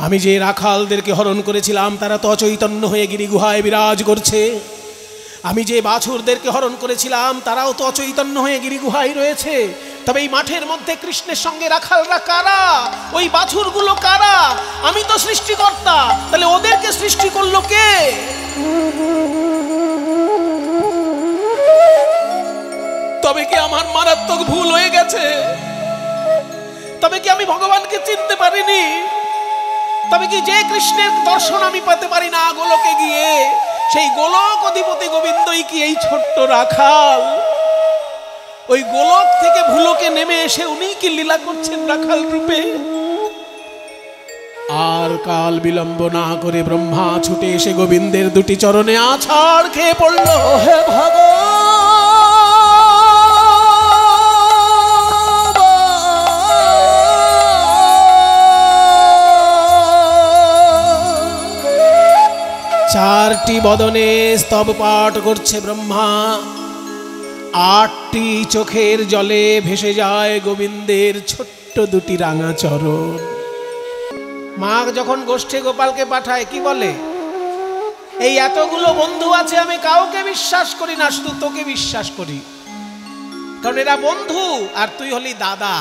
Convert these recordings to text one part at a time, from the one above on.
আমি যে রাখালদেরকে হরণ করেছিলাম তারা তো অচৈতন্য হয়ে গিরিগুহায় বিরাজ করছে। আমি যে বাছুরদেরকে হরণ করেছিলাম তারাও তো অচৈতন্য হয়ে গিরিগুহায় রয়েছে। তবে এই মাঠের মধ্যে কৃষ্ণের সঙ্গে রাখালরা কারা? ওই বাছুরগুলো কারা? আমি তো সৃষ্টিকর্তা, তাহলে ওদেরকে সৃষ্টি করলো কে? তবে কি আমার মারাত্মক ভুল হয়ে গেছে? তবে কি আমি ভগবানকে চিনতে পারিনি? তবে কি যে কৃষ্ণের দর্শন আমি পেতে পারি না গোলকে গিয়ে, সেই গোলক অধিপতি গোবিন্দই কি এই ছোট্ট রাখাল? ওই গোলক থেকে ভুলোকে নেমে এসে উনি কি লীলা করছেন রাখাল রূপে? আর কাল বিলম্ব না করে ব্রহ্মা ছুটে এসে গোবিন্দের দুটি চরণে আছাড় খেয়ে পড়ল। হে ভগবান, চারটি বদনে স্তব পাঠ করছে ব্রহ্মা, আটটি চোখের জলে ভেসে যায় গোবিন্দের ছোট্ট দুটি রাঙা চরণ। মা যখন গোষ্ঠে গোপালকে পাঠায় কি বলে? এই এতগুলো বন্ধু আছে, আমি কাউকে বিশ্বাস করি না, শুধু তোকে বিশ্বাস করি, কারণ এরা বন্ধু আর তুই হলি দাদা।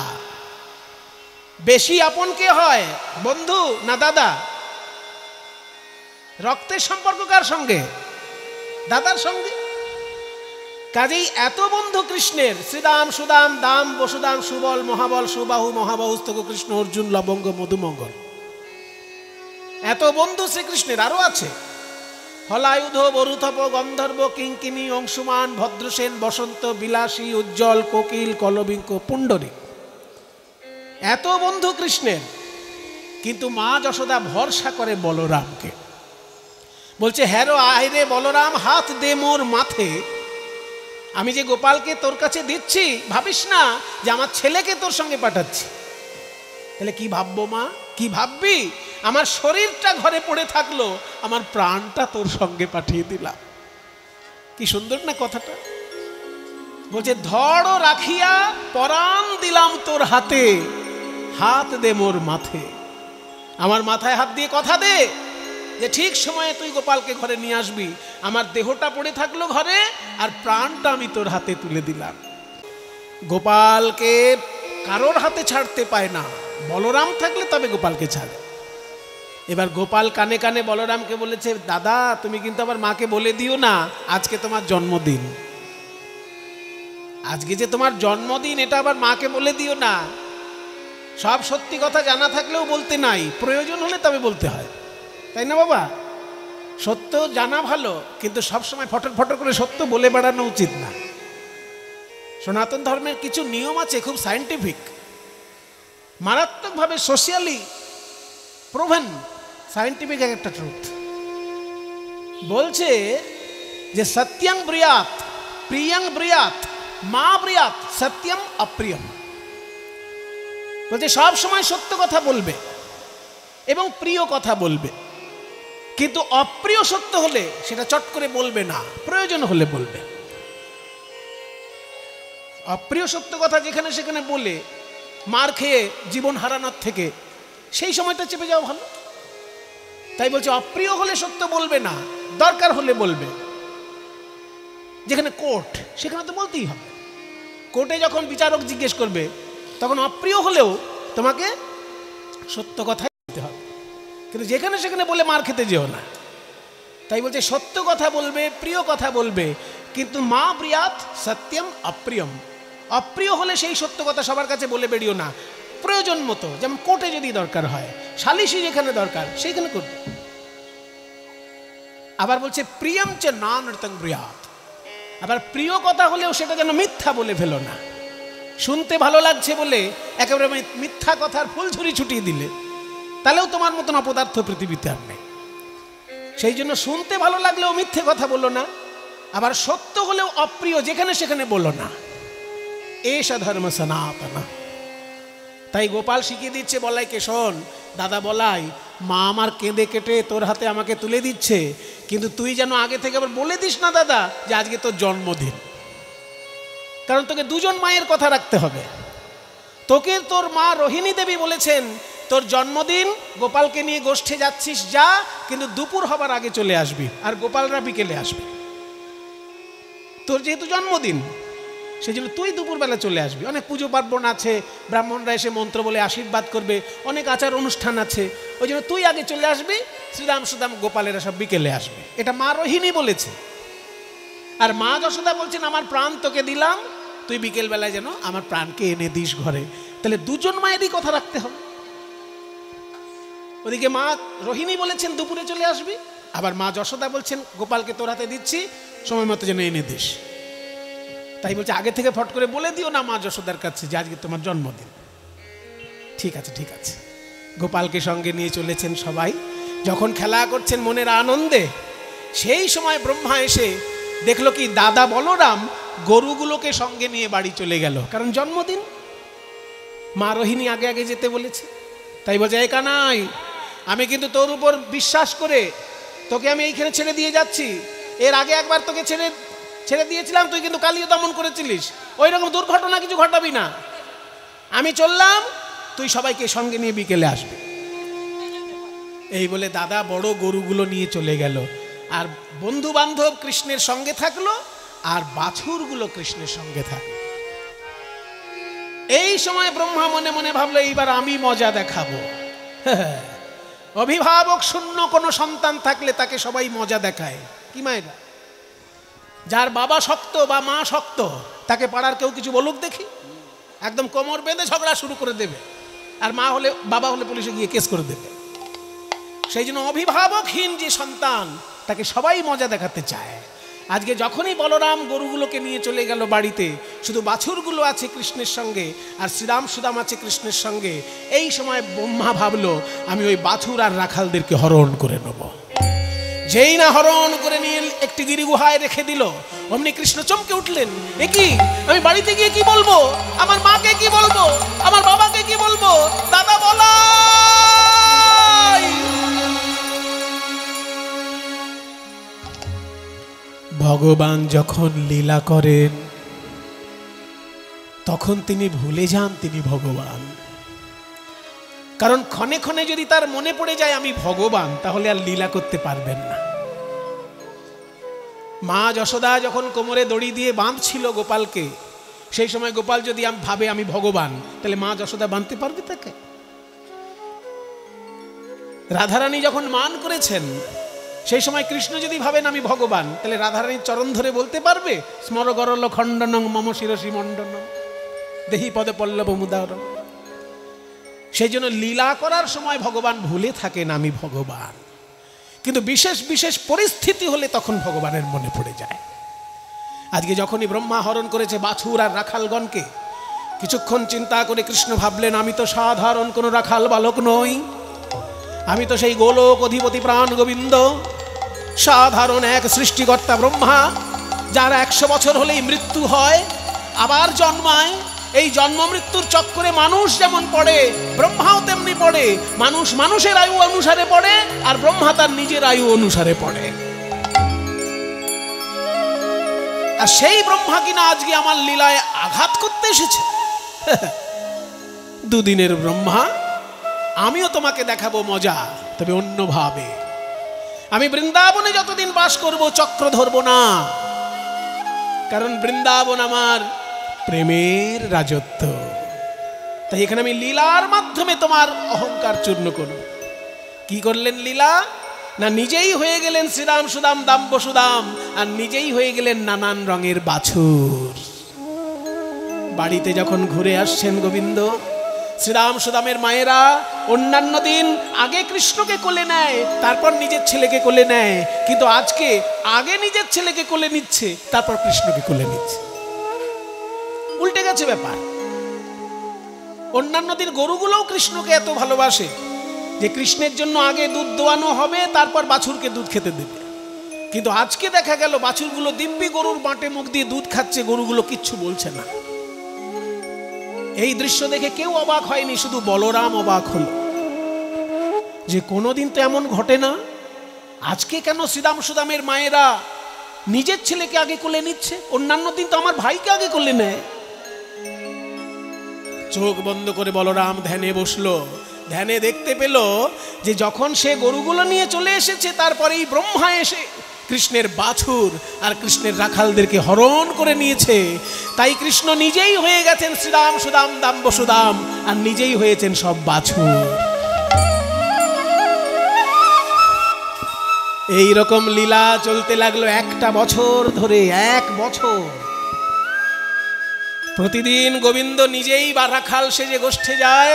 বেশি আপন কে হয়, বন্ধু না দাদা? রক্তের সম্পর্ক কার সঙ্গে? দাদার সঙ্গে। কাজেই এত বন্ধু কৃষ্ণের, শ্রীদাম সুদাম দাম বসুদাম সুবল মহাবল সুবাহু মহাবাহুস্তক কৃষ্ণ অর্জুন লবঙ্গ মধুমঙ্গল, এত বন্ধু শ্রীকৃষ্ণের। আরো আছে হলায়ুধ বরুথপ গন্ধর্ব কিঙ্কিনী অংশুমান ভদ্রসেন বসন্ত বিলাসী উজ্জ্বল কোকিল কলবিঙ্ক পুণ্ডরিক, এত বন্ধু কৃষ্ণের। কিন্তু মা যশোদা ভরসা করে বলরামকে, বলছে হ্যারো আয় রে বলরাম, হাত দে মোর মাথে। আমি যে গোপালকে তোর কাছে দিচ্ছি, ভাবিস না যে আমার ছেলেকে তোর সঙ্গে পাঠাচ্ছি। তাহলে কি ভাববো মা? কি ভাববি? আমার শরীরটা ঘরে পড়ে থাকলো, আমার প্রাণটা তোর সঙ্গে পাঠিয়ে দিলাম। কি সুন্দর না কথাটা? বলছে ধড় রাখিয়া পরাণ দিলাম তোর হাতে, হাত দে মোর মাথে। আমার মাথায় হাত দিয়ে কথা দে যে ঠিক সময়ে তুই গোপালকে ঘরে নিয়ে আসবি। আমার দেহটা পড়ে থাকলো ঘরে, আর প্রাণটা আমি তোর হাতে তুলে দিলাম। গোপালকে কারোর হাতে ছাড়তে পায় না, বলরাম থাকলে তবে গোপালকে ছাড়ে। এবার গোপাল কানে কানে বলরামকে বলেছে, দাদা তুমি কিন্তু আবার মাকে বলে দিও না আজকে তোমার জন্মদিন। আজকে যে তোমার জন্মদিন, এটা আবার মাকে বলে দিও না। সব সত্যি কথা জানা থাকলেও বলতে নাই, প্রয়োজন হলে তবে বলতে হয়, তাই না বাবা? সত্য জানা ভালো, কিন্তু সবসময় ফটর ফটর করে সত্য বলে বেড়ানো উচিত না। সনাতন ধর্মের কিছু নিয়ম আছে, খুব সায়েন্টিফিক, মারাত্মকভাবে সোশিয়ালি প্রুভেন, সায়েন্টিফিক একটা ট্রুথ। বলছে যে সত্যং ব্রিয়াত প্রিয়ং ব্রিয়াত মা ব্রিয়াত সত্যম অপ্রিয়ম। বলছে সব সময় সত্য কথা বলবে এবং প্রিয় কথা বলবে, কিন্তু অপ্রিয় সত্য হলে সেটা চট করে বলবে না, প্রয়োজন হলে বলবে। অপ্রিয় সত্য কথা যেখানে সেখানে বলে মার খেয়ে জীবন হারানোর থেকে সেই সময়টা চেপে যাওয়া ভালো। তাই বলছে অপ্রিয় হলে সত্য বলবে না, দরকার হলে বলবে। যেখানে কোর্ট, সেখানে তো বলতেই হবে। কোর্টে যখন বিচারক জিজ্ঞেস করবে, তখন অপ্রিয় হলেও তোমাকে সত্য কথাই বলতে হবে, কিন্তু যেখানে সেখানে বলে মার খেতে যেও না। তাই বলছে সত্য কথা বলবে, প্রিয় কথা বলবে, কিন্তু মা প্রিয়াত সত্যম অপ্রিয়ম। অপ্রিয় হলে সেই সত্য কথা সবার কাছে বলে বেরিও না, প্রয়োজন মতো, যেমন কোর্টে যদি দরকার হয়, সালিশি যেখানে দরকার সেইখানে করবে। আবার বলছে প্রিয়ম চে না নৃতং প্রিয়াত। আবার প্রিয় কথা হলেও সেটা যেন মিথ্যা বলে ফেলো না। শুনতে ভালো লাগছে বলে একেবারে মিথ্যা কথার ফুলঝুরি ছুটিয়ে দিলে তাহলেও তোমার মতন অপদার্থ পৃথিবীতে আর নেই। সেই জন্য শুনতে ভালো লাগলেও মিথ্যে কথা বলো না, আবার সত্য হলেও অপ্রিয় যেখানে সেখানে বলো না। এষা ধর্ম সনাতন। তাই গোপাল শিখিয়ে দিচ্ছে বলাইকে, শোন দাদা বলাই, মা আমার কেঁদে কেটে তোর হাতে আমাকে তুলে দিচ্ছে, কিন্তু তুই যেন আগে থেকে আবার বলে দিস না দাদা যে আজকে তোর জন্মদিন। কারণ তোকে দুজন মায়ের কথা রাখতে হবে। তোকে তোর মা রোহিণী দেবী বলেছেন তোর জন্মদিন, গোপালকে নিয়ে গোষ্ঠে যাচ্ছিস যা, কিন্তু দুপুর হবার আগে চলে আসবি, আর গোপালরা বিকেলে আসবে। তোর যেহেতু জন্মদিন, সেই জন্য তুই দুপুরবেলা চলে আসবি। অনেক পুজো পার্বণ আছে, ব্রাহ্মণরা এসে মন্ত্র বলে আশীর্বাদ করবে, অনেক আচার অনুষ্ঠান আছে, ওই জন্য তুই আগে চলে আসবি, শ্রীরাম সুদাম গোপালেরা সব বিকেলে আসবে। এটা মা রোহিণী বলেছে। আর মা যশোদা বলছেন, আমার প্রাণ তোকে দিলাম, তুই বিকেলবেলায় যেন আমার প্রাণকে এনে দিস ঘরে। তাহলে দুজন মায়েরই কথা রাখতে হবে। ওদিকে মা রোহিণী বলেছেন দুপুরে চলে আসবি, আবার মা যশোদা বলছেন গোপালকে তোর হাতে দিচ্ছি, সময় মতো যেন এনে দিস। তাই বলছে আগে থেকে ফট করে বলে দিও না মা যশোদার কাছে যে আজকে তোমার জন্মদিন। ঠিক আছে, ঠিক আছে। গোপালকে সঙ্গে নিয়ে চলেছেন সবাই। যখন খেলা করছেন মনের আনন্দে, সেই সময় ব্রহ্মা এসে দেখলো কি দাদা বলরাম গরুগুলোকে সঙ্গে নিয়ে বাড়ি চলে গেল, কারণ জন্মদিন। মা রোহিণী আগে আগে যেতে বলেছে। তাই বলছে, এই কানাই, আমি কিন্তু তোর উপর বিশ্বাস করে তোকে আমি এইখানে ছেড়ে দিয়ে যাচ্ছি। এর আগে একবার তোকে ছেড়ে দিয়েছিলাম, তুই কিন্তু কালিও দমন করেছিলিস, ওই রকম দুর্ঘটনা কিছু ঘটাবি না। আমি চললাম, তুই সবাইকে সঙ্গে নিয়ে বিকেলে আসবি। এই বলে দাদা বড় গরুগুলো নিয়ে চলে গেল, আর বন্ধু বান্ধব কৃষ্ণের সঙ্গে থাকলো, আর বাছুরগুলো কৃষ্ণের সঙ্গে থাকলো। এই সময় ব্রহ্মা মনে মনে ভাবলো, এইবার আমি মজা দেখাবো। অভিভাবক শূন্য কোনো সন্তান থাকলে তাকে সবাই মজা দেখায়। কি মায়েরা, যার বাবা শক্ত বা মা শক্ত, তাকে পাড়ার কেউ কিছু বলুক দেখি, একদম কোমর বেঁধে ঝগড়া শুরু করে দেবে, আর মা হলে, বাবা হলে পুলিশে গিয়ে কেস করে দেবে। সেই জন্য অভিভাবকহীন যে সন্তান, তাকে সবাই মজা দেখাতে চায়। আজকে যখনই বলরাম গরুগুলোকে নিয়ে চলে গেল বাড়িতে, শুধু বাছুরগুলো আছে কৃষ্ণের সঙ্গে, আর শ্রীরাম সুদাম আছে কৃষ্ণের সঙ্গে। এই সময় ব্রহ্মা ভাবলো, আমি ওই বাছুর আর রাখালদেরকে হরণ করে নেব। যেই না হরণ করে নিয়ে একটি গিরিগুহায় রেখে দিল, অমনি কৃষ্ণ চমকে উঠলেন, এ কি, আমি বাড়িতে গিয়ে কি বলবো, আমার মাকে কি বলবো, আমার বাবাকে কি বলবো, দাদা বলা। ভগবান যখন লীলা করেন, তখন তিনি ভুলে যান তিনি ভগবান। কারণ ক্ষণে ক্ষণে যদি তার মনে পড়ে যায় আমি ভগবান, তাহলে আর লীলা করতে পারবেন না। মা যশোদা যখন কোমরে দড়ি দিয়ে বাঁধছিল গোপালকে, সেই সময় গোপাল যদি ভাবে আমি ভগবান, তাহলে মা যশোদা বাঁধতে পারবে তাকে? রাধারানী যখন মান করেছেন, সেই সময় কৃষ্ণ যদি ভাবেন আমি ভগবান, তাহলে রাধারানীর চরণ ধরে বলতে পারবে, স্মর গরল খণ্ডনং মম শিরসি মণ্ডনং দেহি পদে পল্লব মুদারম। সেই জন্য লীলা করার সময় ভগবান ভুলে থাকেন আমি ভগবান, কিন্তু বিশেষ বিশেষ পরিস্থিতি হলে তখন ভগবানের মনে পড়ে যায়। আজকে যখনই ব্রহ্মা হরণ করেছে বাছুর আর রাখালগণকে, কিছুক্ষণ চিন্তা করে কৃষ্ণ ভাবলেন, আমি তো সাধারণ কোনো রাখাল বালক নই, আমি তো সেই গোলক অধিপতি প্রাণ গোবিন্দ, সাধারণ এক সৃষ্টিকর্তা ব্রহ্মা, যার 100 বছর হলেই মৃত্যু হয়, আবার জন্মায়। এই জন্ম মৃত্যুর চক্করে মানুষ যেমন পড়ে, ব্রহ্মাও তেমনি পড়ে। মানুষ মানুষের আয়ু অনুসারে পড়ে, আর ব্রহ্মা তার নিজের আয়ু অনুসারে পড়ে। আর সেই ব্রহ্মা কিনা আজকে আমার লীলায় আঘাত করতে এসেছে। দুদিনের ব্রহ্মা, আমিও তোমাকে দেখাবো মজা, তবে অন্যভাবে। আমি বৃন্দাবনে যতদিন বাস করব চক্র ধরবো না, কারণ বৃন্দাবন আমার প্রেমের রাজত্ব। তাই এখানে আমি লীলার মাধ্যমে তোমার অহংকার চূর্ণ করব। কি করলেন লীলা? না নিজেই হয়ে গেলেন শ্রীরাম সুদাম দাম বসুদাম, আর নিজেই হয়ে গেলেন নানান রঙের বাছুর। বাড়িতে যখন ঘুরে আসছেন গোবিন্দ, শ্রীরাম সুদামের মায়েরা অন্যান্য দিন আগে কৃষ্ণকে কোলে নেয়, তারপর নিজের ছেলেকে কোলে নেয়, কিন্তু আজকে আগে নিজের ছেলেকে কোলে নিচ্ছে, তারপর কৃষ্ণকে কোলে নিচ্ছে। উল্টে গেছে ব্যাপার। অন্যান্য দিন গরুগুলোও কৃষ্ণকে এত ভালোবাসে যে কৃষ্ণের জন্য আগে দুধ দোয়ানো হবে, তারপর বাছুরকে দুধ খেতে দেবে। কিন্তু আজকে দেখা গেল বাছুরগুলো দিব্যি গরুর বাঁটে মুখ দিয়ে দুধ খাচ্ছে, গরুগুলো কিচ্ছু বলছে না। এই দৃশ্য দেখে কেউ অবাক হয়নি, শুধু বলরাম অবাক হলো যে কোনোদিন তো এমন ঘটে না, আজকে কেন শ্রীরাম সুদামের মায়েরা নিজের ছেলেকে আগে কোলে নিচ্ছে? অন্যান্য দিন তো আমার ভাইকে আগে কোলে নেয়। চোখ বন্ধ করে বলরাম ধ্যানে বসলো, ধ্যানে দেখতে পেল যে যখন সে গরুগুলো নিয়ে চলে এসেছে, তারপরেই ব্রহ্মা এসে কৃষ্ণের বাছুর আর কৃষ্ণের রাখালদেরকে হরণ করে নিয়েছে। তাই কৃষ্ণ নিজেই হয়ে গেছেন শ্রীরাম সুদাম দাম বসুদাম, আর নিজেই হয়েছেন সব বাছুর। এই রকম লীলা চলতে লাগলো একটা বছর ধরে। 1 বছর প্রতিদিন গোবিন্দ নিজেই বা রাখাল সেজে গোষ্ঠে যায়,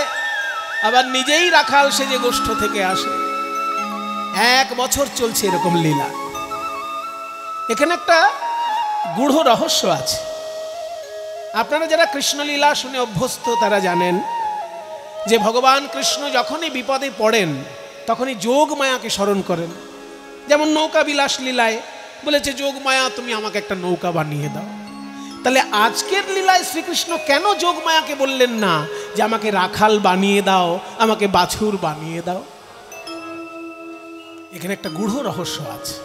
আবার নিজেই রাখাল সেজে গোষ্ঠ থেকে আসে। 1 বছর চলছে এরকম লীলা। এখানে একটা গূঢ় রহস্য আছে। আপনারা যারা কৃষ্ণলীলা শুনে অভ্যস্ত তারা জানেন যে ভগবান কৃষ্ণ যখনই বিপদে পড়েন তখনই যোগ মায়াকে স্মরণ করেন। যেমন নৌকা বিলাস লীলায় বলেছে, যোগ মায়া তুমি আমাকে একটা নৌকা বানিয়ে দাও। তাহলে আজকের লীলায় শ্রীকৃষ্ণ কেন যোগ মায়াকে বললেন না যে আমাকে রাখাল বানিয়ে দাও, আমাকে বাছুর বানিয়ে দাও? এখানে একটা গূঢ় রহস্য আছে।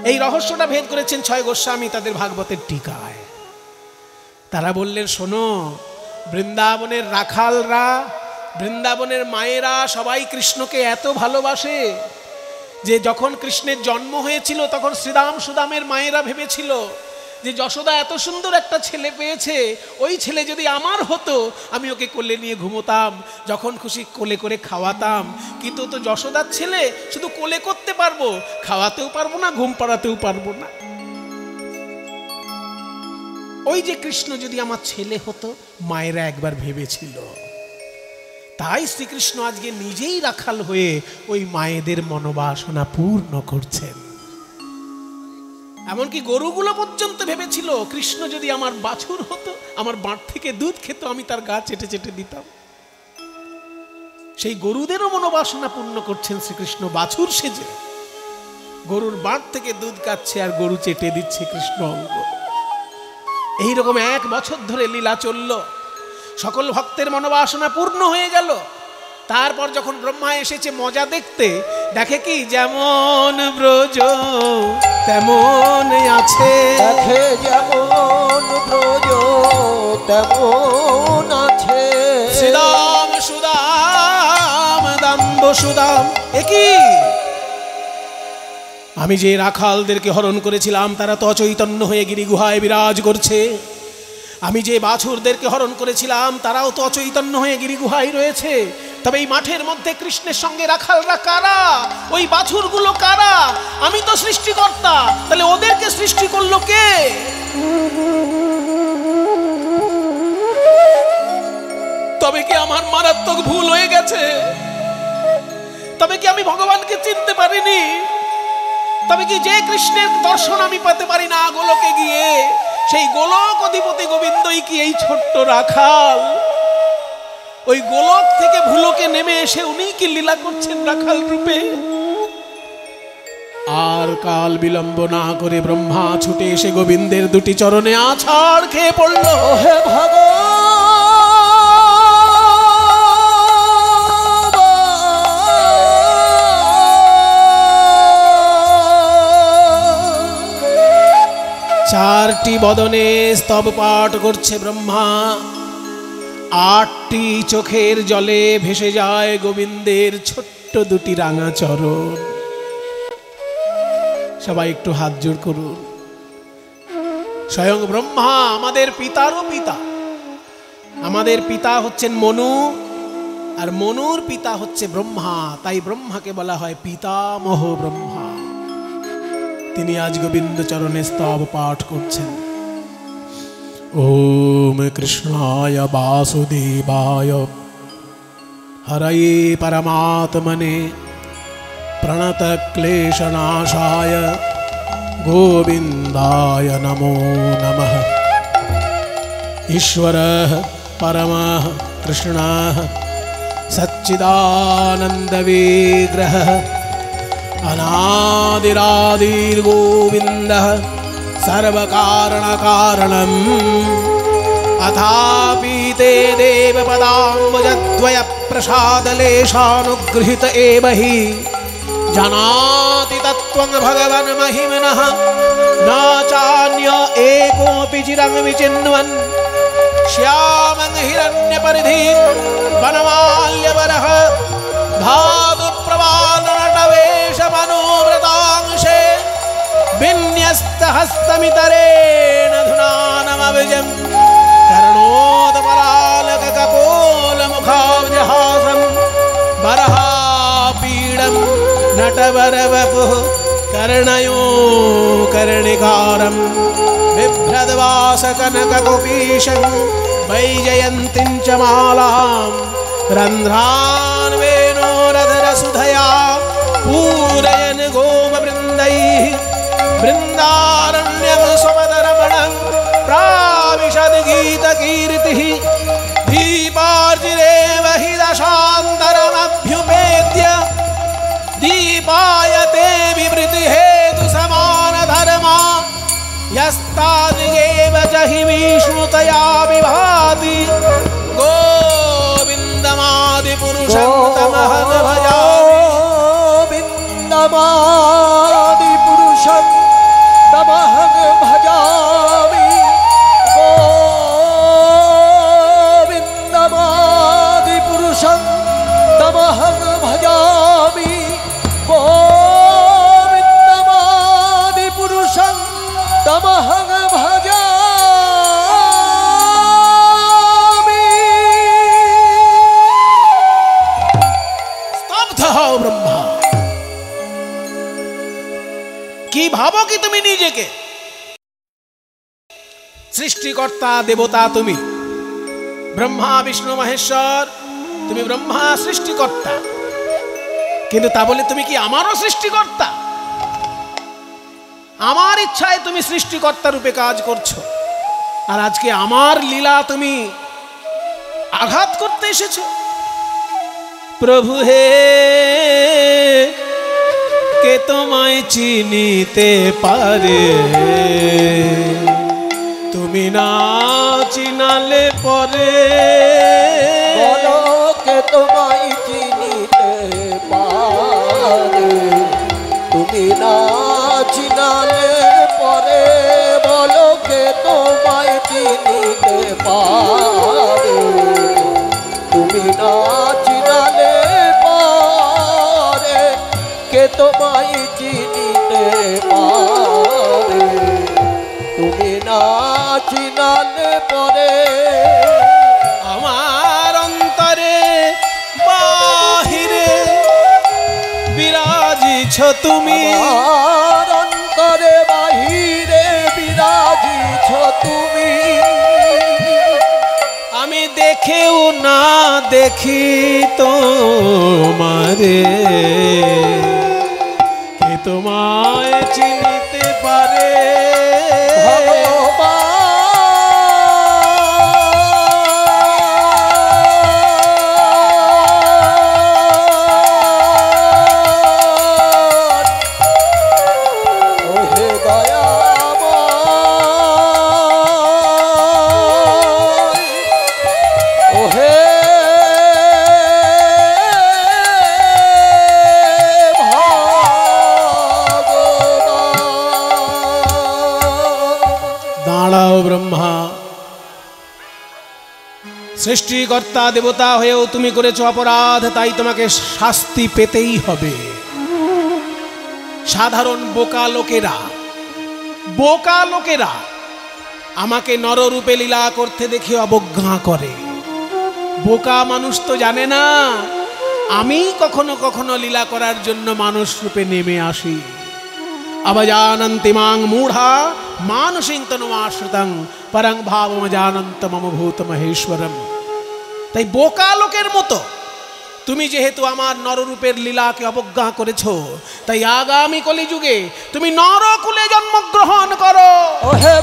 এই রহস্যটা ভেদ করেছেন 6 গোস্বামী তাদের ভাগবতের টিকায়। তারা বললেন, শোনো, বৃন্দাবনের রাখালরা, বৃন্দাবনের মায়েরা সবাই কৃষ্ণকে এত ভালোবাসে যে যখন কৃষ্ণের জন্ম হয়েছিল তখন শ্রীরাম সুদামের মায়েরা ভেবেছিল যে যশোদা এত সুন্দর একটা ছেলে পেয়েছে, ওই ছেলে যদি আমার হতো আমি ওকে কোলে নিয়ে ঘুমোতাম, যখন খুশি কোলে করে খাওয়াতাম। কিন্তু তো যশোদার ছেলে, শুধু কোলে করতে পারবো, খাওয়াতেও পারবো না, ঘুম পাড়াতেও পারবো না। ওই যে কৃষ্ণ যদি আমার ছেলে হতো, মায়েরা একবার ভেবেছিল। তাই শ্রীকৃষ্ণ আজকে নিজেই রাখাল হয়ে ওই মায়েদের মনোবাসনা পূর্ণ করছেন। এমনকি গরুগুলো পর্যন্ত ভেবেছিল কৃষ্ণ যদি আমার বাছুর হতো, আমার বাঁট থেকে দুধ খেত, আমি তার গা চেটে চেটে দিতাম। সেই গরুদেরও মনোবাসনা পূর্ণ করছেন শ্রীকৃষ্ণ বাছুর সেজে। গরুর বাঁট থেকে দুধ কাচ্ছে আর গরু চেটে দিচ্ছে কৃষ্ণ অঙ্গ। এইরকম 1 বছর ধরে লীলা চলল। সকল ভক্তের মনোবাসনা পূর্ণ হয়ে গেল। তারপর যখন ব্রহ্মা এসেছে মজা দেখতে, দেখে কি যেমন ব্রজ তেমন আছে, দেখে যেমন ব্রজ তেমন আছে। শ্রীদাম সুদাম দাম্ব সুদাম, একই আমি যে রাখালদেরকে হরণ করেছিলাম তারা তো অচৈতন্য হয়ে গিরি গুহায় বিরাজ করছে। আমি যে বাছুরদেরকে হরণ করেছিলাম তারাও তো অচৈতন্য হয়ে গিরি গুহায় রয়েছে। তবে এই মাঠের মধ্যে কৃষ্ণের সঙ্গে রাখালরা কারা? ওই বাছুরগুলো কারা? আমি তো সৃষ্টিকর্তা, তাহলে ওদেরকে সৃষ্টি করলো কে? তবে কি আমার মারাত্মক ভুল হয়ে গেছে? তবে কি আমি ভগবানকে চিনতে পারিনি? তবে কি যে কৃষ্ণের দর্শন আমি পেতে পারি না গোলকে গিয়ে, সেই গোলক অধিপতি গোবিন্দই কি এই ছোট্ট রাখাল? ওই গোলক থেকে ভুলোকে নেমে এসে উনি কি লীলা করছেন রাখাল রূপে? আর কাল বিলম্ব না করে ব্রহ্মা ছুটে এসে গোবিন্দের 2টি চরণে আছাড় খেয়ে পড়ল। হে ভগবান, চারটি বদনে স্তব পাঠ করছে ব্রহ্মা। 8টি চোখের জলে ভেসে যায় গোবিন্দের ছোট্ট 2টি রাঙা চরণ। সবাই একটু হাত জোড় করুন। স্বয়ং ব্রহ্মা আমাদের পিতারও পিতা। আমাদের পিতা হচ্ছেন মনু, আর মনুর পিতা হচ্ছে ব্রহ্মা। তাই ব্রহ্মাকে বলা হয় পিতামহ ব্রহ্মা। তিনি আজ গোবিন্দ চরণে স্তব পাঠ করছেন। ওম কৃষ্ণায় বাসুদেবায় হরয়ে পরমাত্মনে প্রণত ক্লেশনাশায় গোবিন্দায় নমো নমঃ। ঈশ্বরঃ পরমঃ কৃষ্ণঃ সচ্চিদানন্দ বিগ্রহঃ अनादिरादिर्गोविन्दः सर्वकारणकारणम् अथापि ते देवपदाम्बुजद्वय प्रसादलेशानुगृहीत एव हि जानाति तत्त्वं भगवन् महिम्नः न चान्य एकोऽपि चिरं विचिन्वन् श्यामं हिरण्यपरिधि वनमाल्यवरः धातुप्रवालनटवेशमनोव्रतांशे विन्यस्तहस्तमितरेण धुनानमविजम् कर्णोदपरालककपोलमुखाब्जहासं वरहापीडं नटवरवपुः कर्णयो कर्णिकारं बिभ्रद्वासकनककुपीशं वैजयन्तीं च मालां रन्ध्रान् वेणोरधरसुधया पूरयन् गोमवृन्दैः वृन्दारण्यं स्वपदरमणं प्राविशद् गीतकीर्तिः दीपार्जिरेव हि दशान्तरमभ्युपेत्य दीपायते विवृतिहेतु समानधर्मा यस्तादिगेव च हि विष्णुतया विभाति गोविन्दमादिपुरुषं तमहं भजामि गोविन्दमादिपुरुषं तमहं भजामि गोविन्दमादिपुरुषं तमहं भजामि गोविन्दमादिपुरुषं तमहं भजामि। স্তব্ধ হও ব্রহ্মা। কি ভাবো কি তুমি নিজেকে? সৃষ্টিকর্তা দেবতা তুমি, ব্রহ্মা বিষ্ণু মহেশ্বর, তুমি ব্রহ্মা সৃষ্টিকর্তা, কিন্তু তা বলে তুমি কি আমারও সৃষ্টিকর্তা? আমার ইচ্ছায় তুমি সৃষ্টিকর্তা রূপে কাজ করছো, আর আজকে আমার লীলা তুমি আঘাত করতে এসেছো। প্রভু হে, কে তোমায় চিনিতে পারে? তুমি না চিনালে পরে বলো কে তোমায় চিনিতে পারে? তুমি না চিনালে পরে বলো কে তোমায় চিনিতে পারে? তুমি না চিনালে পরে কে তোমায় চিনিতে পারে? তুমি না চিনালে পরে আমার অন্তরে বাহিরে বিরাজিছ তুমি, আমার অন্তরে বাহিরে বিরাজিছ তুমি। আমি দেখেও না দেখি তোমারে, কে তোমায় চিনিতে পারে? ব্রহ্মা, সৃষ্টিকর্তা দেবতা হয়েও তুমি করেছো অপরাধ, তাই তোমাকে শাস্তি পেতেই হবে। সাধারণ বোকা লোকেরা আমাকে নররূপে লীলা করতে দেখে অবজ্ঞা করে। বোকা মানুষ তো জানে না আমি কখনো কখনো লীলা করার জন্য মানুষ রূপে নেমে আসি। অবজানন্তি মাং মূঢ়া মানসিং তনুমাশ্রিতং পরং ভাবম জানন্ত মম ভূত মহেশ্বরম। তাই বোকা লোকের মতো তুমি যেহেতু আমার নররূপের লীলাকে অবজ্ঞা করেছো, তাই আগামী কলিযুগে তুমি নরকুলে জন্মগ্রহণ করো। ওহে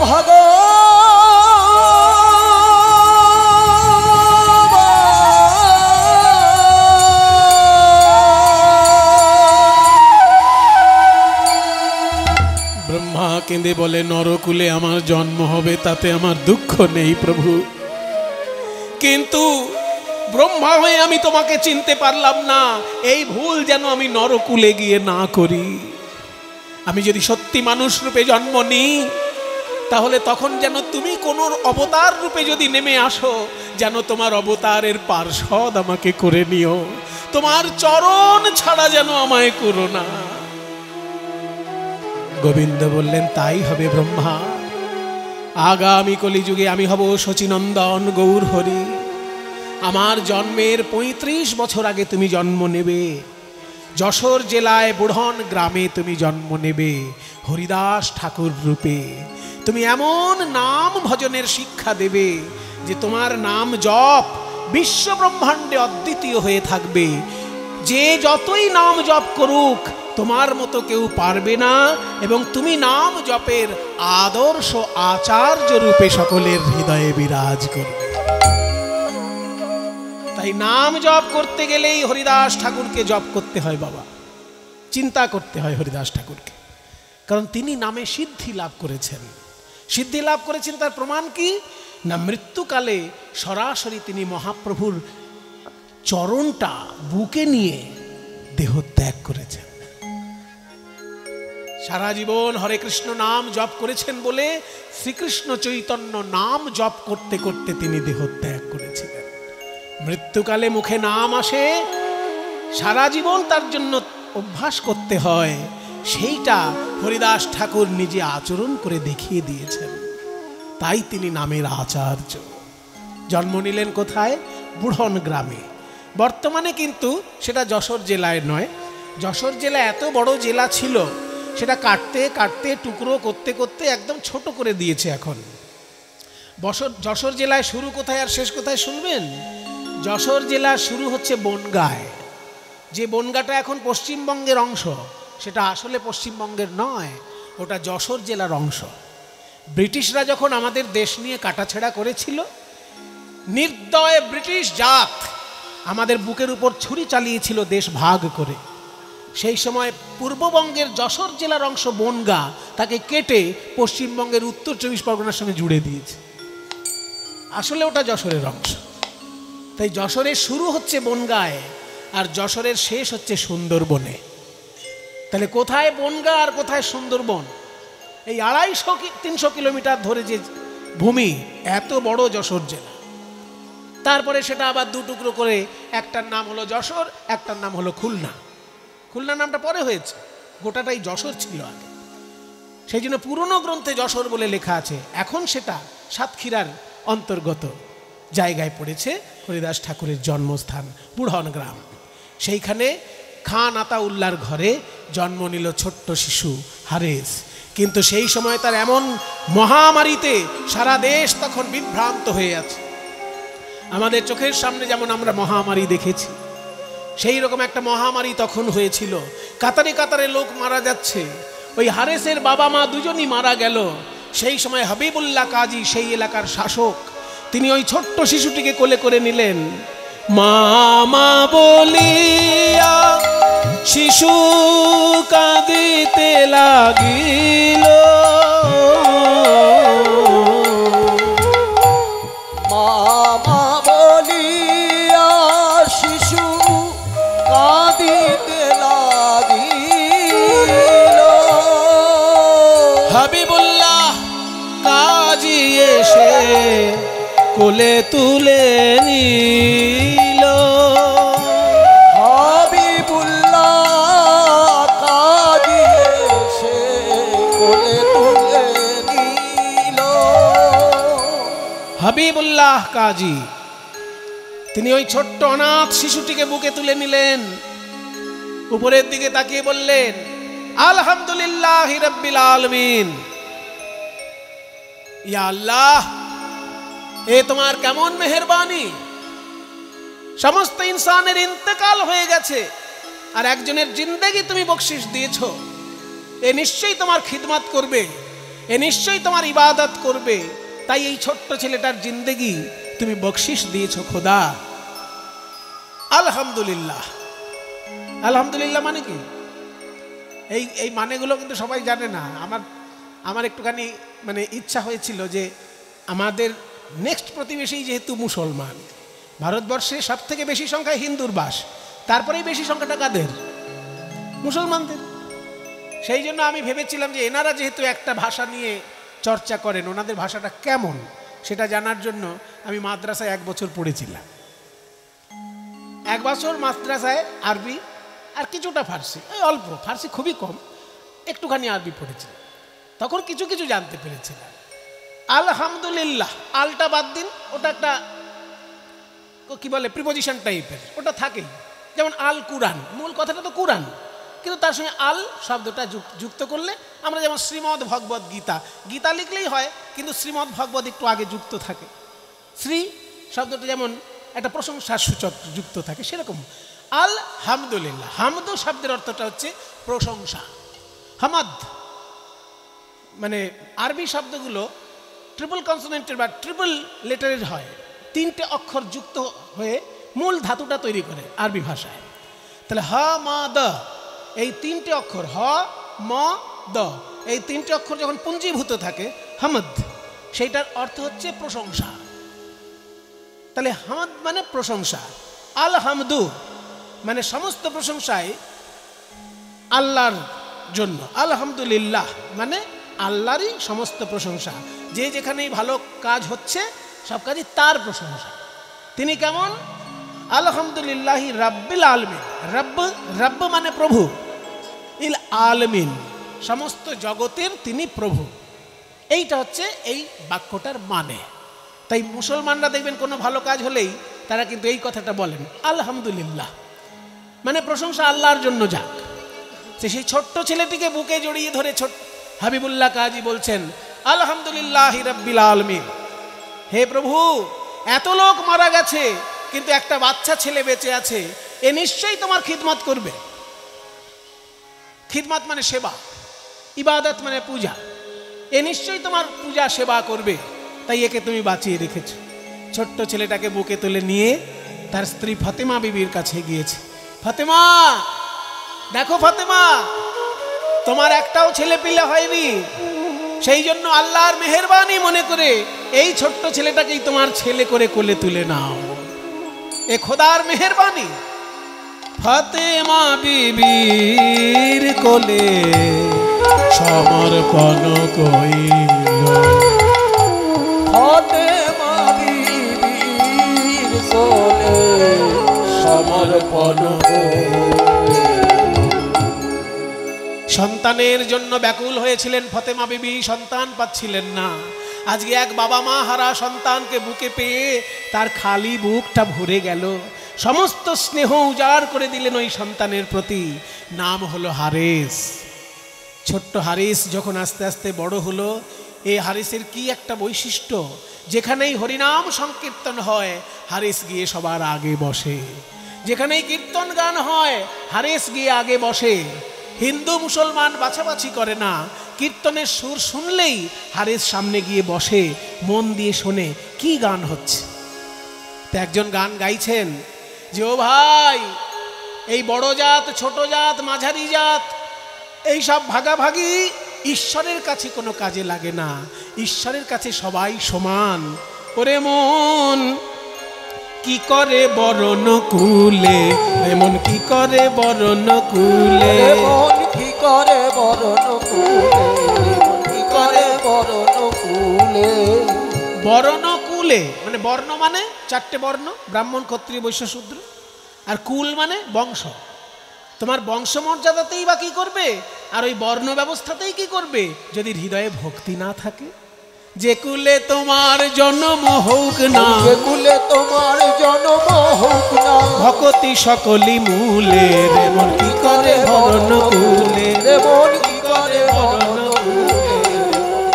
ব্রহ্মা কেঁদে বলে, নরকুলে আমার জন্ম হবে তাতে আমার দুঃখ নেই প্রভু, কিন্তু ব্রহ্মা হয়ে আমি তোমাকে চিনতে পারলাম না, এই ভুল যেন আমি নরকুলে গিয়ে না করি। আমি যদি সত্যি মানুষ রূপে জন্ম নিই তাহলে তখন যেন তুমি কোন অবতার রূপে যদি নেমে আসো, যেন তোমার অবতারের পার্ষদ আমাকে করে নিও, তোমার চরণ ছাড়া যেন আমায় করো না। গোবিন্দ বললেন, তাই হবে ব্রহ্মা। আগামী কলিযুগে আমি হব শচীনন্দন গৌর হরি। আমার জন্মের ৩৫ বছর আগে তুমি জন্ম নেবে, যশোর জেলায় বুড়ন গ্রামে তুমি জন্ম নেবে হরিদাস ঠাকুর রূপে। তুমি এমন নাম ভজনের শিক্ষা দেবে যে তোমার নাম জপ বিশ্ব ব্রহ্মাণ্ডে অদ্বিতীয় হয়ে থাকবে। যে যতই নাম জপ করুক তোমার মতো কেউ পারবে না, এবং তুমি নাম জপের আদর্শ আচার্য রূপে সকলের হৃদয়ে বিরাজ করবে। তাই নাম জপ করতে গেলেই হরিদাস ঠাকুরকে জপ করতে হয় বাবা, চিন্তা করতে হয় হরিদাস ঠাকুরকে, কারণ তিনি নামে সিদ্ধি লাভ করেছেন। সিদ্ধি লাভ করেছেন তার প্রমাণ কি না, মৃত্যুকালে সরাসরি তিনি মহাপ্রভুর চরণটা বুকে নিয়ে দেহ ত্যাগ করেছেন। সারা জীবন হরে কৃষ্ণ নাম জপ করেছেন বলে শ্রীকৃষ্ণ চৈতন্য নাম জপ করতে করতে তিনি দেহ ত্যাগ করেছিলেন। মৃত্যুকালে মুখে নাম আসে, সারা জীবন তার জন্য অভ্যাস করতে হয়, সেইটা হরিদাস ঠাকুর নিজে আচরণ করে দেখিয়ে দিয়েছেন। তাই তিনি নামের আচার্য। জন্ম নিলেন কোথায়? বুড়ন গ্রামে। বর্তমানে কিন্তু সেটা যশোর জেলায় নয়। যশোর জেলা এত বড় জেলা ছিল, সেটা কাটতে কাটতে টুকরো করতে করতে একদম ছোট করে দিয়েছে। এখন যশোর জেলায় শুরু কোথায় আর শেষ কোথায় শুনবেন? যশোর জেলা শুরু হচ্ছে বনগাঁয়। যে বনগাঁটা এখন পশ্চিমবঙ্গের অংশ, সেটা আসলে পশ্চিমবঙ্গের নয়, ওটা যশোর জেলার অংশ। ব্রিটিশরা যখন আমাদের দেশ নিয়ে কাটাছেড়া করেছিল, নির্দয় ব্রিটিশ জাত আমাদের বুকের উপর ছুরি চালিয়েছিল দেশ ভাগ করে। সেই সময় পূর্ববঙ্গের যশোর জেলার অংশ বনগাঁ, তাকে কেটে পশ্চিমবঙ্গের উত্তর ২৪ পরগনার সঙ্গে জুড়ে দিয়েছে। আসলে ওটা যশোরের অংশ। তাই যশোরের শুরু হচ্ছে বনগাঁয় আর যশোরের শেষ হচ্ছে সুন্দরবনে। তাহলে কোথায় বনগাঁ আর কোথায় সুন্দরবন? এই ২৫০-৩০০ কিলোমিটার ধরে যে ভূমি, এত বড় যশোর জেলা। তারপরে সেটা আবার দুটুকরো করে, একটার নাম হলো যশোর, একটার নাম হলো খুলনা। খুলনা নামটা পরে হয়েছে, গোটাটাই যশোর ছিল আগে। সেই জন্য পুরনো গ্রন্থে যশোর বলে লেখা আছে। এখন সেটা সাতক্ষীরার অন্তর্গত জায়গায় পড়েছে, হরিদাস ঠাকুরের জন্মস্থান বুড়ন গ্রাম। সেইখানে খান আতাউল্লাহর ঘরে জন্ম নিল ছোট্ট শিশু হারেস। কিন্তু সেই সময় তার এমন মহামারীতে সারা দেশ তখন বিভ্রান্ত হয়ে আছে। আমাদের চোখের সামনে যেমন আমরা মহামারী দেখেছি, সেই রকম একটা মহামারী তখন হয়েছিল। কাতারে কাতারে লোক মারা যাচ্ছে। ওই হারেসের বাবা মা দুজনই মারা গেল। সেই সময় হাবিবুল্লাহ কাজী, সেই এলাকার শাসক, তিনি ওই ছোট্ট শিশুটিকে কোলে করে নিলেন। মামা বলিয়া শিশু কাঁদিতে লাগিল, মামা বলিয়া শিশু কাঁদিতে লাগিল। হাবিবুল্লাহ কাজী এসে কোলে তুলে নিল। হাবিবুল্লাহ কাজী এসে কোলে তুলে নিল। হাবিবুল্লাহ কাজী তিনি ওই ছোট্ট অনাথ শিশুটিকে বুকে তুলে নিলেন। উপরের দিকে তাকিয়ে বললেন, আলহামদুলিল্লাহি রাব্বিল আলামিন। ইয়া আল্লাহ, এ তোমার কেমন মেহেরবানি! সমস্ত ইনসানের ইন্তেকাল হয়ে গেছে, আর একজনের জিন্দেগি তুমি বকশিশ দিয়েছ। এ নিশ্চয়ই তোমার খিদমত করবে, এ নিশ্চয়ই তোমার ইবাদত করবে। তাই এই ছোট্ট ছেলেটার জিন্দেগি তুমি বকশিশ দিয়েছ খোদা। আলহামদুলিল্লাহ। আলহামদুলিল্লাহ মানে কি? এই মানেগুলো কিন্তু সবাই জানে না। আমার একটুখানি মানে ইচ্ছা হয়েছিল যে আমাদের নেক্সট প্রতিবেশী যেহেতু মুসলমান, ভারতবর্ষে সব থেকে বেশি সংখ্যায় হিন্দুর বাস, তারপরেই বেশি সংখ্যাটা কাদের? মুসলমানদের। সেই জন্য আমি ভেবেছিলাম যে এনারা যেহেতু একটা ভাষা নিয়ে চর্চা করেন, ওনাদের ভাষাটা কেমন সেটা জানার জন্য আমি মাদ্রাসায় 1 বছর পড়েছিলাম। 1 বছর মাদ্রাসায় আরবি আর কিছুটা ফার্সি, এই অল্প, ফার্সি খুবই কম, একটুখানি আরবি পড়েছিলাম। তখন কিছু কিছু জানতে পেরেছিলাম। আলহামদুলিল্লাহ, আলটা বাদ দিন, ওটা একটা কি বলে প্রিপোজিশন টাইপের, ওটা থাকেই। যেমন আল কুরআন, মূল কথাটা তো কুরআন, কিন্তু তার সঙ্গে আল শব্দটা যুক্ত করলে, আমরা যেমন শ্রীমদ্ ভগবদ গীতা, গীতা লিখলেই হয়, কিন্তু শ্রীমদ্ ভগবদ একটু আগে যুক্ত থাকে। শ্রী শব্দটা যেমন একটা প্রশংসার সূচক যুক্ত থাকে, সেরকম আলহামদুলিল্লাহ, হামদু শব্দের অর্থটা হচ্ছে প্রশংসা। হামাদ মানে আরবি শব্দগুলো ট্রিপল কনসোনেন্টের বা ট্রিপল লেটারের হয়, 3টে অক্ষর যুক্ত হয়ে মূল ধাতুটা তৈরি করে আরবি ভাষায়। তাহলে হ ম দ, এই 3টে অক্ষর, হ ম দ, এই 3টে অক্ষর যখন পুঞ্জীভূত থাকে হামদ, সেইটার অর্থ হচ্ছে প্রশংসা। তাহলে হামদ মানে প্রশংসা, আলহামদু মানে সমস্ত প্রশংসায় আল্লাহর জন্য, আলহামদুলিল্লাহ মানে আল্লাহরই সমস্ত প্রশংসা। যে যেখানেই ভালো কাজ হচ্ছে সব কাজই তার প্রশংসা। তিনি কেমন? আলহামদুলিল্লাহি রাব্বিল আলমিন। রব্ব, রব্ব মানে প্রভু, ইল আলমিন সমস্ত জগতের তিনি প্রভু। এইটা হচ্ছে এই বাক্যটার মানে। তাই মুসলমানরা দেখবেন কোনো ভালো কাজ হলেই তারা কিন্তু এই কথাটা বলেন, আলহামদুলিল্লাহ, মানে প্রশংসা আল্লাহর জন্য যাক। সেই ছোট্ট ছেলেটিকে বুকে জড়িয়ে ধরে হাবিবুল্লাহ কাজী বলছেন, আলহামদুলিল্লাহি রাব্বিল আলমিন। হে প্রভু, এত লোক মারা গেছে কিন্তু একটা বাচ্চা ছেলে বেঁচে আছে, এ নিশ্চয়ই তোমার খিদমত করবে। খিদমত মানে সেবা, ইবাদত মানে পূজা, এ নিশ্চয়ই তোমার পূজা সেবা করবে, তাই একে তুমি বাঁচিয়ে রেখেছ। ছোট্ট ছেলেটাকে বুকে তুলে নিয়ে তার স্ত্রী ফাতেমা বিবির কাছে গিয়েছে। ফাতেমা, দেখো ফাতেমা, তোমার একটাও ছেলে পিলে হয়নি, সেই জন্য আল্লাহর মেহেরবানি মনে করে এই ছোট্ট ছেলেটাকেই তোমার ছেলে করে কোলে তুলে নাও, এ খোদার মেহেরবানি। ফাতেমা বিবির কোলে সমর্পণ কইল, ফাতেমা বিবির কোলে সমর্পণ কইল। সন্তানের জন্য ব্যাকুল হয়েছিলেন ফাতেমা বিবি, সন্তান পাচ্ছিলেন না। আজকে এক বাবা মা হারা সন্তানকে বুকে পেয়ে তার খালি বুকটা ভরে গেল, সমস্ত স্নেহ উজাড় করে দিলেন ওই সন্তানের প্রতি। নাম হলো হারিস। ছোট্ট হারিস যখন আস্তে আস্তে বড় হলো, এই হারিসের কি একটা বৈশিষ্ট্য, যেখানেই হরিনাম সংকীর্তন হয় হারিস গিয়ে সবার আগে বসে, যেখানেই কীর্তন গান হয় হারিস গিয়ে আগে বসে। হিন্দু মুসলমান বাছাবাছি করে না, কীর্তনের সুর শুনলেই হারিস সামনে গিয়ে বসে, মন দিয়ে শোনে কি গান হচ্ছে। তো একজন গান গাইছেন যে, ও ভাই, এই বড় জাত, ছোট জাত, মাঝারি জাত, এই সব ভাগাভাগি ঈশ্বরের কাছে কোনো কাজে লাগে না, ঈশ্বরের কাছে সবাই সমান। ওরে মন কি করে বরণ কুলে, এমন কি করে বরণ কুলে, মন কি করে বরণ কুলে, কি করে বরণ কুলে। বরণ কুলে মানে বর্ণ মানে 4টে বর্ণ, ব্রাহ্মণ ক্ষত্রিয় বৈশ্য শূদ্র, আর কুল মানে বংশ। তোমার বংশমর্যাদাতেই বা কি করবে, আর ওই বর্ণ ব্যবস্থাতেই কি করবে যদি হৃদয়ে ভক্তি না থাকে। যে কুলে তোমার জন্ম হোক না, যে কুলে তোমার জন্ম হোক না, ভকতি সকলি মূলে, রে মন কি করে বরণ কুলে, রে মন কি করে বরণ কুলে,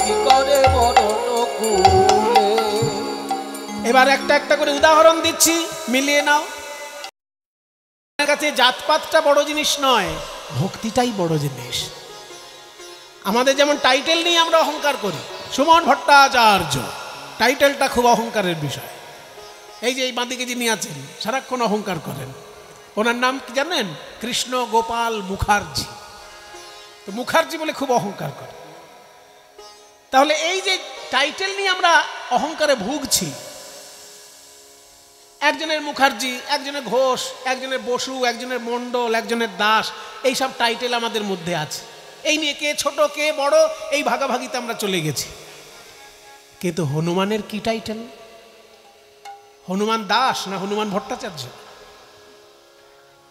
কি করে বরণ কুলে। এবার একটা একটা করে উদাহরণ দিচ্ছি, মিলিয়ে নাও। কাছে জাতপাতটা বড় জিনিস নয়, ভক্তিটাই বড় জিনিস। আমাদের যেমন টাইটেল নিয়ে আমরা অহংকার করি, সুমন ভট্টাচার্য, টাইটেলটা খুব অহংকারের বিষয়। এই যে এই বাঁদিকে যিনি আছেন সারাক্ষণ অহংকার করেন, ওনার নাম কি জানেন? কৃষ্ণ গোপাল মুখার্জি। তো মুখার্জি বলে খুব অহংকার করে। তাহলে এই যে টাইটেল নিয়ে আমরা অহংকারে ভুগছি, একজনের মুখার্জি, একজনের ঘোষ, একজনের বসু, একজনের মণ্ডল, একজনের দাস, এই সব টাইটেল আমাদের মধ্যে আছে। এই নিয়ে কে ছোট কে বড় এই ভাগাভাগিতে আমরা চলে গেছি। কিন্তু হনুমানের কি টাইটেল? হনুমান দাস না হনুমান ভট্টাচার্য?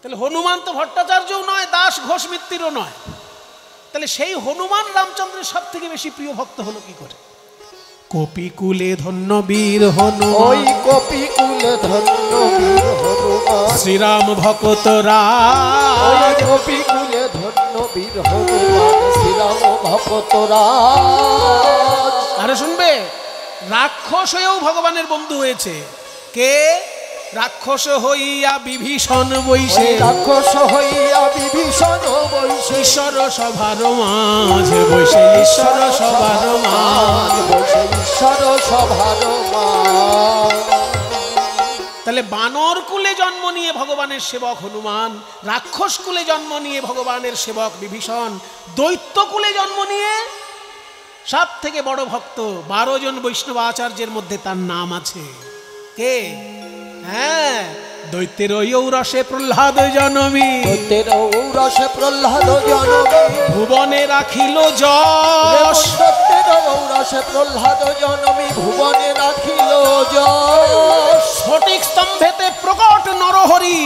তাহলে হনুমান তো ভট্টাচার্যও নয়, দাস ঘোষ মিত্তিরও নয়। তাহলে সেই হনুমান রামচন্দ্রের সব থেকে বেশি প্রিয় ভক্ত হলো কি করে? কপিকুলে ধন্য বীর হনুমান, ওই কপিকুলে ধন্য বীর হনুমান, শ্রীরাম ভক্ত রাম। ওই কপিকুলে ধন্য বীর হনুমান, শ্রীরাম ভক্ত রাম। আরে শুনবে, রাক্ষস হয়েও ভগবানের বন্ধু হয়েছে। কে? রাক্ষস হইয়া বিভীষণ বৈশে, রাক্ষস হইয়া বিভীষণ বৈশে, ঈশ্বর সভার মাঝে বৈশে, ঈশ্বর সভার মাঝে বৈশে, ঈশ্বর সভার মাঝে। তাহলে বানর কুলে জন্ম নিয়ে ভগবানের সেবক হনুমান, রাক্ষস কুলে জন্ম নিয়ে ভগবানের সেবক বিভীষণ, দৈত্য কুলে জন্ম নিয়ে সব থেকে বড় ভক্ত 12 জন বৈষ্ণব আচার্যের মধ্যে তার নাম আছে। কে? হ্যাঁ, দৈত্যের ঔরসে প্রহ্লাদ জনমী, দৈত্যের ঔরসে প্রহ্লাদ জনমী, ভুবনে রাখিল যশ। দৈত্যের ঔরসে প্রহ্লাদ জনমী, ভুবনে রাখিল যশ। স্ফটিক স্তম্ভেতে প্রকট নরহরি,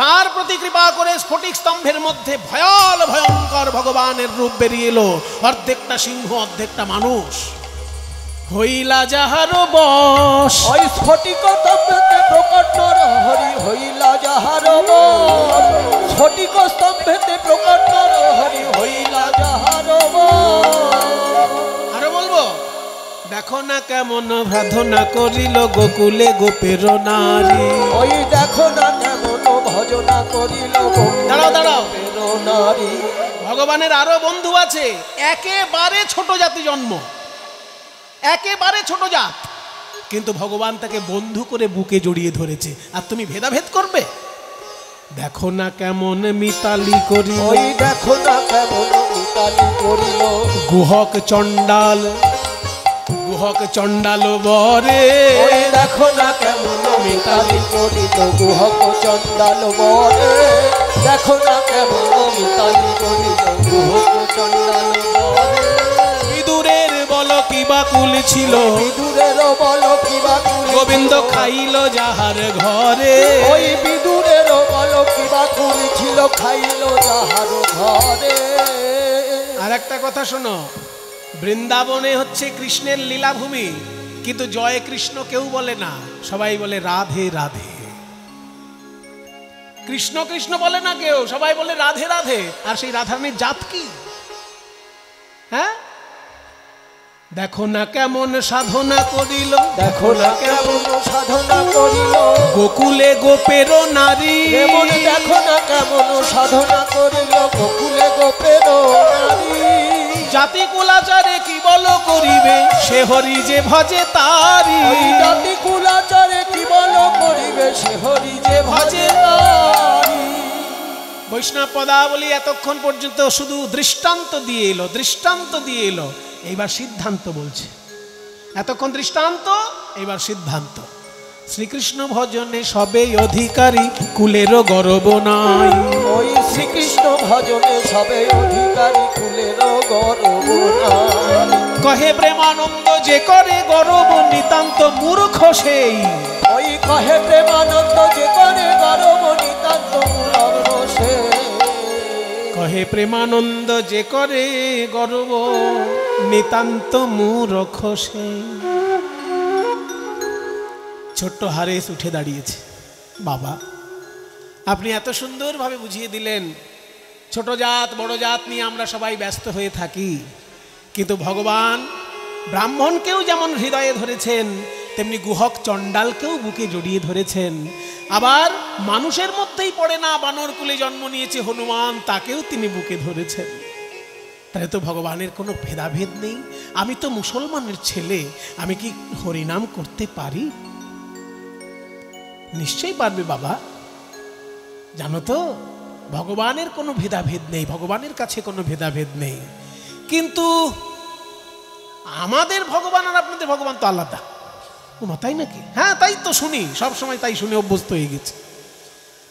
তার প্রতি কৃপা করে স্ফটিক স্তম্ভের মধ্যে ভয়াল ভয়ঙ্কর ভগবানের রূপ বেরিয়ে এলো, অর্ধেকটা সিংহ অর্ধেকটা মানুষ। হইলা যাহার বশ, ওই স্ফটিক স্তম্ভেতে প্রকট নরহরি, হইলা যাহার বশ। স্ফটিক স্তম্ভেতে প্রকট নরহরি, হইলা যাহার বশ। আরো বলবো, দেখো না কেমন সাধনা করিল গোকুলে গোপের নারী। ওই দেখো না কেমন ভজনা করিল দাঁড়াও দাঁড়াও, গোপের নারী। ভগবানের আরো বন্ধু আছে, একেবারে ছোট জাতি জন্ম, একেবারে ছোট জাত, কিন্তু ভগবান তাকে বন্ধু করে বুকে জড়িয়ে ধরেছে। আর তুমি ভেদাভেদ করবে? দেখো না কেমন মিতালি করিল, ওই দেখো না কেমন মিতালি করিল গুহক চণ্ডাল, গুহক চণ্ডাল বরে। ওই দেখো না কেমন মিতালি করিল গুহক চণ্ডাল বরে। দেখো না কেমন মিতালি করিল গুহক চণ্ডাল বরে। বিদুরের বল কিবা কুল ছিল, বিদুরের বল কিবা কুল, গোবিন্দ খাইল যাহার ঘরে। ওই বিদুরের বল কিবা কুল ছিল, খাইল যাহার ঘরে। আর একটা কথা শোনো, বৃন্দাবনে হচ্ছে কৃষ্ণের লীলাভূমি, কিন্তু জয় কৃষ্ণ কেউ বলে না, সবাই বলে রাধে রাধে। কৃষ্ণ কৃষ্ণ বলে না কেউ, সবাই বলে রাধে রাধে। আর সেই রাধারানীর জাত কি? হ্যাঁ, দেখো না কেমন সাধনা করিল, দেখো না কেমন সাধনা করিল গোকুলে গোপের নারী। কেমন দেখো না কেমন সাধনা করিল গোকুলে গোপের নারী। জাতি কুলাচারে কি বল করিবে, সে হরি যে ভজে তারি। ওই জাতি কুলাচারে কি বল করিবে, সে হরি যে ভজে তারি। বৈষ্ণব পদাবলী এতক্ষণ পর্যন্ত শুধু দৃষ্টান্ত দিয়ে এলো, দৃষ্টান্ত দিয়ে এলো, এইবার সিদ্ধান্ত বলছে। এতক্ষণ দৃষ্টান্ত, এইবার সিদ্ধান্ত। শ্রীকৃষ্ণ ভজনে সবে অধিকারী, কুলেরও গর্ব নাই। ওই শ্রীকৃষ্ণ ভজনে সবে অধিকারী, কুলেরও গর্ব নাই। কহে প্রেমানন্দ যে করে গর্ব, নিতান্ত মূর্খ সেই। ওই কহে প্রেমানন্দ যে করে গর্ব, নিতান্ত মূর্খ সেই। কহে প্রেমানন্দ যে করে গর্ব, নিতান্ত মূর্খ সেই। ছোট্ট হারেস উঠে দাঁড়িয়েছে। বাবা, আপনি এত সুন্দরভাবে বুঝিয়ে দিলেন, ছোট জাত বড় জাত নিয়ে আমরা সবাই ব্যস্ত হয়ে থাকি, কিন্তু ভগবান ব্রাহ্মণকেও যেমন হৃদয়ে ধরেছেন, তেমনি গুহক চণ্ডালকেও বুকে জড়িয়ে ধরেছেন। আবার মানুষের মধ্যেই পড়ে না, বানর কুলে জন্ম নিয়েছে হনুমান, তাকেও তিনি বুকে ধরেছেন। তাহলে তো ভগবানের কোনো ভেদাভেদ নেই। আমি তো মুসলমানের ছেলে, আমি কি হরিনাম করতে পারি? নিশ্চয়ই পারবে বাবা। জানো তো, ভগবানের কোনো ভেদাভেদ নেই, ভগবানের কাছে কোনো ভেদাভেদ নেই। কিন্তু আমাদের ভগবান আর আপনাদের ভগবান তো আলাদা। তাই নাকি? হ্যাঁ, তাই তো শুনি, সব সময় তাই শুনে অভ্যস্ত হয়ে গেছে।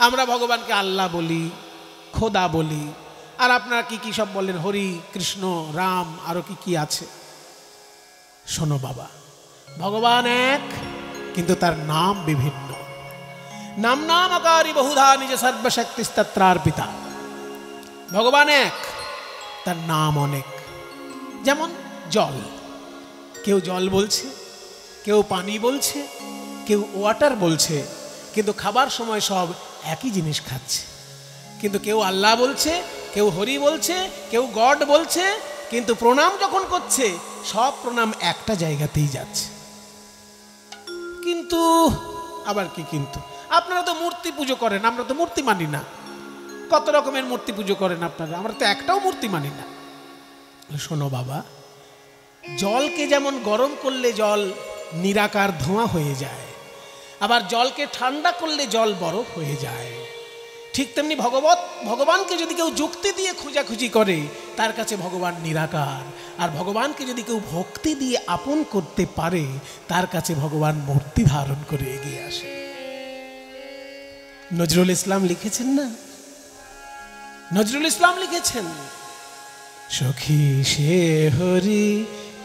আমরা ভগবানকে আল্লাহ বলি, খোদা বলি, আর আপনারা কি কি সব বলেন, হরি কৃষ্ণ রাম আরো কি কি আছে। শোনো বাবা, ভগবান এক, কিন্তু তার নাম বিভিন্ন। নাম নামকারী বহুধা নিজ সর্বশক্তিস্তত্রার পিতা। ভগবান এক, তার নাম অনেক। যেমন জল, কেউ জল বলছে, কেউ পানি বলছে, কেউ ওয়াটার বলছে, কিন্তু খাবার সময় সব একই জিনিস খাচ্ছে। কিন্তু কেউ আল্লাহ বলছে, কেউ হরি বলছে, কেউ গড বলছে, কিন্তু প্রণাম যখন করছে সব প্রণাম একটা জায়গাতেই যাচ্ছে। কিন্তু আবার কি কিন্তু, আপনারা তো মূর্তি পুজো করেন, আমরা তো মূর্তি মানি না। কত রকমের মূর্তি পুজো করেন আপনারা, আমরা তো একটাও মূর্তি মানি না। শোনো বাবা, জলকে যেমন গরম করলে জল নিরাকার ধোঁয়া হয়ে যায়, আবার জলকে ঠান্ডা করলে জল বরফ হয়ে যায়, ঠিক তেমনি ভগবানকে যদি কেউ যুক্তি দিয়ে খোঁজাখুঁজি করে তার কাছে ভগবান নিরাকার। আর ভগবানকে যদি কেউ ভক্তি দিয়ে আপন করতে পারে তার কাছে ভগবান মূর্তি ধারণ করে এগিয়ে আসে। নজরুল ইসলাম লিখেছেন না, নজরুল ইসলাম লিখেছেন, সখী সে হরি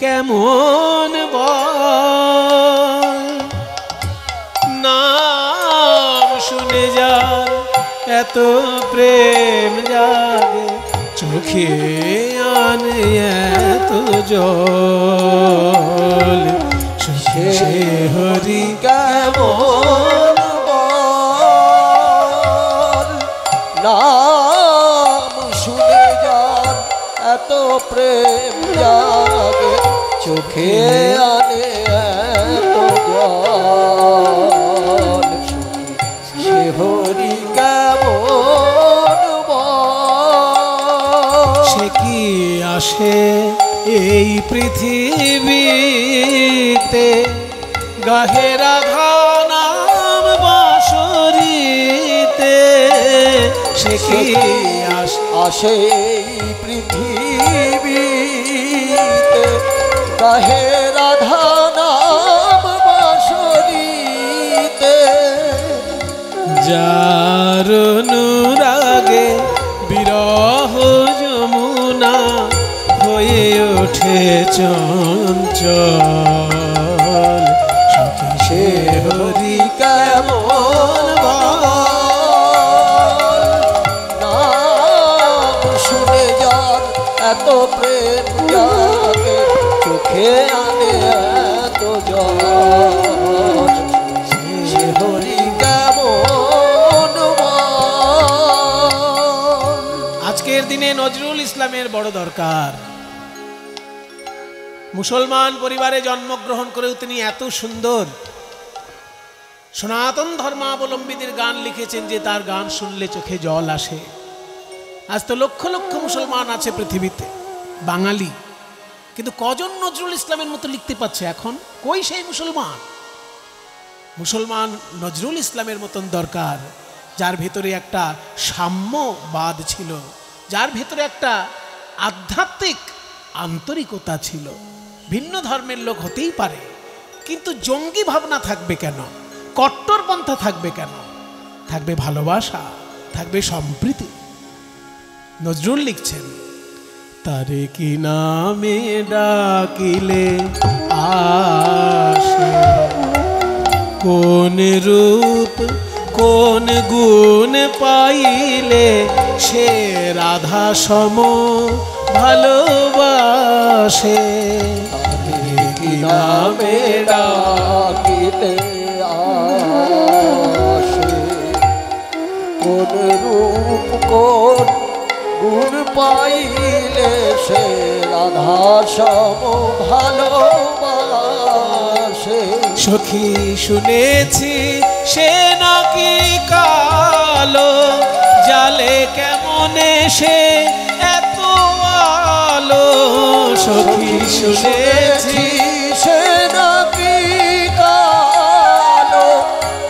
কেমন বল, নাম শুনে যার এত প্রেম জাগে, চোখে আনে এত জল, সে হরি কেমন বল, নাম শুনে যার এত প্রেম জাগে, চোখে আনে এত জল, সে হরি কেমন বল। সে কি আসে এই পৃথিবীতে, গাহে রাধা নাম বাঁশরীতে, সে কি আসে এই পৃথিবীতে, গাহে রাধা নাম বাঁশরীতে, যার অনুরাগে বিরহ যমুনা হয়ে ওঠে চঞ্চল, সখী সে হরি কেমন বল, নাম শুনে যার এত প্রেম জাগে, চোখে আনে এত জল, সে হরি কেমন বল। আজকের দিনে নজরুল ইসলামের বড় দরকার। মুসলমান পরিবারে জন্মগ্রহণ করেও তিনি এত সুন্দর সনাতন ধর্মাবলম্বীদের গান লিখেছেন যে তার গান শুনলে চোখে জল আসে। আজ তো লক্ষ লক্ষ মুসলমান আছে পৃথিবীতে, বাঙালি, কিন্তু কজন নজরুল ইসলামের মতো লিখতে পারছে এখন? কই সেই মুসলমান? মুসলমান নজরুল ইসলামের মতন দরকার, যার ভেতরে একটা সাম্যবাদ ছিল, যার ভেতরে একটা আধ্যাত্মিক আন্তরিকতা ছিল। ভিন্ন ধর্মের লোক হতেই পারে, কিন্তু জঙ্গি ভাবনা থাকবে কেন? কট্টরপন্থা থাকবে কেন? থাকবে ভালোবাসা, থাকবে সম্প্রীতি। নজরুল লিখছেন, তারে কি নামে ডাকিলে আসে, কোন রূপ কোন গুণ পাইলে সে রাধা সম ভালোবাসে, তারে কি নামে ডাকিলে আসে, কোন রূপ কোন গুণ পাইলে সে রাধা সম ভালোবাসে। সখী শুনেছি সে নাকি কালো, জালে কেমনে সে এত আলো, সখী শুনেছি সে নাকি কালো,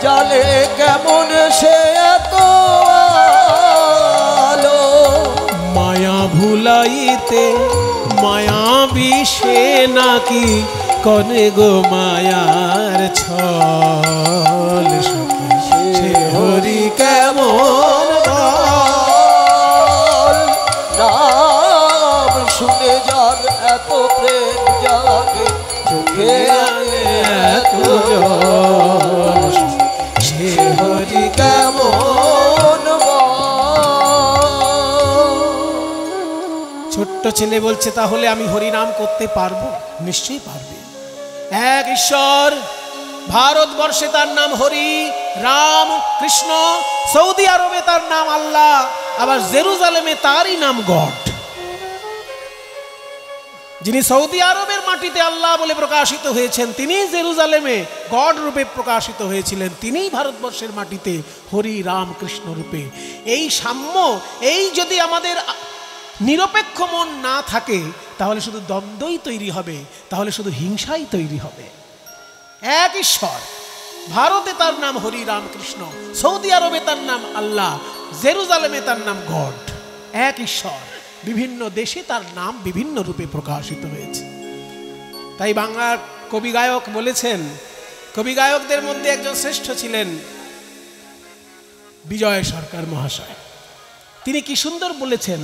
জালে কেমন সে এত আলো, মায়া ভুলাইতে মায়া বিষে নাকি কনে গো মায়ার ছল, সখী সে হরি কেমন বল, ছোট্ট ছেলে বলছে, তাহলে আমি হরিনাম করতে পারবো? নিশ্চয়ই পারবে। এক ঈশ্বর, ভারতবর্ষে তার নাম হরি, রাম, কৃষ্ণ, সৌদি আরবে তার নাম আল্লাহ, আবার জেরুজালেমে তারই নাম গড। যিনি সৌদি আরবের মাটিতে আল্লাহ বলে প্রকাশিত হয়েছেন, তিনি জেরুজালেমে গড রূপে প্রকাশিত হয়েছিলেন, তিনিই ভারতবর্ষের মাটিতে হরি, রাম, কৃষ্ণ রূপে। এই সাম্য, এই যদি আমাদের নিরপেক্ষ মন না থাকে, তাহলে শুধু দ্বন্দ্বই তৈরি হবে, তাহলে শুধু হিংসাই তৈরি হবে। এক ঈশ্বর, ভারতে তার নাম হরি, রাম, কৃষ্ণ, সৌদি আরবে তার নাম আল্লাহ, জেরুজালেমে তার নাম গড। এক ঈশ্বর, বিভিন্ন দেশে তার নাম বিভিন্ন রূপে প্রকাশিত হয়েছে। তাই বাংলার কবি গায়ক বলেছেন, কবি গায়কদের মধ্যে একজন শ্রেষ্ঠ ছিলেন বিজয় সরকার মহাশয়। তিনি কি সুন্দর বলেছেন,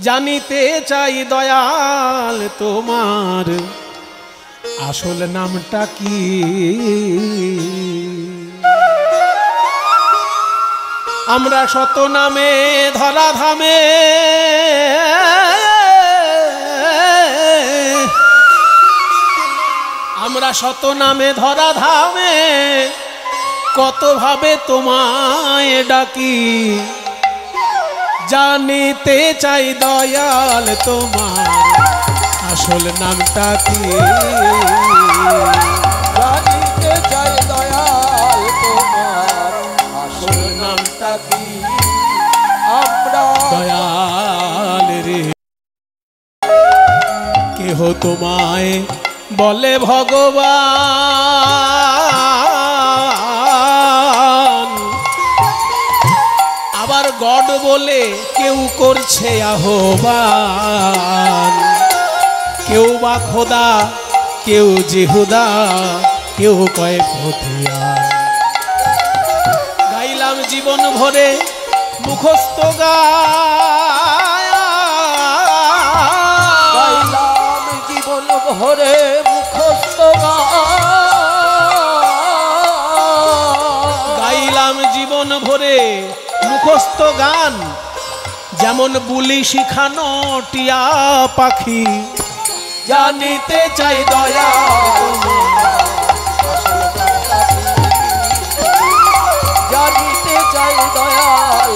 জানিতে চাই দয়াল তোমার আসল নামটা কি? আমরা শত নামে ধরা ধামে, আমরা শত নামে ধরা ধামে, কত ভাবে তোমায় ডাকি। জানিতে চাই দয়াল তোমার আসল নামটা কি? জানিতে চাই দয়াল তোমার আসল নামটা কি? আমরা দয়াল রে, কেহ তোমায় বলে ভগবান, আবার গড বলে কেউ করছে আহ্বান। কেউ বা খোদা, কেউ জেহুদা, কেউ কয় ফতিয়ান। গাইলাম জীবন ভরে মুখস্থ গাইলাম জীবন ভরে মুখস্থ গাইলাম জীবন ভরে মুখস্থ গান, যেমন বুলি শিখানো টিয়া পাখি। জানিতে চাই দয়া জানিতে চাই দয়াল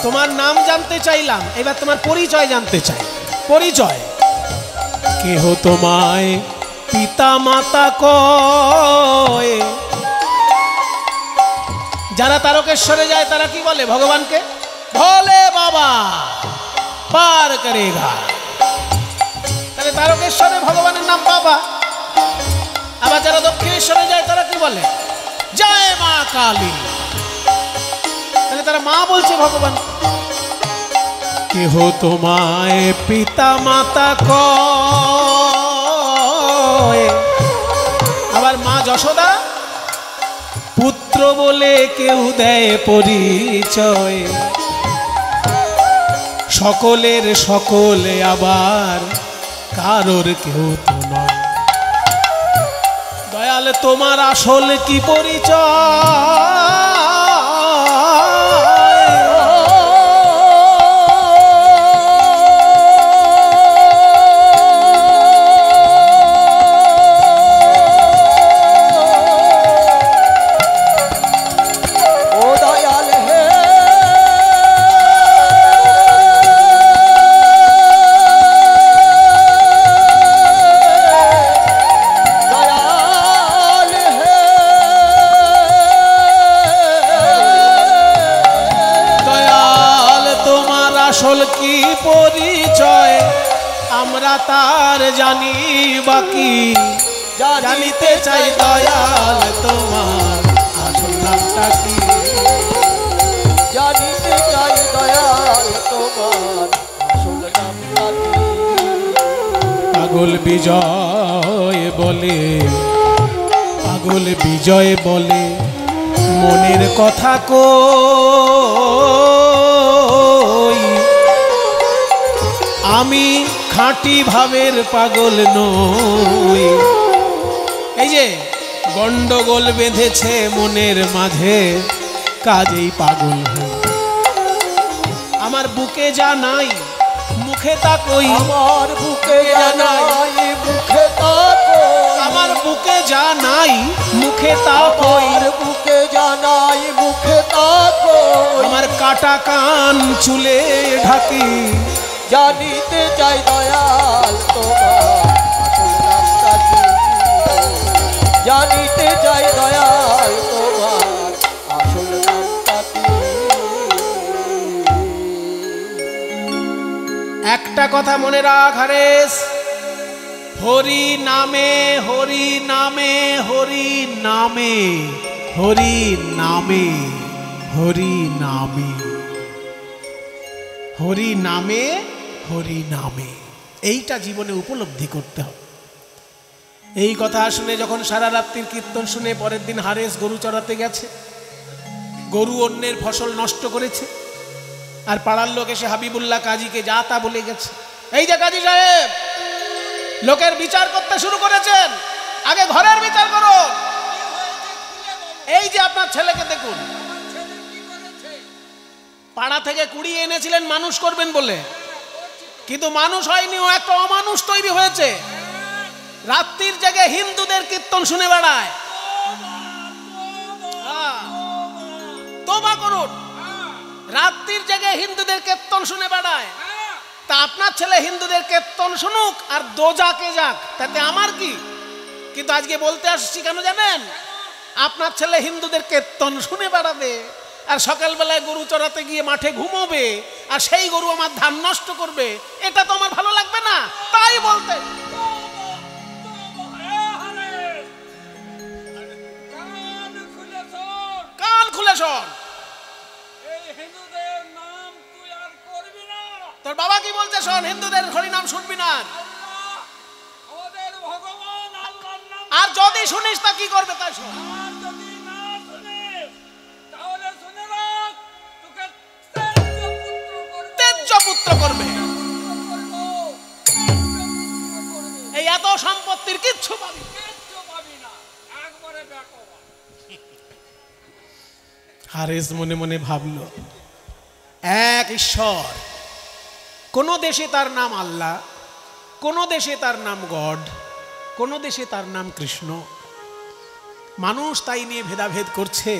তোমার নাম জানতে চাইলাম, এবার তোমার পরিচয় জানতে চাই। পরিচয়, কেহ তোমায় পিতা মাতা কয়। যারা তারকেশ্বরে যায় তারা কি বলে ভগবানকে? ভোলে বাবা পার করেগা। তাহলে তারকেশ্বরে ভগবানের নাম বাবা। আবার যারা দক্ষিণেশ্বরে যায় তারা কি বলে? জয় মা কালী। তাহলে তারা মা বলছে ভগবান। কেহ তোমায় পিতা মাতা কয়, আবার মা যশোদা পুত্র বলে কেউ দেয় পরিচয়। সকলের সকলে আবার কারোর কেউ তো নয়। দয়াল তোমার আসল কি পরিচয়? আসল কি পরিচয় আমরা তার জানি বাকি। জানিতে চাই দয়াল তোমার আসল নামটা কি? জানিতে চাই দয়াল তোমার আসল নামটা কি? পাগল বিজয় বলে, পাগল বিজয় বলে মনের কথা কই। আমি খাঁটি ভাবের পাগল নই। এই যে গন্ডগোল বেঁধেছে মনের মাঝে, কাজেই পাগল হই। আমার বুকে যা নাই মুখে তা কই, আমার বুকে যা নাই মুখে তা কই, আমার বুকে যা নাই মুখে তা কই, আমার বুকে যা নাই মুখে তা কই, আমার কাটা কান চুলে ঢাকি, জানিতে চাই দয়াল তোমার আসল নামটা কি, জানিতে চাই দয়াল তোমার আসল নামটা কি। একটা কথা মনে রাখ হারেস, হরি নামে হরি নামে হরি নামে হরি নামে হরি নামে হরি নামে হরি নামে, এইটা জীবনে উপলব্ধি করতে হবে। এই কথা শুনে যখন সারা রাত্রির কীর্তন শুনে পরের দিন হারেস গরু চড়াতে গেছে, গরু অন্যের ফসল নষ্ট করেছে, আর পাড়ার লোক এসে হাবিবুল্লাহ কাজীকে যা তা বলে গেছে। এই যে কাজী সাহেব, লোকের বিচার করতে শুরু করেছেন, আগে ঘরের বিচার করুন। এই যে আপনার ছেলেকে দেখুন, পাড়া থেকে কুড়িয়ে এনেছিলেন মানুষ করবেন বলে, কিন্তু মানুষ হয়নি, ও একটা অমানুষ তৈরি হয়েছে। রাত্রির জায়গায় হিন্দুদের কীর্তন শুনে বেড়ায়। তোবা করুন, রাত্রির জায়গায় হিন্দুদের কীর্তন শুনে বেড়ায়। তা আপনার ছেলে হিন্দুদের কীর্তন শুনুক আর দোজাকে যাক, তাতে আমার কি? কিন্তু আজকে বলতে আসছি কেন জানেন? আপনার ছেলে হিন্দুদের কীর্তন শুনে বেড়াবে আর সকালবেলায় গরু চড়াতে গিয়ে মাঠে ঘুমোবে, আর সেই গরু আমার ধান নষ্ট করবে, এটা তো আমার ভালো লাগবে না। তাই বলতে কান খুলে শোন, তোর বাবা কি বলছে শোন, হিন্দুদের হরি নাম শুনবি না। আর যদি শুনিস তা কি করবে তাই শোন। তেজ্য পুত্র করবে। এই এত সম্পত্তির কিচ্ছু পাবি না। হারেস মনে মনে ভাবল, এক ঈশ্বর, কোন দেশে তার নাম আল্লাহ, কোন দেশে তার নাম গড, কোন দেশে তার নাম কৃষ্ণ। মানুষ তাই নিয়ে ভেদাভেদ করছে,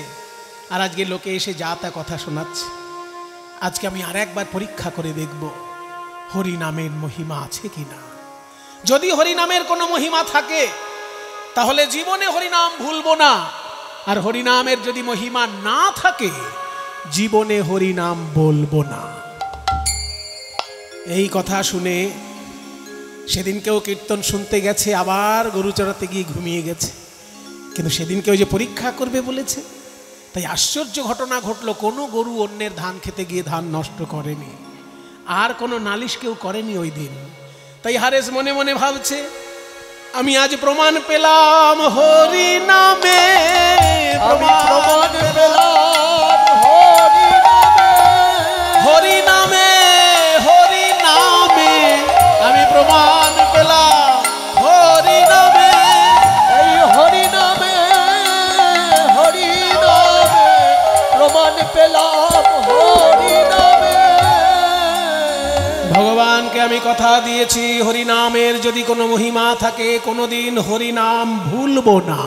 আর আজকে লোকে এসে যা তা কথা শোনাচ্ছে। আজকে আমি আর একবার পরীক্ষা করে দেখব হরি নামের মহিমা আছে কিনা। যদি হরি নামের কোনো মহিমা থাকে তাহলে জীবনে হরিনাম ভুলবো না, আর হরিনামের যদি মহিমা না থাকে জীবনে হরিনাম বলবো না। এই কথা শুনে সেদিন কেউ কীর্তন শুনতে গেছে, আবার গরু চড়াতে গিয়ে ঘুমিয়ে গেছে। কিন্তু সেদিন কেউ যে পরীক্ষা করবে বলেছে, তাই আশ্চর্য ঘটনা ঘটলো, কোনো গরু অন্যের ধান খেতে গিয়ে ধান নষ্ট করেনি, আর কোনো নালিশ কেউ করেনি ওই দিন। তাই হারেস মনে মনে ভাবছে, আমি আজ প্রমাণ পেলাম হরি নামে, প্রমাণ পেলাম হরি নামে হরি নামে, আমি প্রমাণ পেলাম হরি নামে, এই হরি নামে প্রমাণ পেলাম হরি নামে। ভগবানকে আমি কথা দিয়েছি, হরিনামের যদি কোনো মহিমা থাকে কোনোদিন হরিনাম ভুলবো না।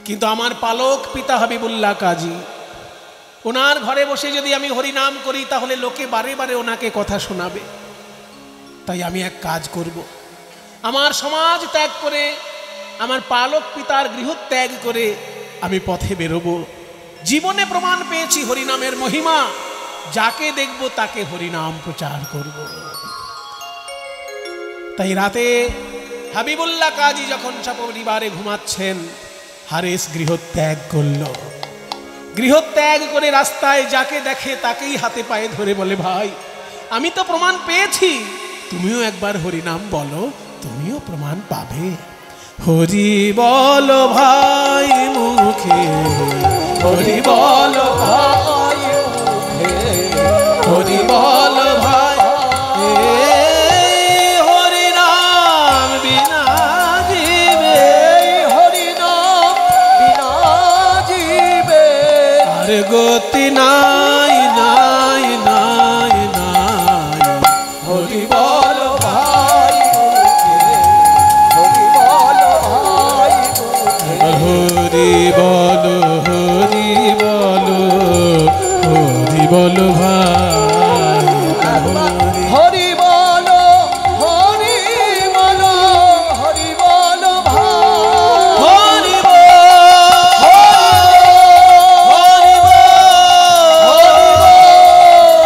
কিন্তু আমার পালক পিতা হাবিবুল্লাহ কাজী, ওনার ঘরে বসে যদি আমি হরিনাম করি তাহলে লোকে বারে বারে ওনাকে কথা শোনাবে। তাই আমি এক কাজ করব, আমার সমাজ ত্যাগ করে, আমার পালক পিতার গৃহ ত্যাগ করে আমি পথে বেরোবো। জীবনে প্রমাণ পেয়েছি হরিনামের মহিমা, যাকে দেখব তাকে হরিনাম প্রচার করব। তাই রাতে হাবিবুল্লাহ কাজী যখন সপরিবারে ঘুমাচ্ছেন, হারেস গৃহত্যাগ করল। গৃহত্যাগ করে রাস্তায় যাকে দেখে তাকেই হাতে পায়ে ধরে বলে, ভাই আমি তো প্রমাণ পেয়েছি, তুমিও একবার হরিনাম বলো, তুমিও প্রমাণ পাবে। হরি বল ভাই মুখে, হরি বল ভাই মুখে, হরি বল ভাই, হরি নাম বিনা জীবে, গতি নাই নাই নাই নাই। হরি বল ভাই মুখে, হরি বল ভাই মুখে। হরি বলো হরি বলো হরি বলো ভাই হরি। হরি বল, হরি বল, হরি বল ভাই। হরি বল হরি বল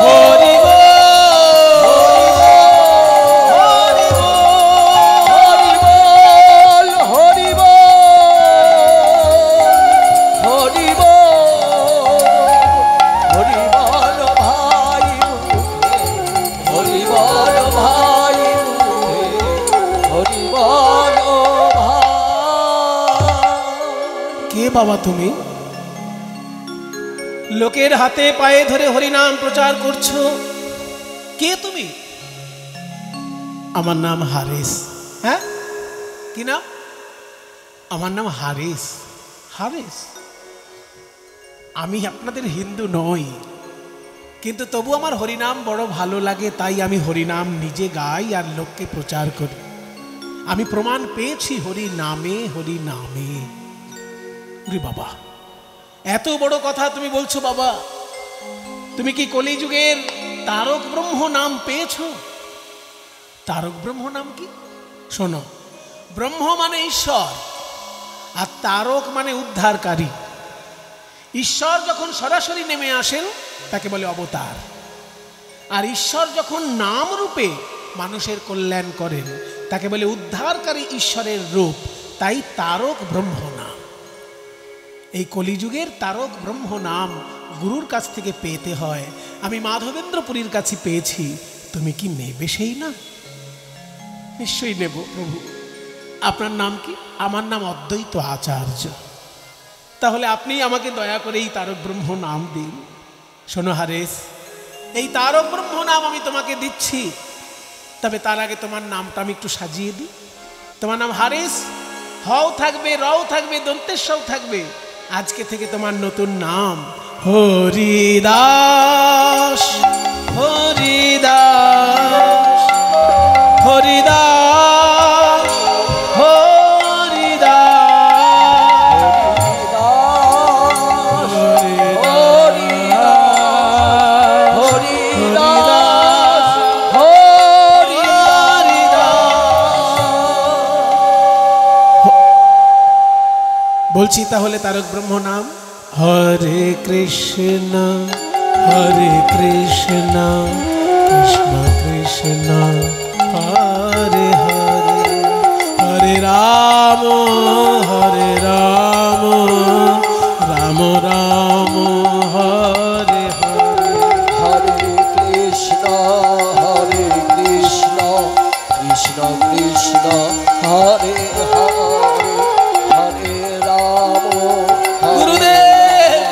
হরি বল হরি বল, হরি বল, হরি বল, হরি বল ভাই মুখে, হরি বল ভাই মুখে, হরি বল ভাই। কে বাবা তুমি? লোকের হাতে পায়ে ধরে হরিনাম প্রচার করছো, কে তুমি? আমার নাম হারিস। হ্যাঁ, কি নাম? আমার নাম হারিস। হারিস? আমি আপনাদের হিন্দু নই, কিন্তু তবু আমার হরিনাম বড় ভালো লাগে, তাই আমি হরিনাম নিজে গাই আর লোককে প্রচার করি। আমি প্রমাণ পেয়েছি হরি নামে, হরি নামে। ওরে বাবা, এত বড় কথা তুমি বলছো বাবা। তুমি কি কলিযুগের তারক ব্রহ্ম নাম পেয়েছো? তারক ব্রহ্ম নাম কি? শোনো, ব্রহ্ম মানে ঈশ্বর, আর তারক মানে উদ্ধারকারী। ঈশ্বর যখন সরাসরি নেমে আসেন তাকে বলে অবতার, আর ঈশ্বর যখন নাম রূপে মানুষের কল্যাণ করেন তাকে বলে উদ্ধারকারী ঈশ্বরের রূপ। তাই তারক ব্রহ্ম নাম। এই কলিযুগের তারক ব্রহ্ম নাম গুরুর কাছ থেকে পেতে হয়। আমি মাধবেন্দ্রপুরীর কাছে পেয়েছি। তুমি কি নেবে সেই নাম? নিশ্চয়ই নেব প্রভু। আপনার নাম কি? আমার নাম অদ্বৈত আচার্য। তাহলে আপনি আমাকে দয়া করে এই তারক ব্রহ্ম নাম দিন। শোনো হারেস, এই তারক ব্রহ্ম নাম আমি তোমাকে দিচ্ছি, তবে তার আগে তোমার নামটা আমি একটু সাজিয়ে দিই। তোমার নাম হারেস, হও থাকবে, রও থাকবে, দন্তেশ্বর থাকবে। আজকে থেকে তোমার নতুন নাম হরিদাস। হরিদাস হরিদাস হরিদাস হরিদাস, হরিদাস, বলছি তাহলে তারক ব্রহ্ম নাম হরে কৃষ্ণ হরে কৃষ্ণ কৃষ্ণ কৃষ্ণ হরে হরে, হরে রাম রাম রাম হরে হরে। হরে কৃষ্ণ, হরে কৃষ্ণ, কৃষ্ণ কৃষ্ণ, হরে হরে, হরে রাম, গুরুদেব,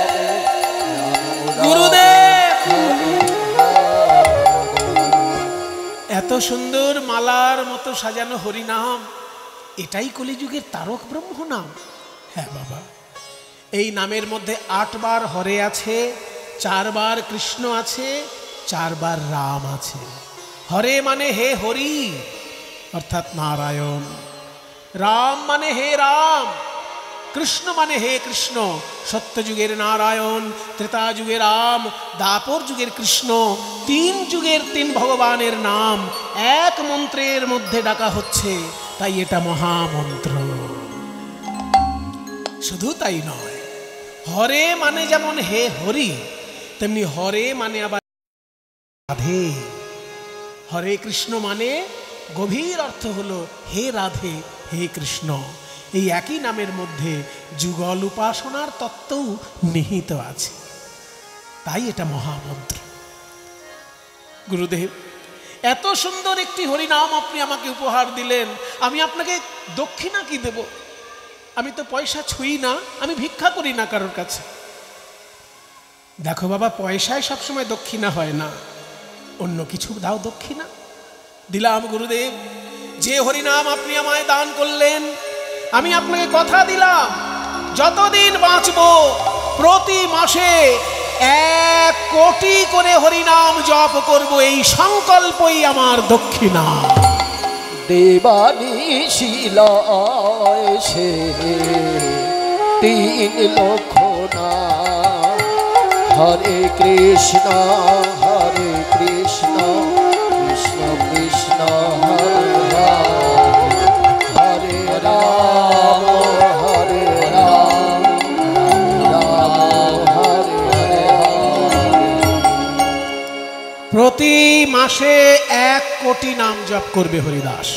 গুরুদেব, এত সুন্দর মালার মতো সাজানো হরিনাম, এটাই কলিযুগের তারক ব্রহ্ম নাম? হ্যাঁ বাবা, এই নামের মধ্যে 8 বার হরে আছে, 4 বার কৃষ্ণ আছে, 4 বার রাম আছে। হরে মানে হে হরি অর্থাৎ নারায়ণ, রাম মানে হে রাম, কৃষ্ণ মানে হে কৃষ্ণ। সত্যযুগের নারায়ণ, ত্রেতা যুগের রাম, দ্বাপর যুগের কৃষ্ণ, 3 যুগের 3 ভগবানের নাম এক মন্ত্রের মধ্যে ডাকা হচ্ছে, তাই এটা মহামন্ত্র। শুধু তাই নয়, হরে মানে যেমন হে হরি, তেমনি হরে মানে আবার রাধে। হরে কৃষ্ণ মানে গভীর অর্থ হলো হে রাধে, হে কৃষ্ণ। এই একই নামের মধ্যে যুগল উপাসনার তত্ত্বও নিহিত আছে, তাই এটা মহামন্ত্র। গুরুদেব, এত সুন্দর একটি হরিনাম আপনি আমাকে উপহার দিলেন, আমি আপনাকে দক্ষিণা কি দেব? আমি তো পয়সা ছুঁই না, আমি ভিক্ষা করি না কারোর কাছে। দেখো বাবা, পয়সায় সবসময় দক্ষিণা হয় না, অন্য কিছু দাও দক্ষিণা। দিলাম গুরুদেব, যে হরিনাম আপনি আমায় দান করলেন, আমি আপনাকে কথা দিলাম যতদিন বাঁচব প্রতি মাসে 1 কোটি করে হরিনাম জপ করব, এই সংকল্পই আমার দক্ষিণা। দেবানিশিলা এসে 3 লক্ষ নাম, হরে কৃষ্ণ কৃষ্ণ কৃষ্ণ হরে হরে, হরে রাম হরে রাম রাম হরে হরে। প্রতি মাসে 1 কোটি নাম জপ করবে হরিদাস।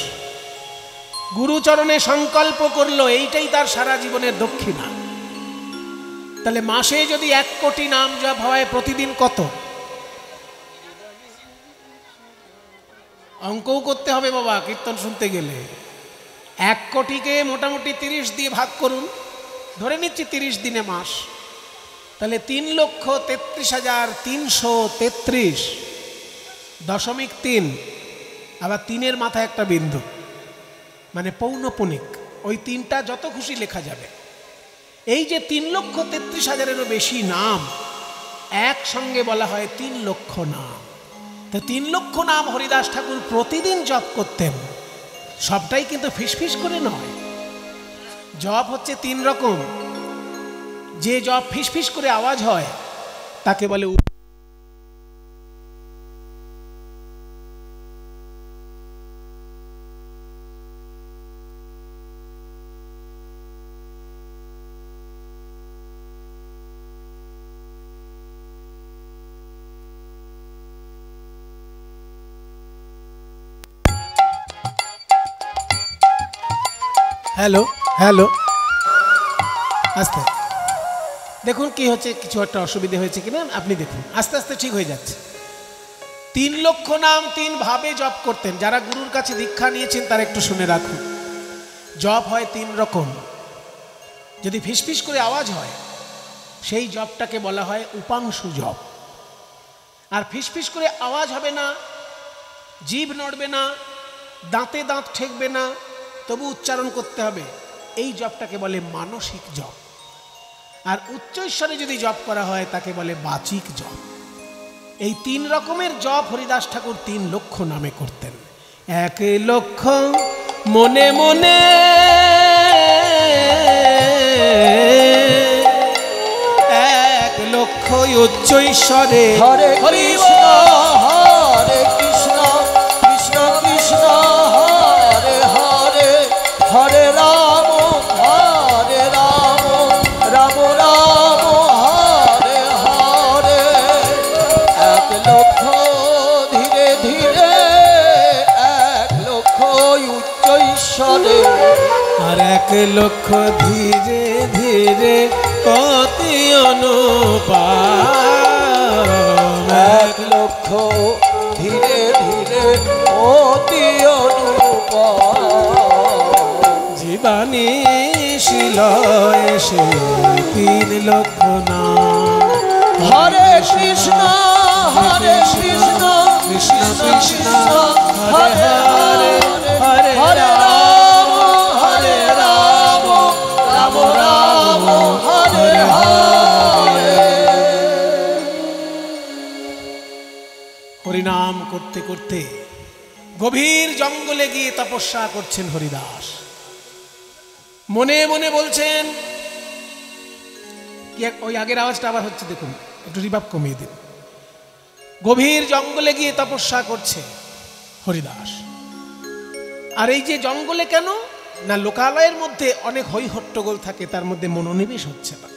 গুরুচরণে সংকল্প করলো, এইটাই তার সারা জীবনের দক্ষিণা। তাহলে মাসে যদি 1 কোটি নাম জপ হয়, প্রতিদিন কত? অঙ্কও করতে হবে বাবা কীর্তন শুনতে গেলে। 1 কোটিকে মোটামুটি 30 দিয়ে ভাগ করুন, ধরে নিচ্ছি 30 দিনে মাস, তাহলে 3,33,333.3, আবার 3-এর মাথায় একটা বিন্দু, মানে পৌনঃপুনিক। ওই 3টা যত খুশি লেখা যাবে। এই যে 3,33,000-এরও বেশি নাম একসঙ্গে বলা হয় 3 লক্ষ নাম। তো 3 লক্ষ নাম হরিদাস ঠাকুর প্রতিদিন জপ করতেন। সবটাই কিন্তু ফিসফিস করে নয়। জপ হচ্ছে 3 রকম। যে জপ ফিসফিস করে আওয়াজ হয় তাকে বলে হ্যালো হ্যালো। আস্তে দেখুন কি হচ্ছে, কিছু একটা অসুবিধা হয়েছে কিনা আপনি দেখুন, আস্তে আস্তে ঠিক হয়ে যাচ্ছে। 3 লক্ষ নাম 3 ভাবে জপ করতেন। যারা গুরুর কাছে দীক্ষা নিয়েছেন তারা একটু শুনে রাখুন। জপ হয় 3 রকম। যদি ফিসফিস করে আওয়াজ হয় সেই জপটাকে বলা হয় উপাংশু জপ। আর ফিসফিস করে আওয়াজ হবে না, জিভ নড়বে না, দাঁতে দাঁত ঠেকবে না, তবু উচ্চারণ করতে হবে, এই জপটাকে বলে মানসিক জপ। আর উচ্চৈশ্বরে যদি জপ করা হয় তাকে বলে বাচিক জপ। এই 3 রকমের জপ হরিদাস ঠাকুর 3 লক্ষ নামে করতেন। 1 লক্ষ মনে মনে, 1 লক্ষ উচ্চৈশ্বরে, হরে কৃষ্ণ হরে কৃষ্ণ কৃষ্ণ কৃষ্ণ হরে হরে, হরে রাম রাম রাম হরে হরে। 1 লক্ষ ধীরে ধীরে, 1 লক্ষ উচ্চৈশ্বরে, আর 1 লক্ষ ধীরে ধীরে অতি অনুপাম। 1 লক্ষ ধীরে ধীরে অতি অনুপম। জীবানীশীল এসে 3 লক্ষ নাম। হরে কৃষ্ণ কৃষ্ণ কৃষ্ণ হরে হরে, হরে রাম রাম রাম হরে হরে। হরিনাম করতে করতে গভীর জঙ্গলে গিয়ে তপস্যা করছেন হরিদাস। মনে মনে বলছেন, ওই আগের আওয়াজটা আবার হচ্ছে দেখুন, একটু রিভাব কমিয়ে দিন। গভীর জঙ্গলে গিয়ে তপস্যা করছে হরিদাস। আর এই যে জঙ্গলে কেন না, লোকালয়ের মধ্যে অনেক হই হট্টগোল থাকে, তার মধ্যে মনোনিবেশ হচ্ছে না,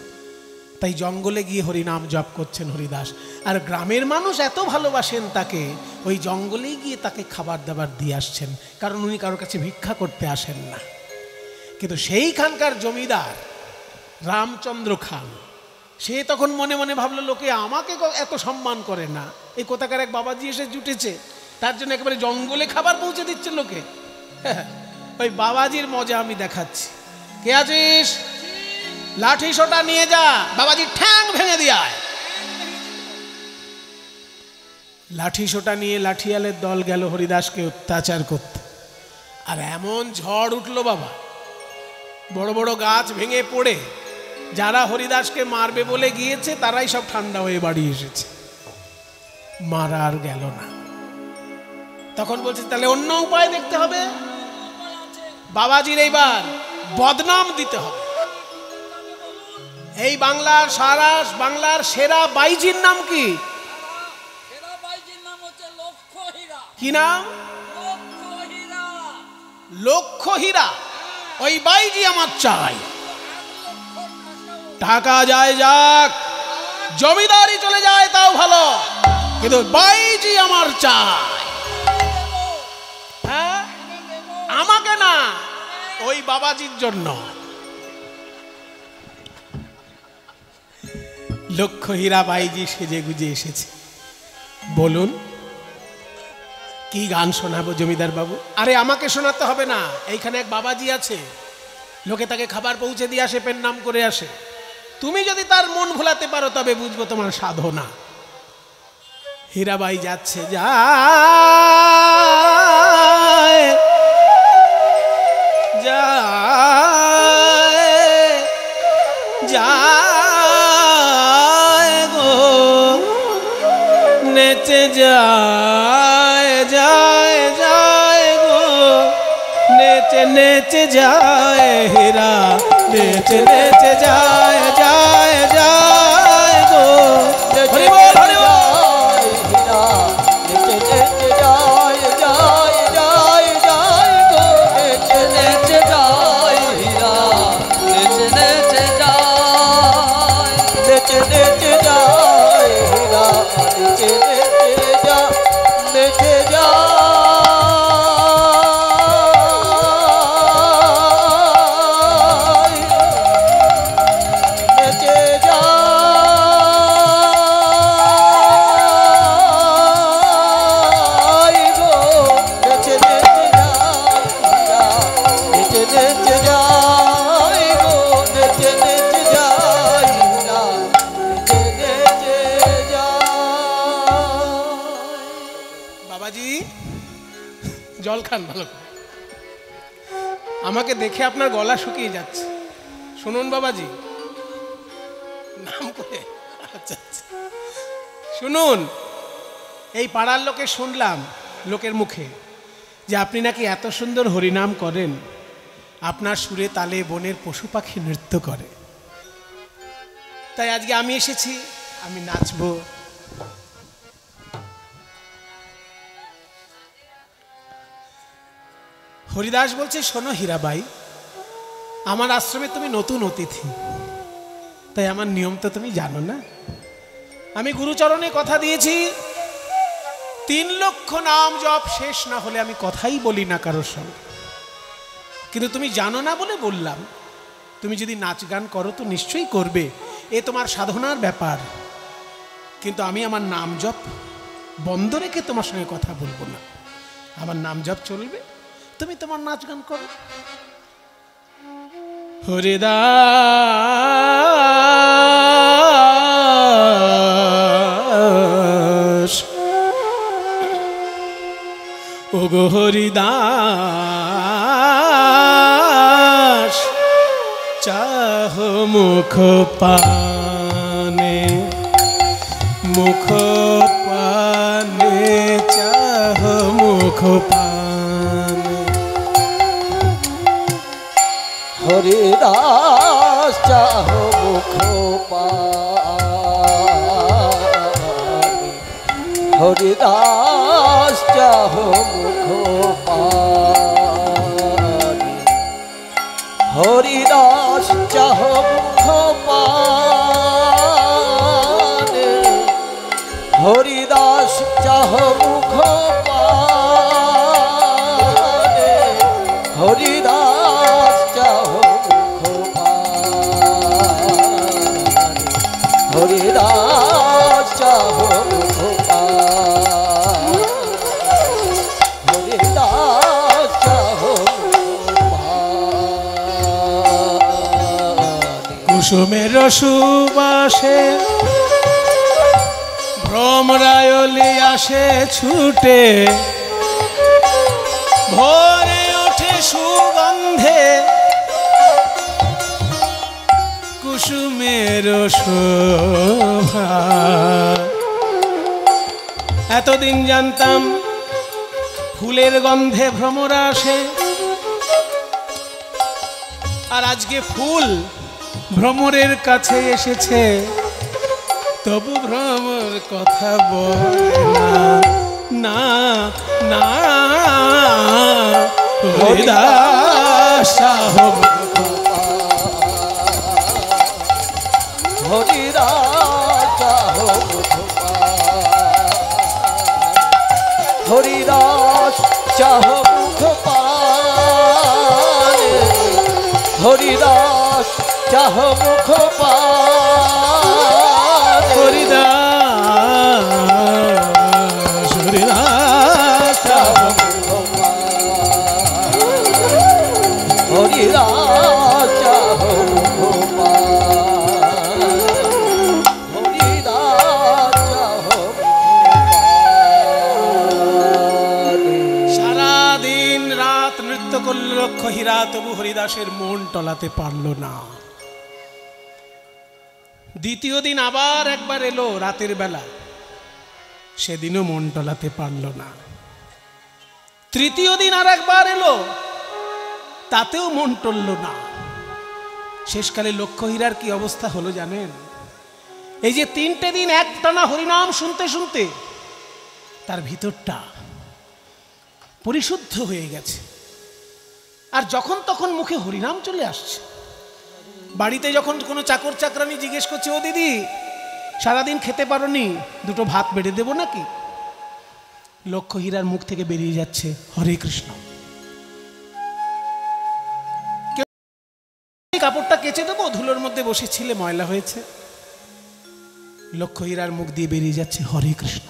তাই জঙ্গলে গিয়ে হরিনাম জপ করছেন হরিদাস। আর গ্রামের মানুষ এত ভালোবাসেন তাকে, ওই জঙ্গলেই গিয়ে তাকে খাবার দাবার দিয়ে আসছেন, কারণ উনি কারোর কাছে ভিক্ষা করতে আসেন না। কিন্তু সেইখানকার জমিদার রামচন্দ্র খান, সে তখন মনে মনে ভাবলো, লোকে আমাকে এত সম্মান করে না, এই কোথাকার এক বাবাজি এসে জুটেছে, তার জন্য একেবারে জঙ্গলে খাবার পৌঁছে দিচ্ছে লোকে। ওই বাবাজির মজা আমি দেখাচ্ছি। কে আছিস? লাঠি সোটা নিয়ে যা, বাবাজির ঠ্যাং ভেঙে দিয়ায়। লাঠি সোটা নিয়ে লাঠিয়ালের দল গেল হরিদাসকে অত্যাচার করতে। আর এমন ঝড় উঠলো বাবা, বড় বড় গাছ ভেঙে পড়ে যারা হরিদাসকে মারবে বলে গিয়েছে তারাই সব ঠান্ডা হয়ে বাড়ি এসেছে, মারা আর গেল না। তখন বলছে তাহলে অন্য উপায় দেখতে হবে, বাবাজির এইবার বদনাম দিতে হবে। এই বাংলার সেরা বাইজির নাম কি? কি নাম? লক্ষ্য হীরা। ওই বাইজি আমার চাই। টাকা যায় যাক, জমিদারি চলে যায় তাও ভালো, কিন্তু বাইজি আমার চাই। হ্যাঁ, আমাকে না, ওই বাবাজির জন্য। লক্ষ্য হীরা বাইজি সেজে গুজে এসেছে। বলুন কি গান শোনাবো জমিদার বাবু? আরে আমাকে শোনাতে হবে না, এইখানে এক বাবাজি আছে, লোকে তাকে খাবার পৌঁছে দিয়ে আসে, পেন নাম করে আসে। তুমি যদি তার মন ভোলাতে পারো তবে বুঝবো তোমার সাধনা। হীরাবাই যাচ্ছে, যায় যায় গো, নেচে যায় যায় যায় গো, নেচে নেচে যায় হীরা, নেচে নেচে যায় যায় যায় গো। হরি বল হরি বল। হীরা নেচে নেচে যায় যায় যায় যায় গো, নেচে নেচে যায় হীরা, নেচে নেচে যায়, নেচে নেচে যায় হীরা, নেচে নেচে যায়, নেচে যায়। জল খান ভালো করে, আমাকে দেখে আপনার গলা শুকিয়ে যাচ্ছে। শুনুন বাবাজি, নাম করে, আচ্ছা আচ্ছা শুনুন। এই পাড়ার লোকে শুনলাম লোকের মুখে যে আপনি নাকি এত সুন্দর হরিনাম করেন, আপনার সুরে তালে বনের পশু পাখি নৃত্য করে। তাই আজকে আমি এসেছি, আমি নাচবো। হরিদাস বলছে, শোনো হীরাবাই, আমার আশ্রমে তুমি নতুন অতিথি, তাই আমার নিয়ম তো তুমি জানো না। আমি গুরুচরণে কথা দিয়েছি, 3 লক্ষ নাম জপ শেষ না হলে আমি কথাই বলি না কারোর সঙ্গে। কিন্তু তুমি জানো না বলে বললাম। তুমি যদি নাচ গান করো তো নিশ্চয়ই করবে, এ তোমার সাধনার ব্যাপার, কিন্তু আমি আমার নাম জপ বন্ধ রেখে তোমার সঙ্গে কথা বলবো না। আমার নাম জপ চলবে, তুমি তোমার নাচ গান করো। হরিদাস ওগো হরিদাস, চাহ মুখ পানে, মুখ পানে চাহ মুখ পানে। হরিদাস চাহ মুখ পানে, হরিদাস চাহ মুখ পানে, হরিদাস চাহ মুখ পানে, হরিদাস চাহ মুখ পানে, হরিদাস চাহ মুখ পানে, হরিদাস চাহ মুখ পানে, হরিদাস চাহ মুখ পানে। কুসুমের সুবাসে ভ্রমরায়লি আসে ছুটে, ভোরে ওঠে সুগন্ধে কুসুম শোভা। এতদিন জানতাম ফুলের গন্ধে ভ্রমরা আসে, আর আজকে ফুল ভ্রমরের কাছে এসেছে, তবু ভ্রমর কথা বলে না, না হরিদাস হরিদাস হরিদাস চাহ মুখ পানে, হরিদাস চাহ মুখ পানে, হরিদাস হরিদাস হরিদাস চাহ মুখ পানে, হরিদাস চাহ মুখ পানে। সারাদিন রাত নৃত্য করল লক্ষ্য হীরা, তবু হরিদাসের মন টলাতে পারল না। দ্বিতীয় দিন আবার একবার এলো রাতের বেলা, সেদিনও মন টলাতে পারল না। তৃতীয় দিন আর একবার এলো, তাতেও মন টলল না। শেষকালে লক্ষ্য হীরার কি অবস্থা হলো জানেন? এই যে 3টে দিন একটানা হরিনাম শুনতে শুনতে তার ভিতরটা পরিশুদ্ধ হয়ে গেছে, আর যখন তখন মুখে হরিনাম চলে আসছে। বাড়িতে যখন কোনো চাকর চাকরানি জিজ্ঞেস করছে, ও দিদি সারাদিন খেতে পারোনি, দুটো ভাত বেড়ে দেবো নাকি? লক্ষ্য হীরার মুখ থেকে বেরিয়ে যাচ্ছে হরে কৃষ্ণ। কাপড়টা কেচে দেবো, ধুলোর মধ্যে বসেছিলে ময়লা হয়েছে। লক্ষ্য হীরার মুখ দিয়ে বেরিয়ে যাচ্ছে হরে কৃষ্ণ।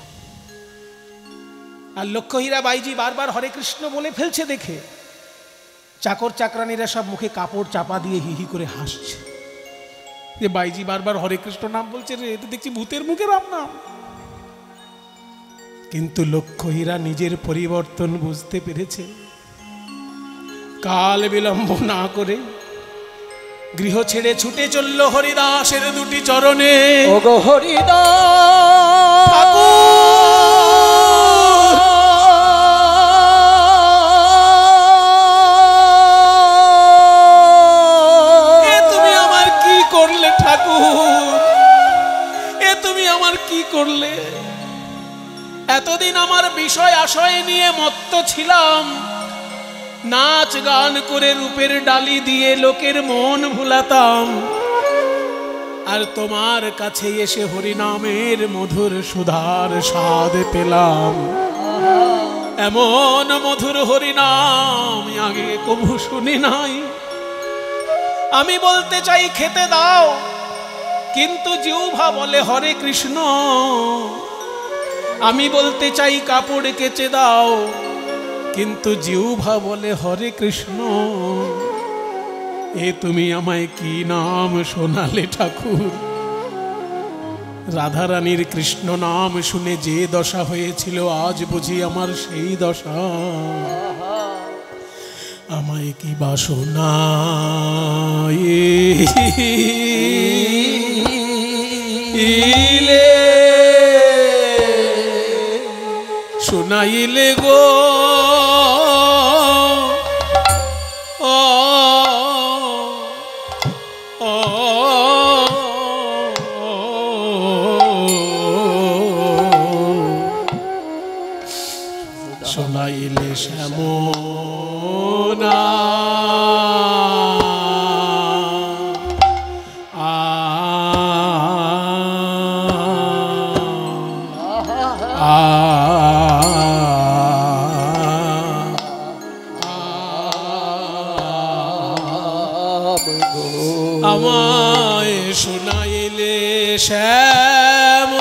আর লক্ষ্য হীরা বাইজি বারবার হরে কৃষ্ণ বলে ফেলছে দেখে চাকর চাকরানিরা সব মুখে কাপড় চাপা দিয়ে হি হি করে হাসছে, যে বাইজি বারবার হরে কৃষ্ণ নাম বলছে রে, এতে দেখছি ভূতের মুখে রাম নাম। কিন্তু লক্ষ্য হীরা নিজের পরিবর্তন বুঝতে পেরেছে। কাল বিলম্ব না করে গৃহ ছেড়ে ছুটে চলল হরিদাসের দুটি চরণে। ওগো হরিদাস করলে? এতদিন আমার বিষয় আশয় নিয়ে মত্ত ছিলাম, নাচ গান করে রূপের ডালি দিয়ে লোকের মন ভুলাতাম, আর তোমার কাছে এসে হরিনামের মধুর সুধার স্বাদ পেলাম। এমন মধুর হরিনাম আগে কবু শুনি নাই। আমি বলতে চাই খেতে দাও, কিন্তু জিহ্বা বলে হরে কৃষ্ণ। আমি বলতে চাই কাপড় কেচে দাও, কিন্তু জিহ্বা বলে হরে কৃষ্ণ। এ তুমি আমায় কি নাম শোনালে ঠাকুর? রাধারানীর কৃষ্ণ নাম শুনে যে দশা হয়েছিল, আজ বুঝি আমার সেই দশা। আমায় কি বাসনা ইলে শোনাইলে গো ও শোনাইলে শ্যামনা আমায় শোনাইলে শ্যাম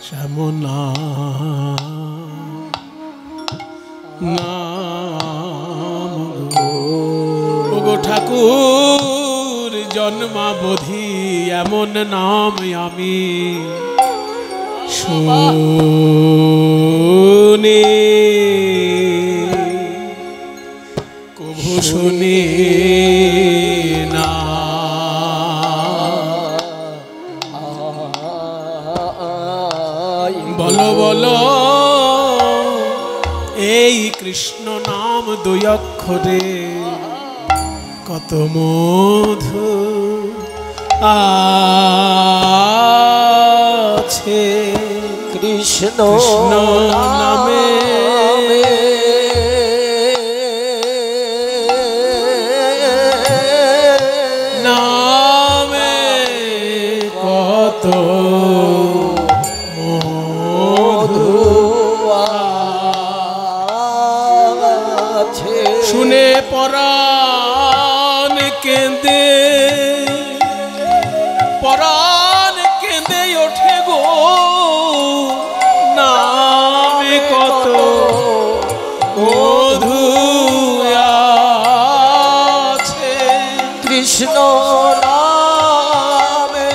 শ্যামনা ওগো ঠাকুর জন্মাবধি এমন নাম আমি শুনি কভু শুনি না। বলো বলো এই কৃষ্ণ নাম দুই অক্ষরে কত মধু আছে। কৃষ্ণ কৃষ্ণ নামে নামে কত মধু আছে। শুনে পরাণ কেঁদে পরাণ কেঁদে ওঠে গো নামে কত মধু আছে। কৃষ্ণ নামে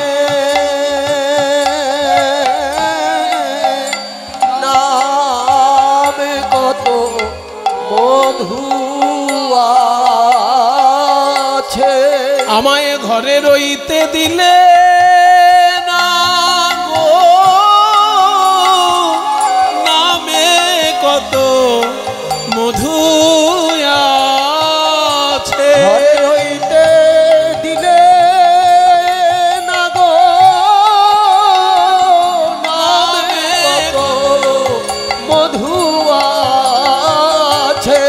নামে কত মধু আছে। আমায় ঘরে রইতে দিলে না গো নামে কত মধু আছে। ঘরে রইতে দিলে না গো নামে কত মধু আছে।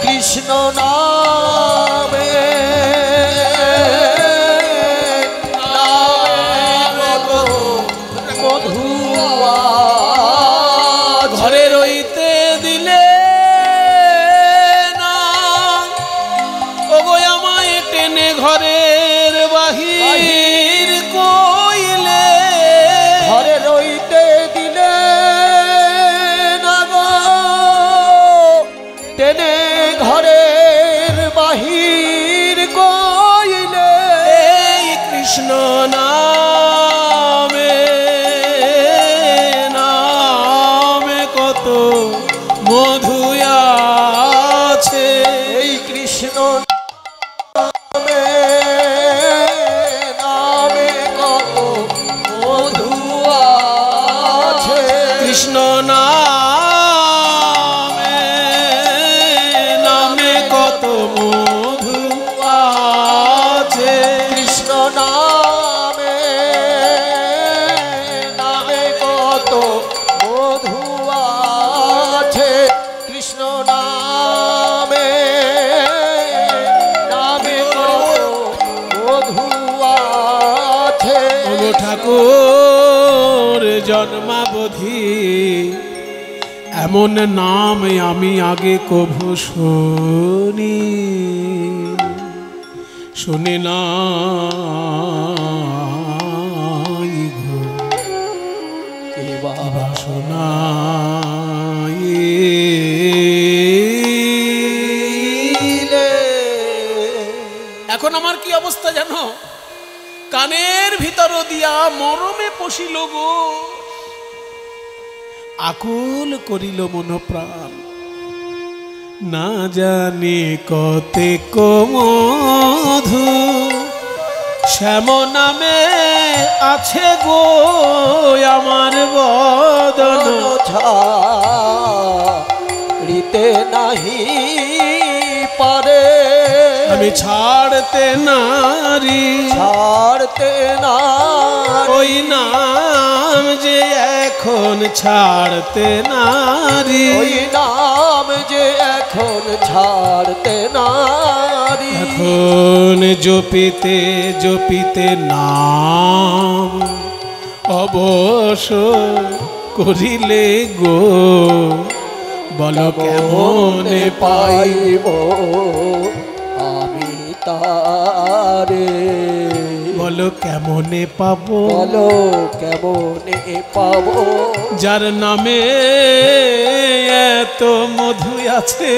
কৃষ্ণ নামে মধু ঘরে রইতে দিলে না ওগো আমায় টেনে ঘরের বাহির কইলে। ঘরে রইতে দিলে না গো টেনে ঘরের বাহির কইলে। এই কৃষ্ণ নামে নামে কত মধু আছে। এই কৃষ্ণ নামে নামে কত মধু আছে। কৃষ্ণ নামে নামে কত মধু আছে। কৃষ্ণ নামে নামে কত মধু আছে। কৃষ্ণ নামে নামে কত মধু আছে। ওগো ঠাকুর জন্মাবধি এমন নাম আমি আগে কভু শুনি শুনি নাই গো কে বা শোনাইলে। এখন আমার কি অবস্থা জানো? কানের ভিতর দিয়া মরমে পশিল গো, আকুল করিল মন প্রাণ। না জানি কতেক মধু শ্যাম নামে আছে গো আমার বদন। ছাড়িতে নাহি পারে আমি ছাড়তে নারি ছাড়তে না ওই নাম যে এখন ছাড়তে নারি। ওই নাম যে এখন ছাড়তে নারি। এখন জপিতে জপিতে নাম অবশ্য করিলে গো বল কেমনে পাই। পাইব আমি তারে। বলো কেমনে পাবো, বলো কেমনে পাবো, যার নামে এত মধু আছে।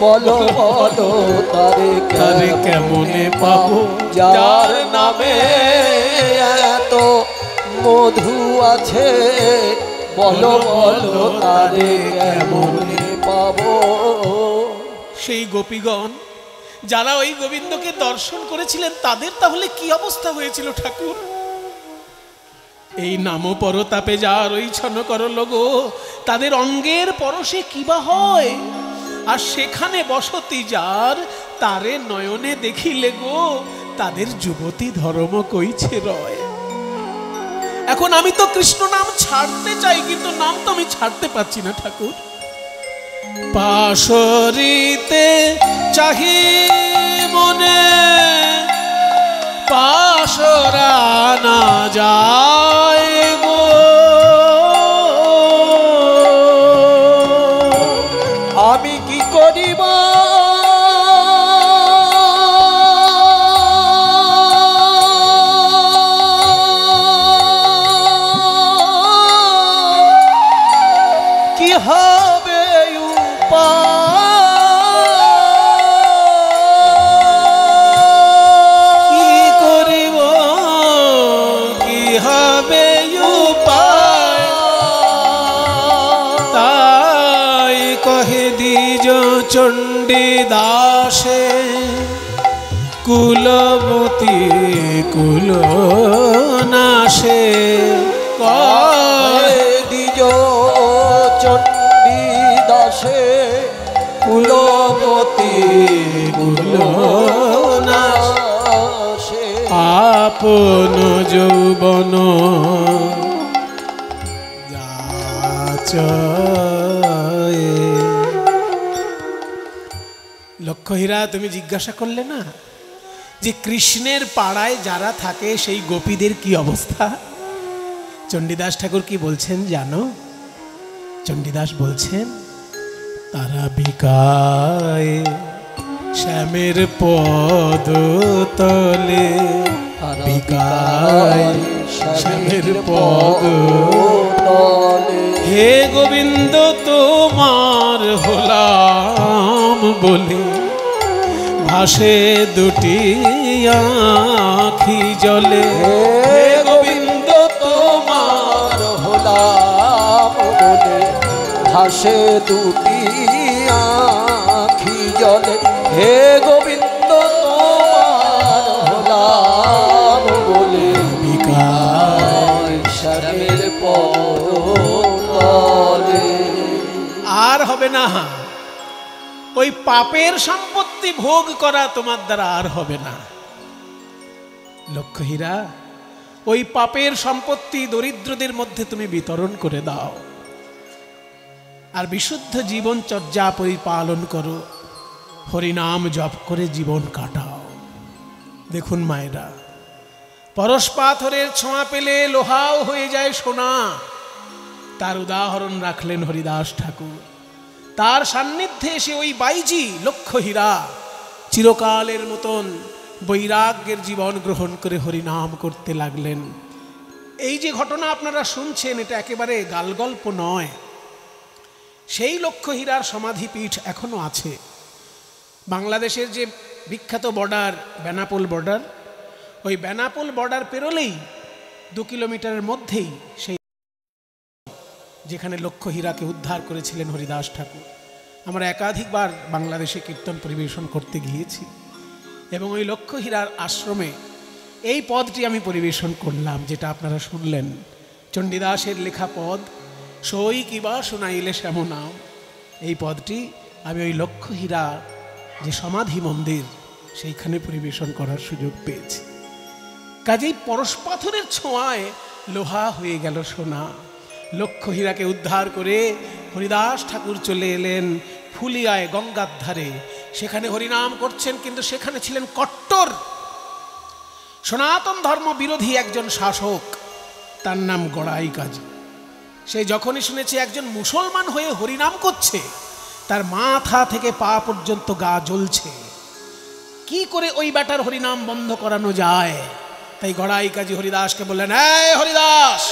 বলো বলো তারে তারে কেমনে পাবো, যার নামে এত মধু আছে। বলো বলো তারে কেমনে পাবো। সেই গোপীগণ যারা ওই গোবিন্দকে দর্শন করেছিলেন তাদের তাহলে কি অবস্থা হয়েছিল ঠাকুর? এই নাম পরতাপে যার ওই ছন করল গো, তাদের অঙ্গের পরশে কিবা হয়। আর সেখানে বসতি যার, তারে নয়নে দেখিলে গো, তাদের যুবতী ধর্ম কইছে রয়। এখন আমি তো কৃষ্ণ নাম ছাড়তে চাই, কিন্তু নাম তো আমি ছাড়তে পারছি না ঠাকুর। পাশরিতে চাহি মনে, পাশরা না যায় গো। আমি কি করিব কি হবে কি করিব কি হবে উপায়, তাই কহে দ্বিজ চণ্ডী দাসে, কুলবতী কুল নাশে। কয় দ্বিজ চণ্ডী দাসে, কুলবতী কুল নাশে। আপন যৌবন যাচয়ে। লক্ষ্যহীরা, তুমি জিজ্ঞাসা করলে না যে কৃষ্ণের পাড়ায় যারা থাকে সেই গোপীদের কি অবস্থা? চণ্ডীদাস ঠাকুর কি বলছেন জানো? চণ্ডীদাস বলছেন, তারা বিকায় শ্যামের পদ তলে, বিকায় শ্যামের পদ তলে। হে গোবিন্দ তোমার হলাম বলে, ভাসে দুটি আখি জলে। হে গোবিন্দ তোমার হলাম বলে, ভাসে দুটি আখি জলে। হে গোবিন্দ তোমার হলাম বলে, বিকায় শ্যামের পদতলে। আর হবে না, ওই পাপের সম্পত্তি ভোগ করা তোমার দ্বারা আর হবে না। লক্ষ্যহীরা, ওই পাপের সম্পত্তি দরিদ্রদের মধ্যে তুমি বিতরণ করে দাও, আর বিশুদ্ধ জীবনচর্যা পরিপালন করো, হরিনাম জপ করে জীবন কাটাও। দেখুন মায়েরা, পরশ পাথরের ছোঁয়া পেলে লোহাও হয়ে যায় সোনা, তার উদাহরণ রাখলেন হরিদাস ঠাকুর। তার সান্নিধ্যে এসে ওই বাইজি লক্ষ্যহীরা চিরকালের মতন বৈরাগ্যের জীবন গ্রহণ করে হরিনাম করতে লাগলেন। এই যে ঘটনা আপনারা শুনছেন, এটা একেবারে গালগল্প নয়। সেই লক্ষ্যহীরার সমাধিপীঠ এখনো আছে। বাংলাদেশের যে বিখ্যাত বর্ডার বেনাপোল বর্ডার, ওই বেনাপোল বর্ডার পেরোলেই 2 কিলোমিটারের মধ্যেই সেই যেখানে লক্ষ্যহীরাকে উদ্ধার করেছিলেন হরিদাস ঠাকুর। আমরা একাধিকবার বাংলাদেশে কীর্তন পরিবেশন করতে গিয়েছি এবং ওই লক্ষ্যহীরার আশ্রমে এই পদটি আমি পরিবেশন করলাম, যেটা আপনারা শুনলেন। চণ্ডীদাসের লেখা পদ, সই কিবা শোনাইলে শ্যাম নাম। এই পদটি আমি ওই লক্ষ্যহীরা যে সমাধি মন্দির সেইখানে পরিবেশন করার সুযোগ পেয়েছি। কাজেই পরশ পাথরের ছোঁয়ায় লোহা হয়ে গেল সোনা। লক্ষ্যহীরাকে উদ্ধার করে হরিদাস ঠাকুর চলে এলেন ফুলিয়ায় গঙ্গার ধারে। সেখানে হরিনাম করছেন, কিন্তু সেখানে ছিলেন কট্টর সনাতন ধর্ম বিরোধী একজন শাসক, তার নাম গড়াই কাজী। সে যখনই শুনেছে একজন মুসলমান হয়ে হরিনাম করছে, তার মাথা থেকে পা পর্যন্ত গা জ্বলছে। কি করে ওই ব্যাটার হরিনাম বন্ধ করানো যায়। তাই গড়াই কাজী হরিদাসকে বললেন, এই হরিদাস,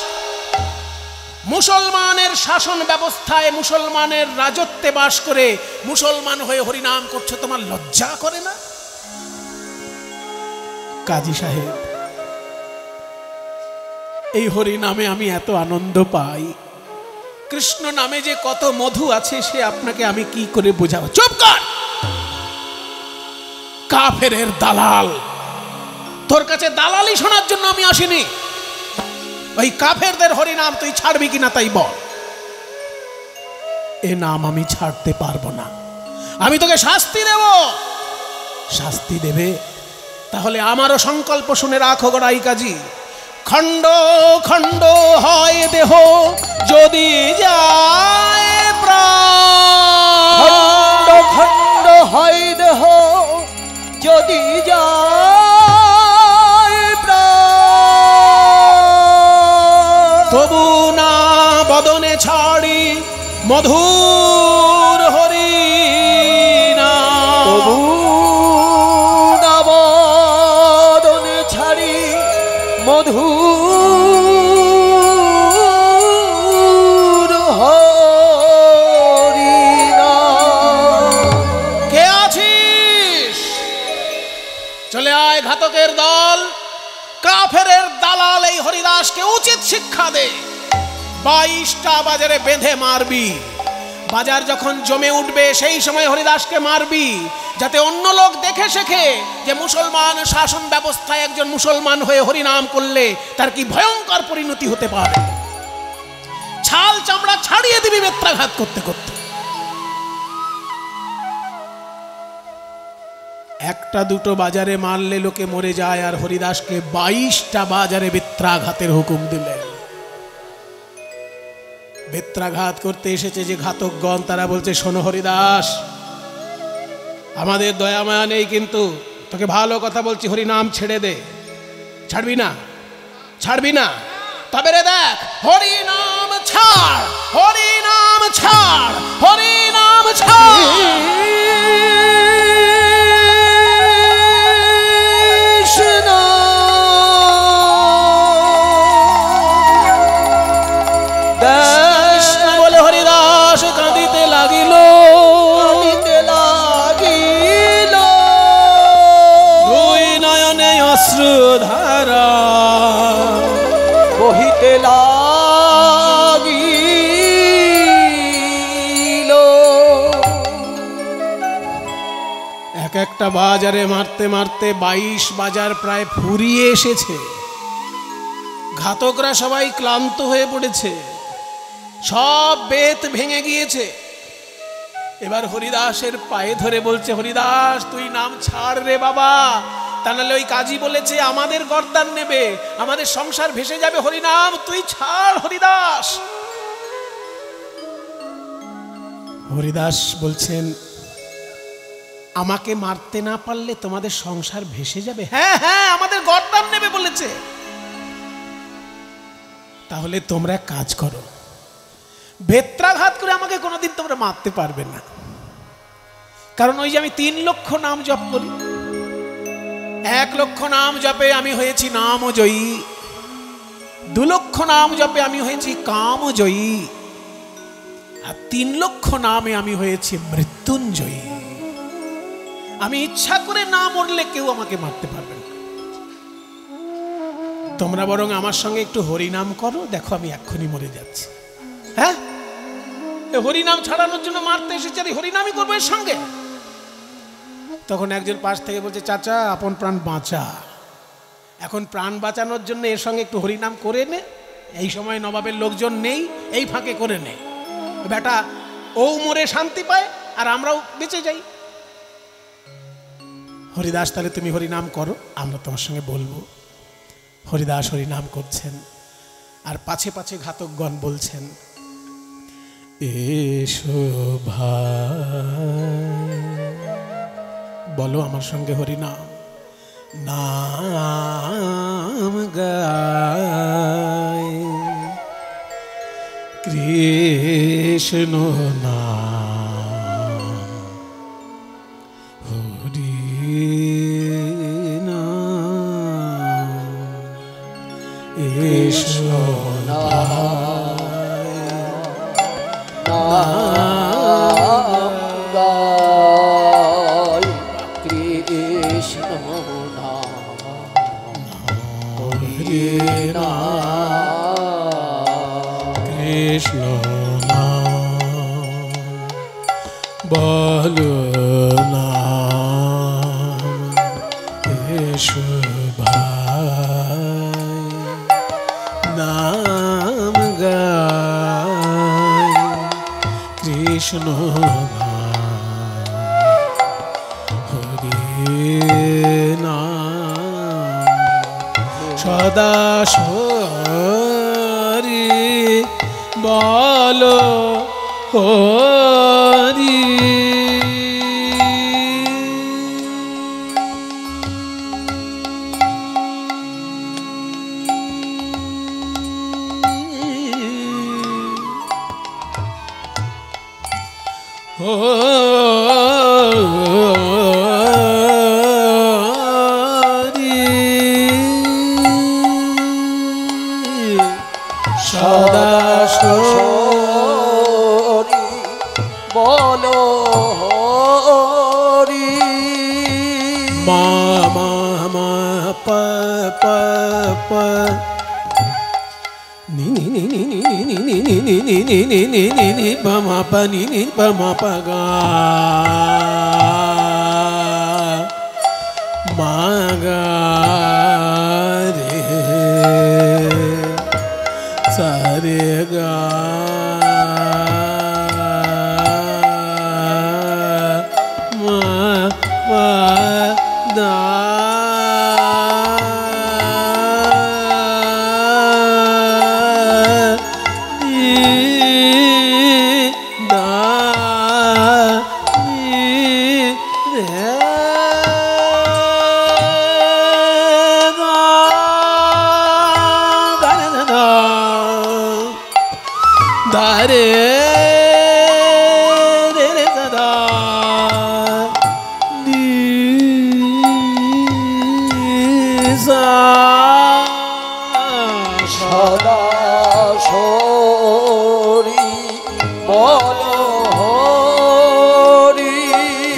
মুসলমানের শাসন ব্যবস্থায়, মুসলমানের রাজত্বে বাস করে মুসলমান হয়ে হরিনাম করছো, তোমার লজ্জা করে না? কাজী সাহেব, এই হরিনামে আমি এত আনন্দ পাই, কৃষ্ণ নামে যে কত মধু আছে সে আপনাকে আমি কি করে বোঝাবো। চুপ কর, কাফেরের দালাল, তোর কাছে দালালি শোনার জন্য আমি আসিনি। ওই কাফেরদের হরিনাম তুই ছাড়বি কিনা তাই বল। এ নাম আমি ছাড়তে পারবো না, আমি তোকে শাস্তি দেব। শাস্তি দেবে? তাহলে আমারও সংকল্প শুনে রাখো গড়াই কাজী, খণ্ড খণ্ড হয় দেহ যদি যায় প্রাণ, খণ্ড খণ্ড হয় দেহ যদি যায় প্রাণ, তবু না বদনে ছাড়ি মধুর হরিনাম, তবু না বদনে ছাড়ি মধুর হরিনাম। কে আছিস? চলে আয় ঘাতকের দল, কাফেরের দালাল এই হরিদাসকে উচিত শিক্ষা দে। 22টা বাজারে বেঁধে মারবি, বাজার যখন জমে উঠবে সেই সময় হরিদাসকে মারবি, যাতে অন্য লোক দেখে শেখে যে মুসলমান শাসন ব্যবস্থায় একজন মুসলমান হয়ে হরিনাম করলে তার কি ভয়ঙ্কর পরিণতি হতে পারে। ছাল চামড়া ছাড়িয়ে দিবি বেত্রাঘাত করতে করতে। একটা দুটো বাজারে মারলে লোকে মরে যায়, আর হরিদাসকে 22টা বাজারে বেত্রাঘাতের হুকুম দিলেন। বেত্রাঘাত করতে এসেছে যে ঘাতকগণ, তারা বলছে, শোনো হরিদাস, আমাদের দয়া মায়া নেই, কিন্তু তোকে ভালো কথা বলছি, হরিনাম ছেড়ে দে। ছাড়বি না? ছাড়বি না? তবে রে দেখ, হরিনাম ছাড়, হরিনাম ছাড়, হরিনাম ছাড়। বলে হরিদাস কাঁদিতে লাগিল, দুই নয়নে অশ্রুধারা বহিতে লাগিল। এক একটা বাজারে মারতে মারতে 22 বাজার প্রায় ফুরিয়ে এসেছে। ঘাতকরা সবাই ক্লান্ত হয়ে পড়েছে, সব বেত ভেঙে গিয়েছে। এবার হরিদাসের পায়ে ধরে বলছে, হরিদাস তুই নাম ছাড় রে বাবা, তা নাহলে ওই কাজী বলেছে আমাদের গর্দান নেবে, আমাদের সংসার ভেসে যাবে, হরিনাম তুই ছাড় হরিদাস। হরিদাস বলছেন, আমাকে মারতে না পারলে তোমাদের সংসার ভেসে যাবে? হ্যাঁ হ্যাঁ, আমাদের গর্দান নেবে বলেছে। তাহলে তোমরা এক কাজ করো, বেত্রাঘাত করে আমাকে কোনোদিন তোমরা মারতে পারবে না, কারণ ওই যে আমি 3 লক্ষ নাম জপ করি, 1 লক্ষ নাম জপে আমি হয়েছি নামজয়ী, 2 লক্ষ নাম জপে আমি হয়েছি কামজয়ী, আর 3 লক্ষ নামে আমি হয়েছি মৃত্যুঞ্জয়ী। আমি ইচ্ছা করে না মরলে কেউ আমাকে মারতে পারবে না। তোমরা বরং আমার সঙ্গে একটু হরিনাম করো, দেখো আমি এক্ষুনি মরে যাচ্ছি। হ্যাঁ, হরিনাম ছাড়ানোর জন্য মারতে এসেছে, আর হরিনামই করবো এর সঙ্গে। তখন একজন পাশ থেকে বলছে, চাচা আপন প্রাণ বাঁচা, এখন প্রাণ বাঁচানোর জন্য এর সঙ্গে একটু হরিনাম করে নে, এই সময় নবাবের লোকজন নেই, এই ফাঁকে করে নে, বেটা ও মরে শান্তি পায় আর আমরাও বেঁচে যাই। হরিদাস তাহলে তুমি হরিনাম করো, আমরা তোমার সঙ্গে বলবো। হরিদাস হরিনাম করছেন, আর পাছে পাছে ঘাতকগণ বলছেন, এসো ভাই, বলো আমার সঙ্গে হরিনাম, নাম গায় কৃষ্ণ নাম হরি কৃষ্ণ নাম গাই, কৃষ্ণ নাম হরি নাম, কৃষ্ণ নাম বলো নাম এসো ভাই, নাম গাই কৃষ্ণ নাম হরি নাম সদা হরি বলো হরি। সদা হরি বলো হরি, মা মা মা প প প নি নি নি নি নি নি নি নি নি নি নি নি নি নি প মা প নি নি প মা প গা মা গা রে সা রে গা মা মা দা সদা হরি বলো হরি,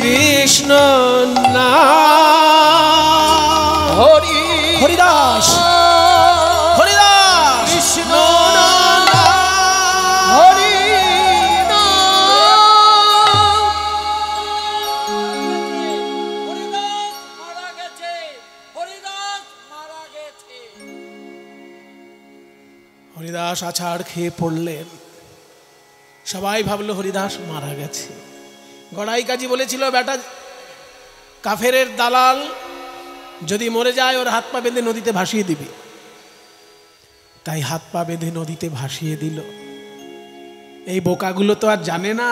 কৃষ্ণ নাম হরি হরিদাস হরিদাস কৃষ্ণ নাম হরি নাম। হরিদাস মারা গেছে, হরিদাস মারা গেছে। হরিদাস আছাড় খেয়ে পড়লেন। সবাই ভাবলো হরিদাস মারা গেছে। গড়াই কাজী বলেছিল, বেটা কাফেরের দালাল যদি মরে যায় ওর হাত পা বেঁধে নদীতে ভাসিয়ে দিবি। তাই হাত পা বেঁধে নদীতে ভাসিয়ে দিল। এই বোকাগুলো তো আর জানে না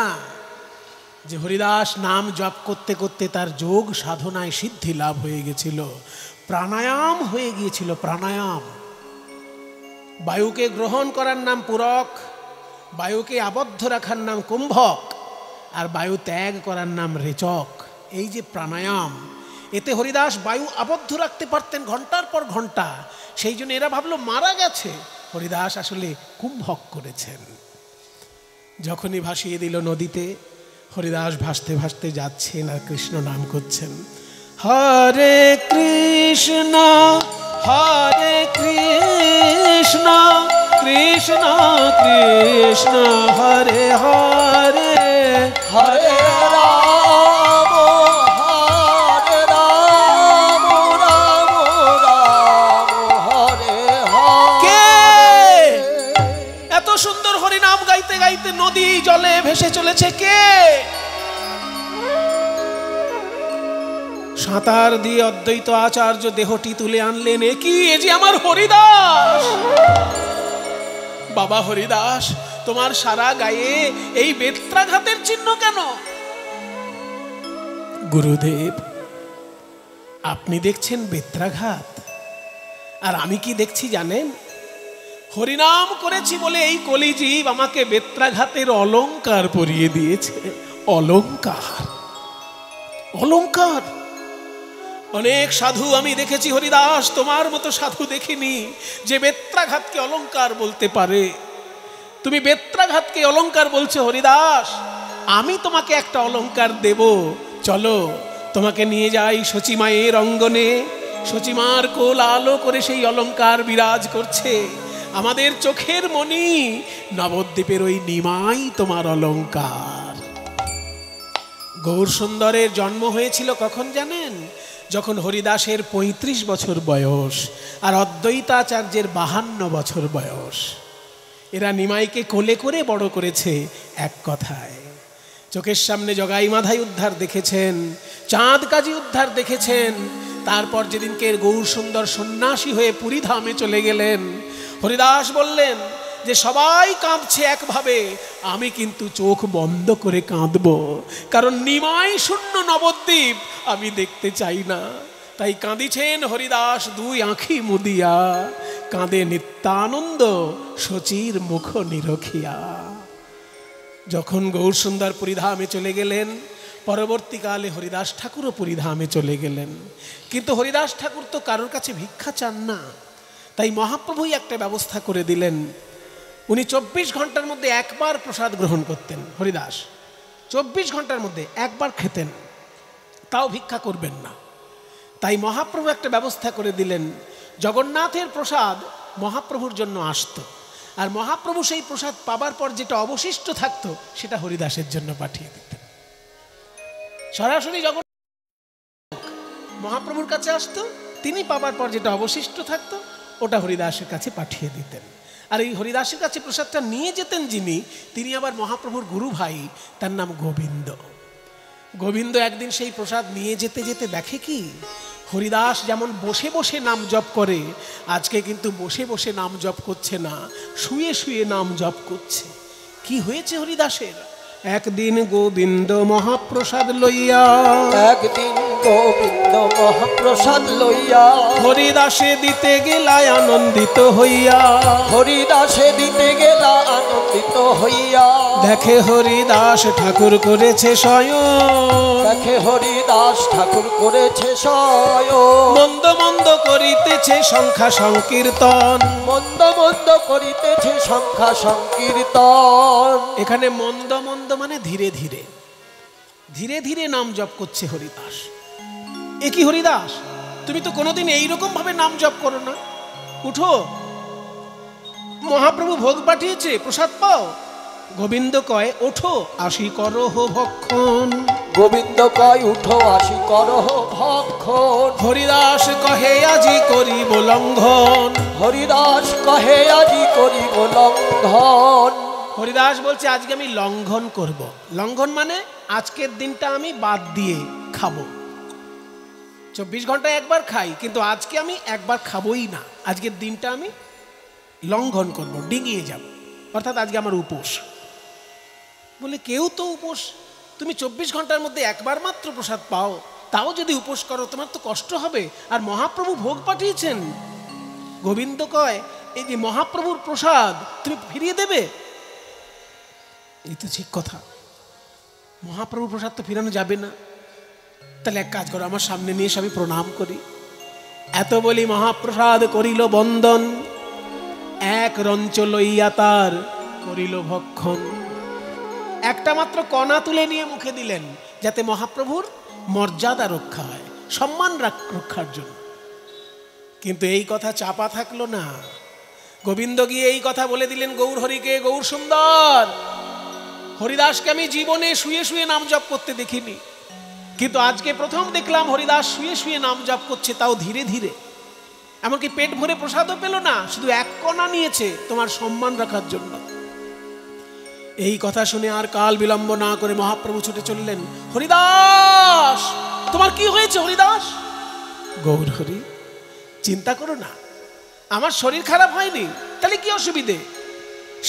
যে হরিদাস নাম জপ করতে করতে তার যোগ সাধনায় সিদ্ধি লাভ হয়ে গেছিল, প্রাণায়াম হয়ে গিয়েছিল। প্রাণায়াম, বায়ুকে গ্রহণ করার নাম পূরক, বায়ুকে আবদ্ধ রাখার নাম কুম্ভক, আর বায়ু ত্যাগ করার নাম রেচক। এই যে প্রাণায়াম, এতে হরিদাস বায়ু আবদ্ধ রাখতে পারতেন ঘন্টার পর ঘন্টা। সেই জন্য এরা ভাবলো মারা গেছে, হরিদাস আসলে কুম্ভক করেছেন। যখনই ভাসিয়ে দিল নদীতে, হরিদাস ভাসতে ভাসতে যাচ্ছেন আর কৃষ্ণ নাম করছেন, হরে কৃষ্ণ হরে কৃষ্ণ কৃষ্ণ কৃষ্ণ হরে হরে হরে রাম হরে রাম রাম রাম হরে হরে। কে এত সুন্দর হরিনাম গাইতে গাইতে নদী জলে ভেসে চলেছে? কে? সাঁতার দিয়ে অদ্বৈত আচার্য দেহটি তুলে আনলেন। এ কি? এ যে আমার হরিদাস। বাবা হরিদাস, তোমার সারা গায়ে এই বেত্রাঘাতের চিহ্ন কেন? গুরুদেব, আপনি দেখছেন বেত্রাঘাত, আর আমি কি দেখছি জানেন? হরিনাম করেছি বলে এই কলিজীব আমাকে বেত্রাঘাতের অলংকার পরিয়ে দিয়েছে। অলংকার, অলংকার। অনেক সাধু আমি দেখেছি হরিদাস, তোমার মতো সাধু দেখিনি যে বেত্রাঘাতকে অলংকার বলতে পারে। তুমি বেত্রাঘাতকে অলংকার বলছো হরিদাস, আমি তোমাকে একটা অলংকার দেব, চলো তোমাকে নিয়ে যাই শচীমায়ের অঙ্গনে। শচীমার কোল আলো করে সেই অলংকার বিরাজ করছে, আমাদের চোখের মণি নবদ্বীপের ওই নিমাই তোমার অলংকার। গৌর সুন্দরের জন্ম হয়েছিল কখন জানেন? যখন হরিদাসের ৩৫ বছর বয়স আর অদ্বৈতাচার্যের ৫২ বছর বয়স। এরা নিমাইকে কোলে করে বড় করেছে। এক কথায় চোখের সামনে জগাই মাধাই উদ্ধার দেখেছেন, চাঁদ কাজী উদ্ধার দেখেছেন। তারপর যেদিনকে গৌর সুন্দর সন্ন্যাসী হয়ে পুরী ধামে চলে গেলেন, হরিদাস বললেন যে সবাই কাঁদছে একভাবে, আমি কিন্তু চোখ বন্ধ করে কাঁদব, কারণ নিমাই শূন্য নবদ্বীপ আমি দেখতে চাই না। তাই কাঁদিছেন হরিদাস দুই আঁখি মুদিয়া, কাঁদে নিত্যানন্দ শচীর মুখ নিরখিয়া। যখন গৌর সুন্দর পুরীধামে চলে গেলেন, পরবর্তীকালে হরিদাস ঠাকুরও পুরীধামে চলে গেলেন। কিন্তু হরিদাস ঠাকুর তো কারোর কাছে ভিক্ষা চান না, তাই মহাপ্রভুই একটা ব্যবস্থা করে দিলেন। উনি ২৪ ঘন্টার মধ্যে একবার প্রসাদ গ্রহণ করতেন। হরিদাস ২৪ ঘন্টার মধ্যে একবার খেতেন, তাও ভিক্ষা করবেন না। তাই মহাপ্রভু একটা ব্যবস্থা করে দিলেন, জগন্নাথের প্রসাদ মহাপ্রভুর জন্য আসতো, আর মহাপ্রভু সেই প্রসাদ পাবার পর যেটা অবশিষ্ট থাকতো সেটা হরিদাসের জন্য পাঠিয়ে দিতেন। সরাসরি জগন্নাথ মহাপ্রভুর কাছে আসতো, তিনি পাবার পর যেটা অবশিষ্ট থাকতো ওটা হরিদাসের কাছে পাঠিয়ে দিতেন। আর এই হরিদাসের কাছে প্রসাদটা নিয়ে যেতেন যিনি, তিনি আবার মহাপ্রভুর গুরু ভাই, তার নাম গোবিন্দ। গোবিন্দ একদিন সেই প্রসাদ নিয়ে যেতে যেতে দেখে কি, হরিদাস যেমন বসে বসে নাম জপ করে, আজকে কিন্তু বসে বসে নাম জপ করছে না, শুয়ে শুয়ে নাম জপ করছে। কি হয়েছে হরিদাসের? একদিন গোবিন্দ মহাপ্রসাদ লইয়া, একদিন গোবিন্দ মহাপ্রসাদ লইয়া, হরিদাসে দিতে গেলা আনন্দিত হইয়া, হরিদাসে দিতে গেলা আনন্দিত হইয়া, দেখে হরিদাস ঠাকুর করেছে শয়ন, দেখে হরিদাস ঠাকুর করেছে শয়ন, মন্দ মন্দ করিতেছে সংখ্যা সংকীর্তন, মন্দ মন্দ করিতেছে সংখ্যা সংকীর্তন। এখানে মন্দ মন্দ মানে ধীরে ধীরে ধীরে ধীরে নাম জপ করছে হরিদাস। এ কি হরিদাস, তুমি তো কোনোদিন এইরকম ভাবে নাম জপ করো না, উঠো, মহাপ্রভু ভোগ পাঠিয়েছে, প্রসাদ পাও। গোবিন্দ কয় ওঠো আসি করহ ভক্ষণ, গোবিন্দ কয় উঠো আসি করহ ভক্ষণ, হরিদাস কহে আজি করিব লঙ্ঘন, হরিদাস কহে আজি করিব লঙ্ঘন। হরিদাস বলছে আজকে আমি লঙ্ঘন করব। লঙ্ঘন মানে আজকের দিনটা আমি বাদ দিয়ে খাবো। ২৪ ঘন্টায় একবার খাই, কিন্তু আজকে আমি একবার খাবোই না, আজকের দিনটা আমি লঙ্ঘন করব, ডিঙিয়ে যাব, অর্থাৎ আজকে আমার উপোস। বলে কেউ তো উপোস, তুমি ২৪ ঘন্টার মধ্যে একবার মাত্র প্রসাদ পাও, তাও যদি উপোস করো তোমার তো কষ্ট হবে, আর মহাপ্রভু ভোগ পাঠিয়েছেন। গোবিন্দ কয় এই যে মহাপ্রভুর প্রসাদ তুমি ফিরিয়ে দেবে? এই তো ঠিক কথা, মহাপ্রভুর প্রসাদ তো ফিরানো যাবে না, তাহলে এক কাজ করো, আমার সামনে নিয়ে এসে আমি প্রণাম করি। এত বলি মহাপ্রসাদ করিল বন্দন, এক রঞ্চ লইয়া তার করিল ভক্ষণ। একটা মাত্র কণা তুলে নিয়ে মুখে দিলেন, যাতে মহাপ্রভুর মর্যাদা রক্ষা হয়, সম্মান রক্ষার জন্য। কিন্তু এই কথা চাপা থাকলো না, গোবিন্দ গিয়ে এই কথা বলে দিলেন গৌর হরিকে, গৌর সুন্দর, হরিদাসকে আমি জীবনে শুয়ে শুয়ে নাম জপ করতে দেখিনি, কিন্তু আজকে প্রথম দেখলাম হরিদাস শুয়ে শুয়ে নাম জপ করছে, তাও ধীরে ধীরে, এমনকি পেট ভরে প্রসাদও পেল না, শুধু এক কণা নিয়েছে তোমার সম্মান রাখার জন্য। এই কথা শুনে আর কাল বিলম্ব না করে মহাপ্রভু ছুটে চললেন, হরিদাস তোমার কি হয়েছে হরিদাস? গৌর হরি চিন্তা করো না, আমার শরীর খারাপ হয়নি, তাহলে কি অসুবিধে?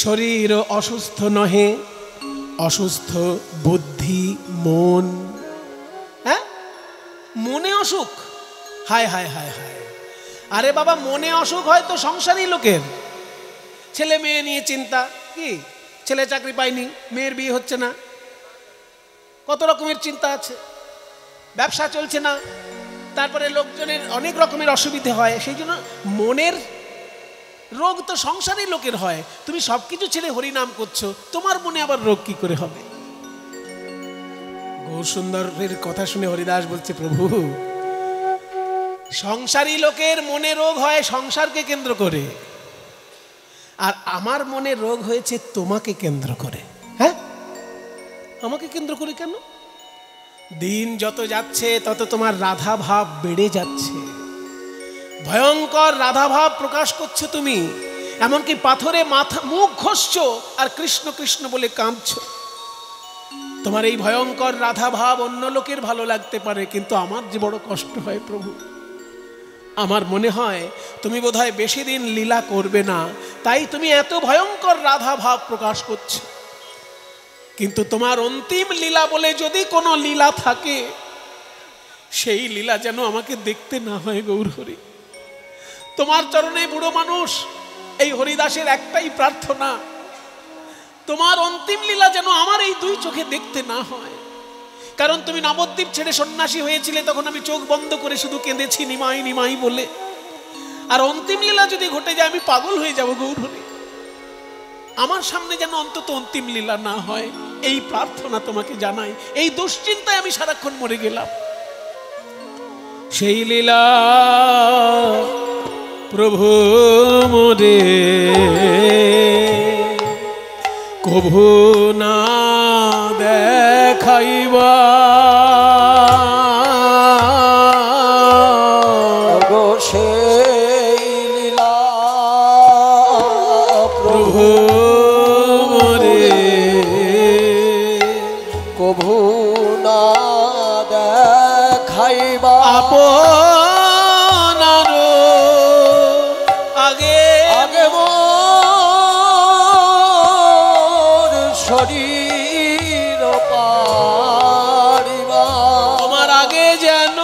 শরীর অসুস্থ নহে, অসুস্থ বুদ্ধি মন। হ্যাঁ, মনে অসুখ? হায় হায় হায় হায়, আরে বাবা মনে অসুখ হয় তো সংসারী লোকের, ছেলে মেয়ে নিয়ে চিন্তা, কি ছেলে চাকরি পায়নি, মেয়ের বিয়ে হচ্ছে না, কত রকমের চিন্তা আছে, ব্যবসা চলছে না, তারপরে লোকজনের অনেক রকমের অসুবিধে হয়, সেই জন্য মনের রোগ তো সংসারে লোকের হয়। তুমি সবকিছু ছেড়ে হরিনাম করছো, তোমার মনে আবার রোগ কি করে হবে? গৌর সুন্দরের কথা শুনে হরিদাস বলছে, প্রভু সংসারী লোকের মনে রোগ হয় সংসারকে কেন্দ্র করে, আর আমার মনে রোগ হয়েছে তোমাকে কেন্দ্র করে। হ্যাঁ, আমাকে কেন্দ্র করে কেন? দিন যত যাচ্ছে তত তোমার রাধা ভাব বেড়ে যাচ্ছে, ভয়ঙ্কর রাধা ভাব প্রকাশ করছো তুমি, এমনকি পাথরে মাথা মুখ ঘষছো আর কৃষ্ণ কৃষ্ণ বলে কাঁদছো। তোমার এই ভয়ঙ্কর রাধা ভাব অন্য লোকের ভালো লাগতে পারে, কিন্তু আমার যে বড় কষ্ট হয় প্রভু। আমার মনে হয় তুমি বোধহয় বেশি দিন লীলা করবে না, তাই তুমি এত ভয়ঙ্কর রাধা ভাব প্রকাশ করছো। কিন্তু তোমার অন্তিম লীলা বলে যদি কোনো লীলা থাকে, সেই লীলা যেন আমাকে দেখতে না হয় গৌর হরি। তোমার চরণে বুড়ো মানুষ এই হরিদাসের একটাই প্রার্থনা, তোমার অন্তিম লীলা যেন আমার এই দুই চোখে দেখতে না হয়। কারণ তুমি নবদ্বীপ ছেড়ে সন্ন্যাসী হয়েছিলে, তখন আমি চোখ বন্ধ করে শুধু কেঁদেছি নিমাই নিমাই বলে। আর অন্তিম লীলা যদি ঘটে যায় আমি পাগল হয়ে যাব গৌর হরি। আমার সামনে যেন অন্তত অন্তিম লীলা না হয়, এই প্রার্থনা তোমাকে জানাই। এই দুশ্চিন্তায় আমি সারাক্ষণ মরে গেলাম। সেই লীলা প্রভু মোরে কভু না দেখাইবা, গো সেই লীলা প্রভু মোরে কভু না দেখাইবা। আপনার আগে আগে মোর শরীর পারিবা, তোমার আগে যেন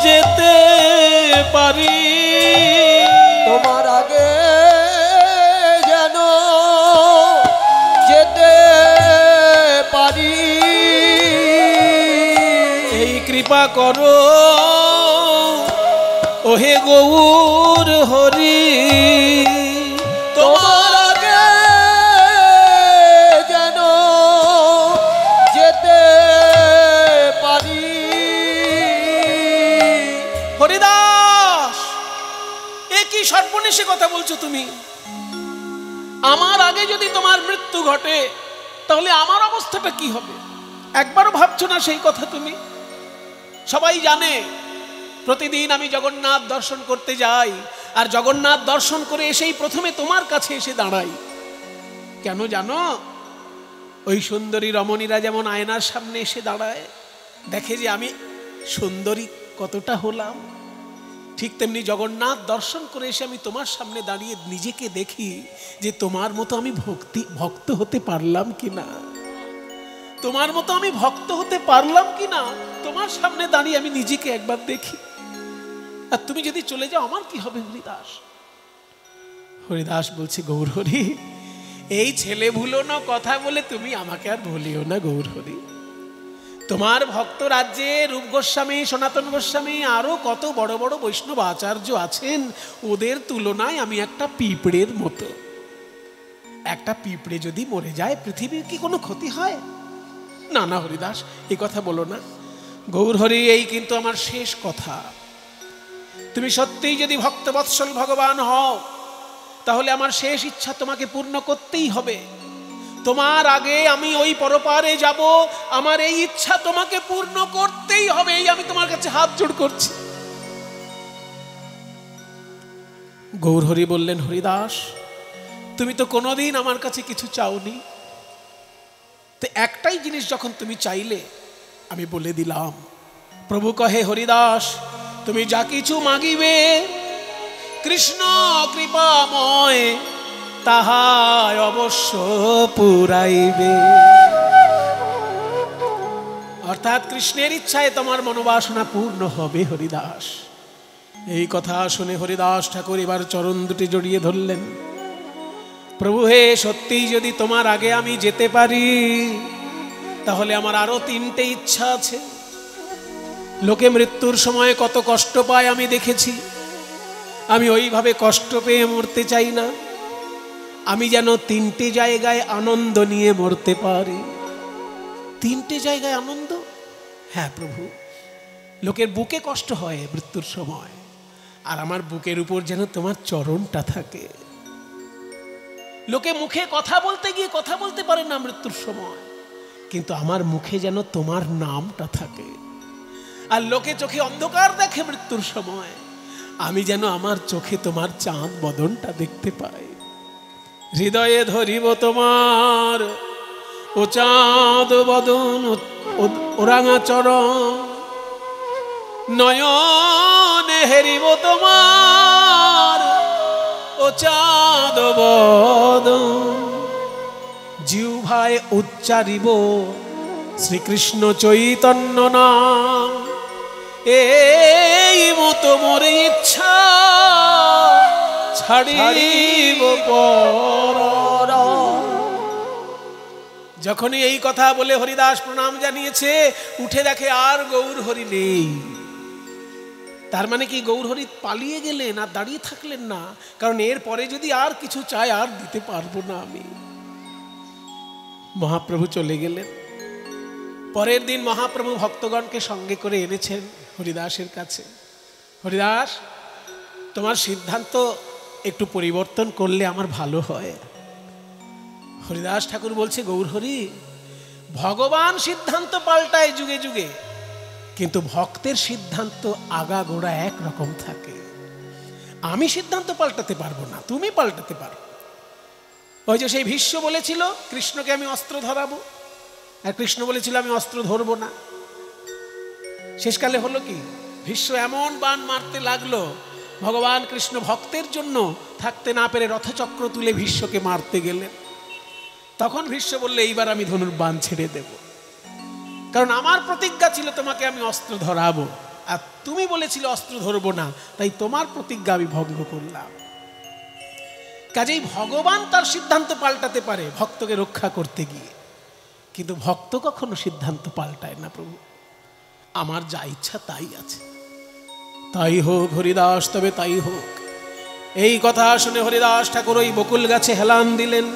যেতে পারি, তোমার আগে যেন যেতে পারি। এই কৃপা করো ওহে গৌর হরি, তোমার আগে যেন যেতে পারি। হরিদাস, এ কি সর্বনেশে কথা বলছো তুমি? আমার আগে যদি তোমার মৃত্যু ঘটে তাহলে আমার অবস্থাটা কি হবে? একবারও ভাবছো না সেই কথা তুমি? সবাই জানে প্রতিদিন আমি জগন্নাথ দর্শন করতে যাই, আর জগন্নাথ দর্শন করে এসেই প্রথমে তোমার কাছে এসে দাঁড়াই। কেন জানো? ওই সুন্দরী রমণীরা যেমন আয়নার সামনে এসে দাঁড়ায়, দেখে যে আমি সুন্দরী কতটা হলাম, ঠিক তেমনি জগন্নাথ দর্শন করে এসে আমি তোমার সামনে দাঁড়িয়ে নিজেকে দেখি যে তোমার মতো আমি ভক্ত হতে পারলাম কিনা, তোমার মতো আমি ভক্ত হতে পারলাম কিনা, তোমার সামনে দাঁড়িয়ে আমি নিজেকে একবার দেখি। আর তুমি যদি চলে যাও আমার কি হবে হরিদাস? হরিদাস বলছে, গৌর হরি, এই ছেলে ভুলোনো কথা বলে তুমি আমাকে আর ভুলিও না গৌর হরি। তোমার ভক্ত রাজ্যে রূপ গোস্বামী, সনাতন গোস্বামী, আরো কত বড় বড় বৈষ্ণব আচার্য আছেন, ওদের তুলনায় আমি একটা পিঁপড়ের মতো। একটা পিঁপড়ে যদি মরে যায় পৃথিবীর কি কোনো ক্ষতি হয়? না না হরিদাস, এই কথা বলো না গৌর হরি, এই কিন্তু আমার শেষ কথা। তুমি সত্যিই যদি ভক্তবৎসল ভগবান হও, তাহলে আমার শেষ ইচ্ছা তোমাকে পূর্ণ করতেই হবে। তোমার আগে আমি ওই পরপারে যাব, আমার এই ইচ্ছা তোমাকে পূর্ণ করতেই হবে। এই আমি তোমার কাছে হাত জোড় করছি। গৌর হরি বললেন, হরিদাস, তুমি তো কোনোদিন আমার কাছে কিছু চাওনি, তো একটাই জিনিস যখন তুমি চাইলে আমি বলে দিলাম। প্রভু কহে, হরিদাস, তুমি যা কিছু মাগিবে কৃষ্ণ কৃপাময় তাহাই অবশ্য পুরাইবে। অর্থাৎ কৃষ্ণের ইচ্ছায় তোমার মনোবাসনা পূর্ণ হবে হরিদাস। এই কথা শুনে হরিদাস ঠাকুর এবার চরণ দুটি জড়িয়ে ধরলেন। প্রভু হে, সত্যিই যদি তোমার আগে আমি যেতে পারি, তাহলে আমার আরো 3টে ইচ্ছা আছে। লোকে মৃত্যুর সময় কত কষ্ট পায় আমি দেখেছি। আমি ওইভাবে কষ্ট পেয়ে মরতে চাই না। আমি যেন তিনটে জায়গায় আনন্দ নিয়ে মরতে পারি। তিনটে জায়গায় আনন্দ? হ্যাঁ প্রভু, লোকের বুকে কষ্ট হয় মৃত্যুর সময়, আর আমার বুকের উপর যেন তোমার চরণটা থাকে। লোকে মুখে কথা বলতে গিয়ে কথা বলতে পারে না মৃত্যুর সময়, কিন্তু আমার মুখে যেন তোমার নামটা থাকে। আর লোকে চোখে অন্ধকার দেখে মৃত্যুর সময়, আমি যেন আমার চোখে তোমার চাঁদ বদনটা দেখতে পাই। হৃদয়ে ধরিব তোমার ও চাঁদ বদন ও রাঙা চরণ, নয়নে হেরিব তোমার ও চাঁদ বদন, জিহ্বায় উচ্চারিব শ্রীকৃষ্ণ চৈতন্য নাম। এই মতো মোর ইচ্ছা ছাড়িব পর। যখনই এই কথা বলে হরিদাস প্রণাম জানিয়েছে, উঠে দেখে আর গৌর হরি নেই। তার মানে কি গৌর হরি পালিয়ে গেলেন, আর দাঁড়িয়ে থাকলেন না? কারণ এর পরে যদি আর কিছু চাই আর দিতে পারবো না আমি। মহাপ্রভু চলে গেলেন। পরের দিন মহাপ্রভু ভক্তগণকে সঙ্গে করে এনেছেন হরিদাসের কাছে। হরিদাস, তোমার সিদ্ধান্ত একটু পরিবর্তন করলে আমার ভালো হয়। হরিদাস ঠাকুর বলছে, গৌরহরি, ভগবান সিদ্ধান্ত পাল্টায় যুগে যুগে, কিন্তু ভক্তের সিদ্ধান্ত আগাগোড়া একরকম থাকে। আমি সিদ্ধান্ত পাল্টাতে পারবো না, তুমি পাল্টাতে পারো। ওই যে সেই ভীষ্ম বলেছিল কৃষ্ণকে আমি অস্ত্র ধরাবো, আর কৃষ্ণ বলেছিল আমি অস্ত্র ধরবো না। শেষকালে হলো কি, ভীষ্ম এমন বাণ মারতে লাগলো, ভগবান কৃষ্ণ ভক্তের জন্য থাকতে না পেরে রথচক্র তুলে ভীষ্মকে মারতে গেলেন। তখন ভীষ্ম বললে, এইবার আমি ধনুর বাণ ছেড়ে দেব, কারণ আমার প্রতিজ্ঞা ছিল তোমাকে আমি অস্ত্র ধরাবো, আর তুমি বলেছিলে অস্ত্র ধরবো না, তাই তোমার প্রতিজ্ঞা আমি ভঙ্গ করলাম। কাজেই ভগবান তার সিদ্ধান্ত পাল্টাতে পারে ভক্তকে রক্ষা করতে গিয়ে, কিন্তু ভক্ত কখনো সিদ্ধান্ত পাল্টায় না। প্রভু, আমার যা ইচ্ছা তাই আছে, তাই হোক হরিদাস, তবে তাই হোক। এই কথা শুনে হরিদাস ঠাকুর ওই বকুল গাছে হেলান দিলেন।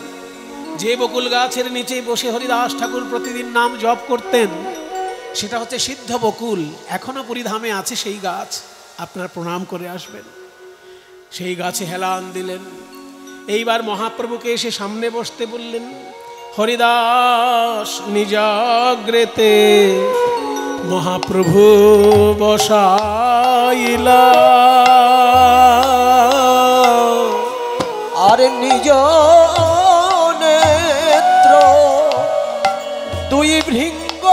যে বকুল গাছের নিচে বসে হরিদাস ঠাকুর প্রতিদিন নাম জপ করতেন, সেটা হচ্ছে সিদ্ধ বকুল। এখনো পুরীধামে আছে সেই গাছ, আপনারা প্রণাম করে আসবেন। সেই গাছে হেলান দিলেন। এইবার মহাপ্রভুকে এসে সামনে বসতে বললেন। হরিদাস নিজাগ্রেতে মহাপ্রভু বসাইলা, আর নিজ নেত্র দুই ভৃঙ্গ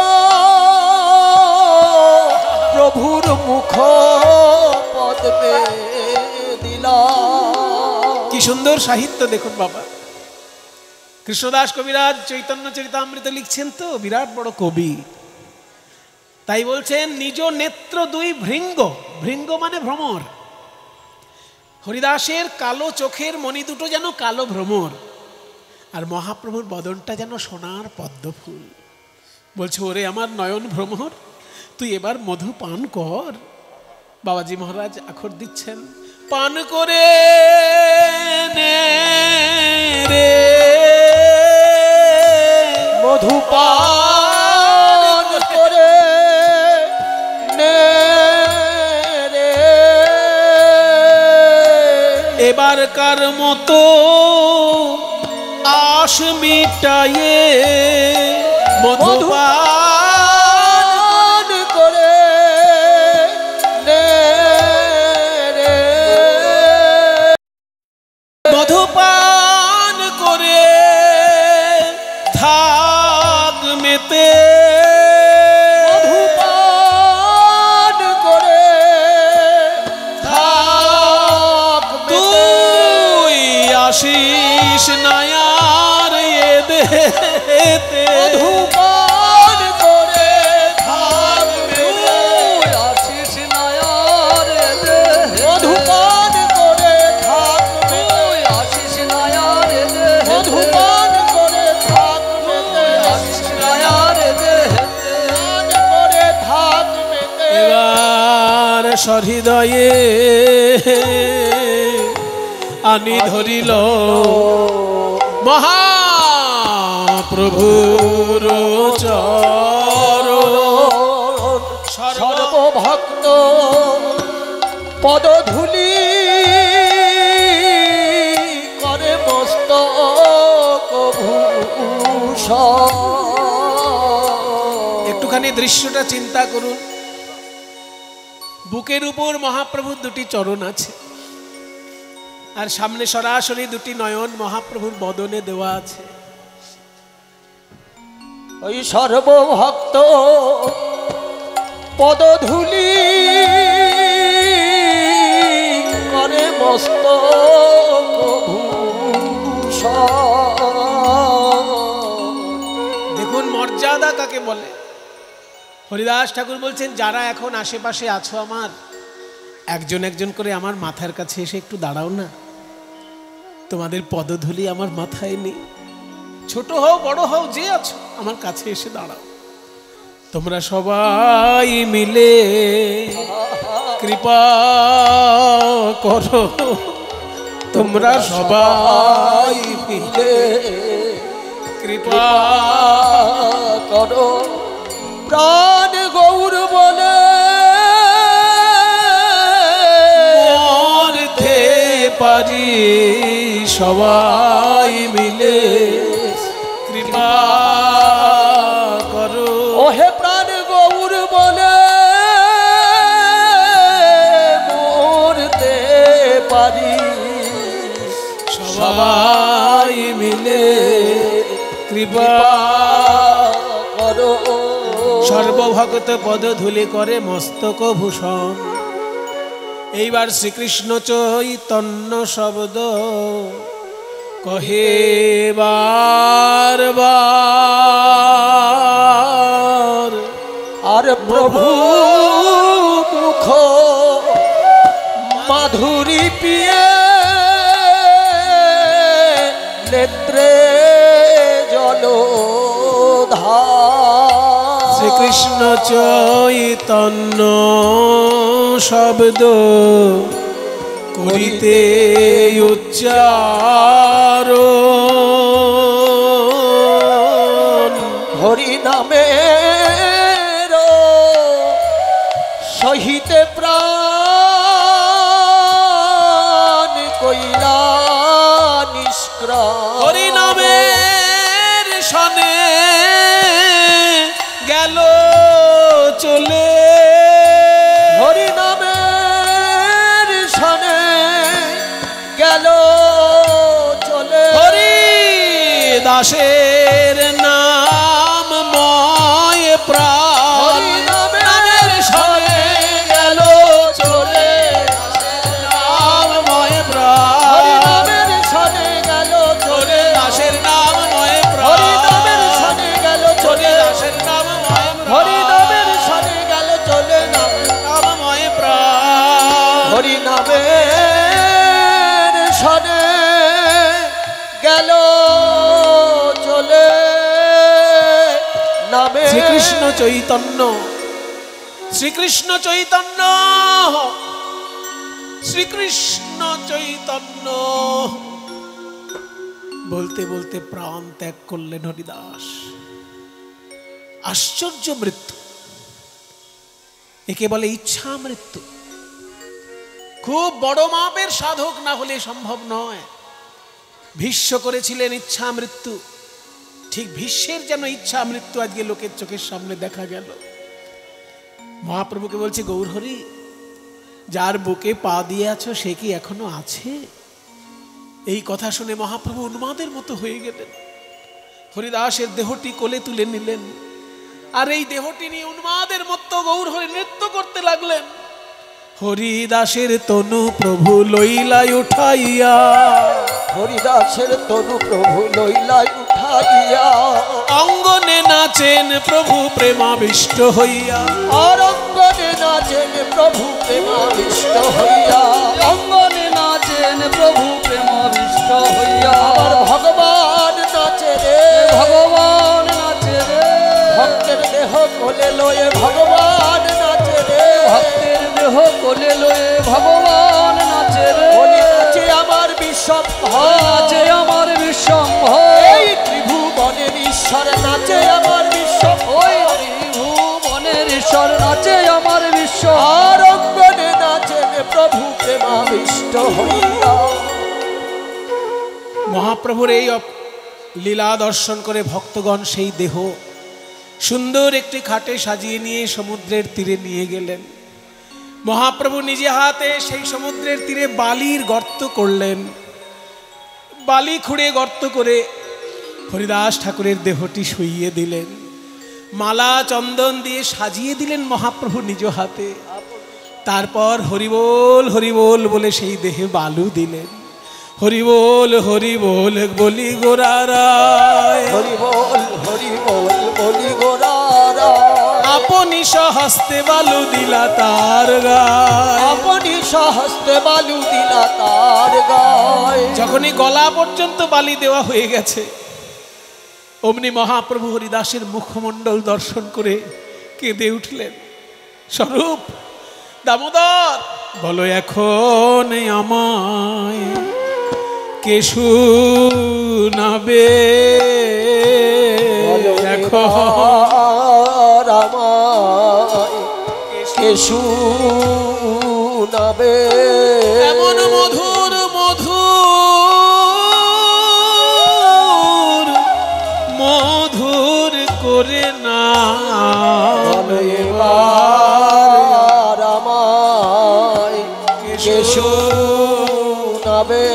প্রভুর মুখ পদ্মে দিলা। কি সুন্দর সাহিত্য দেখুন বাবা। কৃষ্ণদাস কবিরাজ চৈতন্য চরিতামৃত লিখছেন তো, বিরাট বড় কবি। তাই বলছেন নিজ নেত্র দুই ভৃঙ্গ, ভৃঙ্গ মানে ভ্রমর। হরিদাসের কালো চোখের মণি দুটো যেন কালো ভ্রমর, আর মহাপ্রভুর বদনটা যেন সোনার পদ্ম ফুল। বলছে, ওরে আমার নয়ন ভ্রমর, তুই এবার মধু পান কর। বাবাজি মহারাজ আখর দিচ্ছেন, পান করে নে রে মধু পান করে নে রে, এবারকার মতো আশ মিটায়ে মধু পান করে নে রে, মধু পান করে থাক মেতে, মধু পান করে থাক মেতে, তুই আশিস নায়ার এ দেতে, মধু পান সহৃদয়ে আনি ধরিল মহাপ্রভুর চরণ সর্বভক্ত পদধূলি করে মস্তক ভূষণ। একটুখানি দৃশ্যটা চিন্তা করুন। বুকের উপর মহাপ্রভুর দুটি চরণ আছে, আর সামনে সরাসরি দুটি নয়ন মহাপ্রভুর বদনে দেওয়া আছে। ওই সর্বভক্ত পদধূলি করে মস্তক ভূষণ। দেখুন মর্যাদা কাকে বলে। হরিদাস ঠাকুর বলছেন, যারা এখন আশেপাশে আছো আমার, একজন একজন করে আমার মাথার কাছে এসে একটু দাঁড়াও না। তোমাদের পদধূলি আমার মাথায় নেই। ছোট হও বড় হও যে আছো, আমার কাছে এসে দাঁড়াও। তোমরা সবাই মিলে কৃপা করো, তোমরা সবাই মিলে কৃপা করো। প্রাণ গৌর বলে মরতে পারি, সবাই মিলে কৃপা করো। ওহে প্রাণ গৌর বলে মরতে পারি, সবাই মিলে কৃপা করো। সর্বভক্ত পদধূলি করে মস্তক ভূষণ। এইবার শ্রীকৃষ্ণ চৈতন্য শব্দ কহে বারবার, আর প্রভু মুখ মাধুরী পিয়ে নেত্রে জলধার। শ্রীকৃষ্ণ চৈতন্য শব্দ করিতে উচ্চারণ, হরি নামের সহিতে প্রাণ কইলা নিষ্ক্রাম। হরি নামের সনে গেল চলে, হরি নামের সনে গেল চলে। হরি দাসের নাম ময় প্রাণ, হরি নামের সনে গেল চলে, নাম ময় প্রাণ। হরি নামের সনে গেল চলে, দাসের নাম ময় হরি প্রাণ, নামের সনে গেল চলে, দাসের নাম ময় হরি নামের সনে গেল চলে, নাম ময় প্রাণ। হরি নামের সনে গেল চলে নামে। শ্রীকৃষ্ণ চৈতন্য, শ্রীকৃষ্ণ চৈতন্য, শ্রীকৃষ্ণ চৈতন্য বলতে বলতে প্রাণ ত্যাগ করলেন হরিদাস। আশ্চর্য মৃত্যু, একে বলে ইচ্ছা মৃত্যু। খুব বড় মাপের সাধক না হলে সম্ভব নয়। ভীষ্ম করেছিলেন ইচ্ছা মৃত্যু, ঠিক ভীষ্মের যেন ইচ্ছা মৃত্যু আজকে লোকের চোখের সামনে দেখা গেল। মহাপ্রভুকে বলছে, গৌরহরি, যার বুকে পা দিয়ে আছো সে কি এখনো আছে? এই কথা শুনে মহাপ্রভু উন্মাদের মতো হয়ে গেলেন। হরিদাসের দেহটি কোলে তুলে নিলেন, আর এই দেহটি নিয়ে উন্মাদের মতো গৌরহরি নৃত্য করতে লাগলেন। হরিদাসের তনু প্রভু লইলাই উঠাইয়া, হরিদাসের তনু প্রভু লইলাই উঠাইয়া, অঙ্গনে নাচেন প্রভু প্রেমাবিষ্ট হইয়া। আর অঙ্গনে নাচেন প্রভু প্রেমাবিষ্ট হইয়া, অঙ্গনে নাচেন প্রভু প্রেমাবিষ্ট হইয়া। আমার ভগবান নাচে রে, ভগবান নাচে রে, ভক্তের দেহ কোলে লয়ে ভগবান নাচে রে, ভক্তের দেহ কোলে লয়ে ভগবান নাচে রে, বলি নাচে আমার বিশ্বম্ভর, নাচে আমার বিশ্বম্ভর, এই ত্রিভুবনের ঈশ্বর নাচে আমার বিশ্বম্ভর, ওই ত্রিভুবনের ঈশ্বর নাচে আমার বিশ্ব, আর অঙ্গনে নাচেন প্রভু প্রেমাবিষ্ট হইয়া। মহাপ্রভুর এই লীলা দর্শন করে ভক্তগণ সেই দেহ সুন্দর একটি খাটে সাজিয়ে নিয়ে সমুদ্রের তীরে নিয়ে গেলেন। মহাপ্রভু নিজে হাতে সেই সমুদ্রের তীরে বালির গর্ত করলেন, বালি খুঁড়ে গর্ত করে হরিদাস ঠাকুরের দেহটি শুইয়ে দিলেন, মালা চন্দন দিয়ে সাজিয়ে দিলেন মহাপ্রভু নিজ হাতে। তারপর হরিবোল হরিবোল বলে সেই দেহে বালু দিলেন। হরিবোল হরিবোল বলি গোরারায়, হরিবোল হরিবোল বলি গোরারা, আপনি সহস্তে বালু দিলা তার গায়, আপনি সহস্তে বালু দিলা তার গায়। যখনই গলা পর্যন্ত বালি দেওয়া হয়ে গেছে, অমনি মহাপ্রভু হরিদাসের মুখমণ্ডল দর্শন করে কেঁদে উঠলেন। স্বরূপ দামোদর, বলো এখন আমায় কে শুনাবে, এখন আমায় কে শুনাবে, এমন মধুর মধুর মধুর করে না এবার আমায় কে শুনাবে।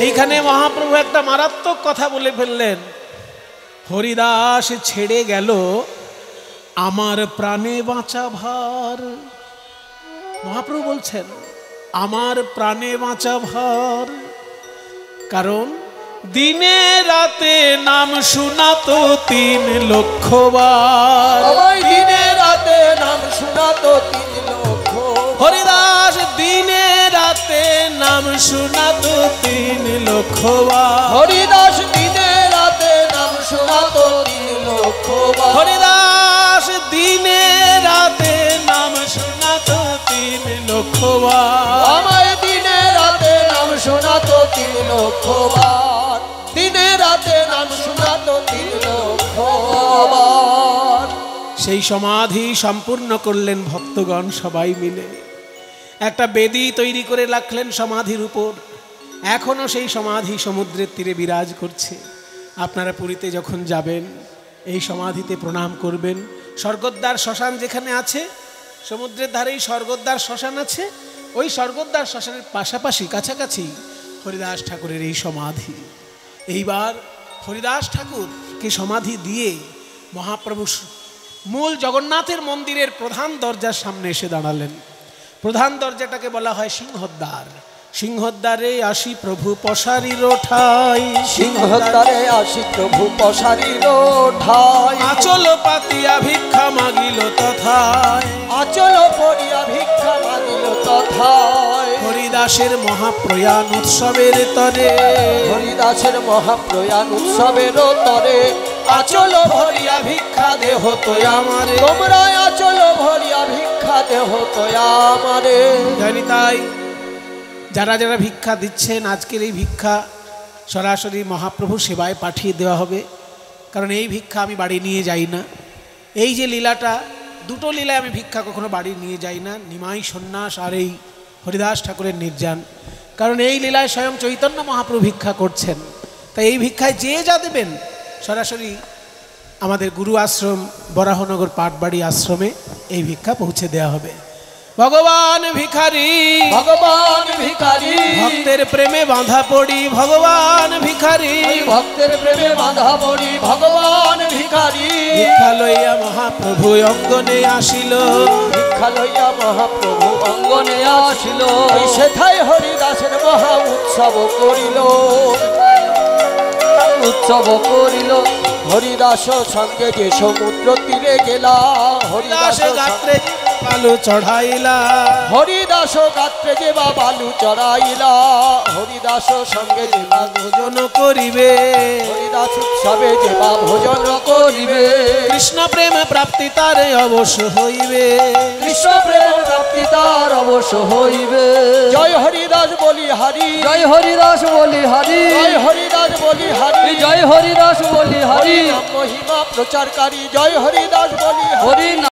এইখানে মহাপ্রভু একটা মারাত্মক কথা বলে ফেললেন। হরিদাস ছেড়ে গেল আমার প্রাণে বাঁচা ভার। মহাপ্রভু বলছেন আমার প্রাণে বাঁচা ভার, কারণ দিনে রাতে নাম শোনাতো 3 লক্ষ বার। সবাই দিনে রাতে নাম শোনাতো 3 লক্ষ, হরিদাস দিনে রাতে নাম শোনাতো 3 লক্ষ বার। হরিদাস দিনে রাতে নাম শোনাতো 3 লক্ষ, হরিদাস দিনে রাতে নাম শোনাতো 3 লক্ষ বার। আমায় দিনে রাতে নাম শোনাতো 3 লক্ষ বার, দিনে রাতে নাম শোনাতো 3 লক্ষ বার। সেই সমাধি সম্পূর্ণ করলেন ভক্তগণ সবাই মিলে। একটা বেদি তৈরি করে রাখলেন সমাধির উপর। এখনো সেই সমাধি সমুদ্রের তীরে বিরাজ করছে। আপনারা পুরীতে যখন যাবেন এই সমাধিতে প্রণাম করবেন। স্বর্গদ্বার শ্মশান যেখানে আছে, সমুদ্রের ধারেই স্বর্গদ্বার শ্মশান আছে, ওই স্বর্গদ্বার শ্মশানের পাশাপাশি কাছাকাছি হরিদাস ঠাকুরের এই সমাধি। এইবার হরিদাস ঠাকুরকে সমাধি দিয়ে মহাপ্রভু মূল জগন্নাথের মন্দিরের প্রধান দরজার সামনে এসে দাঁড়ালেন। প্রধান দরজাটাকে বলা হয় সিংহদ্বার। সিংহদ্বারে আসি প্রভু পশারির ঠাই, সিংহদ্বারে আসি প্রভু পশারির ঠাই, আচল পাতিয়া ভিক্ষা মাগিল তথায়, আচল পড়িয়া ভিক্ষা মাগিল তথায়। হরিদাসের মহাপ্রয়াণ উৎসবের তরে, হরিদাসের মহাপ্রয়াণ উৎসবের তরে, আচল ভরিয়া ভিক্ষা দেহ তোয় আমারে, তোমরা আচল ভরিয়া ভিক্ষা দেহ তোয় আমারে। জানি তাই যারা যারা ভিক্ষা দিচ্ছেন, আজকের এই ভিক্ষা সরাসরি মহাপ্রভু সেবায় পাঠিয়ে দেওয়া হবে। কারণ এই ভিক্ষা আমি বাড়ি নিয়ে যাই না। এই যে লীলাটা, দুটো লীলায় আমি ভিক্ষা কখনো বাড়ি নিয়ে যাই না, নিমাই সন্ন্যাস আর এই হরিদাস ঠাকুরের নির্যান। কারণ এই লীলায় স্বয়ং চৈতন্য মহাপ্রভু ভিক্ষা করছেন। তাই এই ভিক্ষায় যে যা দেবেন সরাসরি আমাদের গুরু আশ্রম বরাহনগর পাটবাড়ি আশ্রমে এই ভিক্ষা পৌঁছে দেওয়া হবে। ভগবান ভিখারি, ভগবান ভিখারি, ভক্তের প্রেমে বাঁধা পড়ি ভগবান ভিখারি, ভক্তের প্রেমে বাঁধা পড়ি ভগবান ভিখারি। ভিক্ষা লইয়া মহাপ্রভু অঙ্গনে আসিল, ভিক্ষা লইয়া মহাপ্রভু অঙ্গনে আসিল, সেথায় হরিদাসের মহা উৎসব করিল, উৎসব করিল। হরিদাস সঙ্গে যে সমুদ্র তীরে গেলা, হরিদাস গাত্রে বালু চড়াইলা হরিদাস গাত্রে যে বা বালু চড়াইলা হরিদাস সঙ্গে যে বা ভোজন করিবে হরিদাস উৎসবে যে বা ভোজন করিবে কৃষ্ণ প্রেম প্রাপ্তি তারে অবশ্য হইবে কৃষ্ণ প্রেম প্রাপ্তি তার অবশ্য হইবে জয় হরিদাস বলি হরি জয় হরিদাস বলি হরি জয় হরিদাস বলি হরি জয় হরিদাস বলি হরি নাম মহিমা প্রচারকারী জয় হরিদাস বলি হরি হরি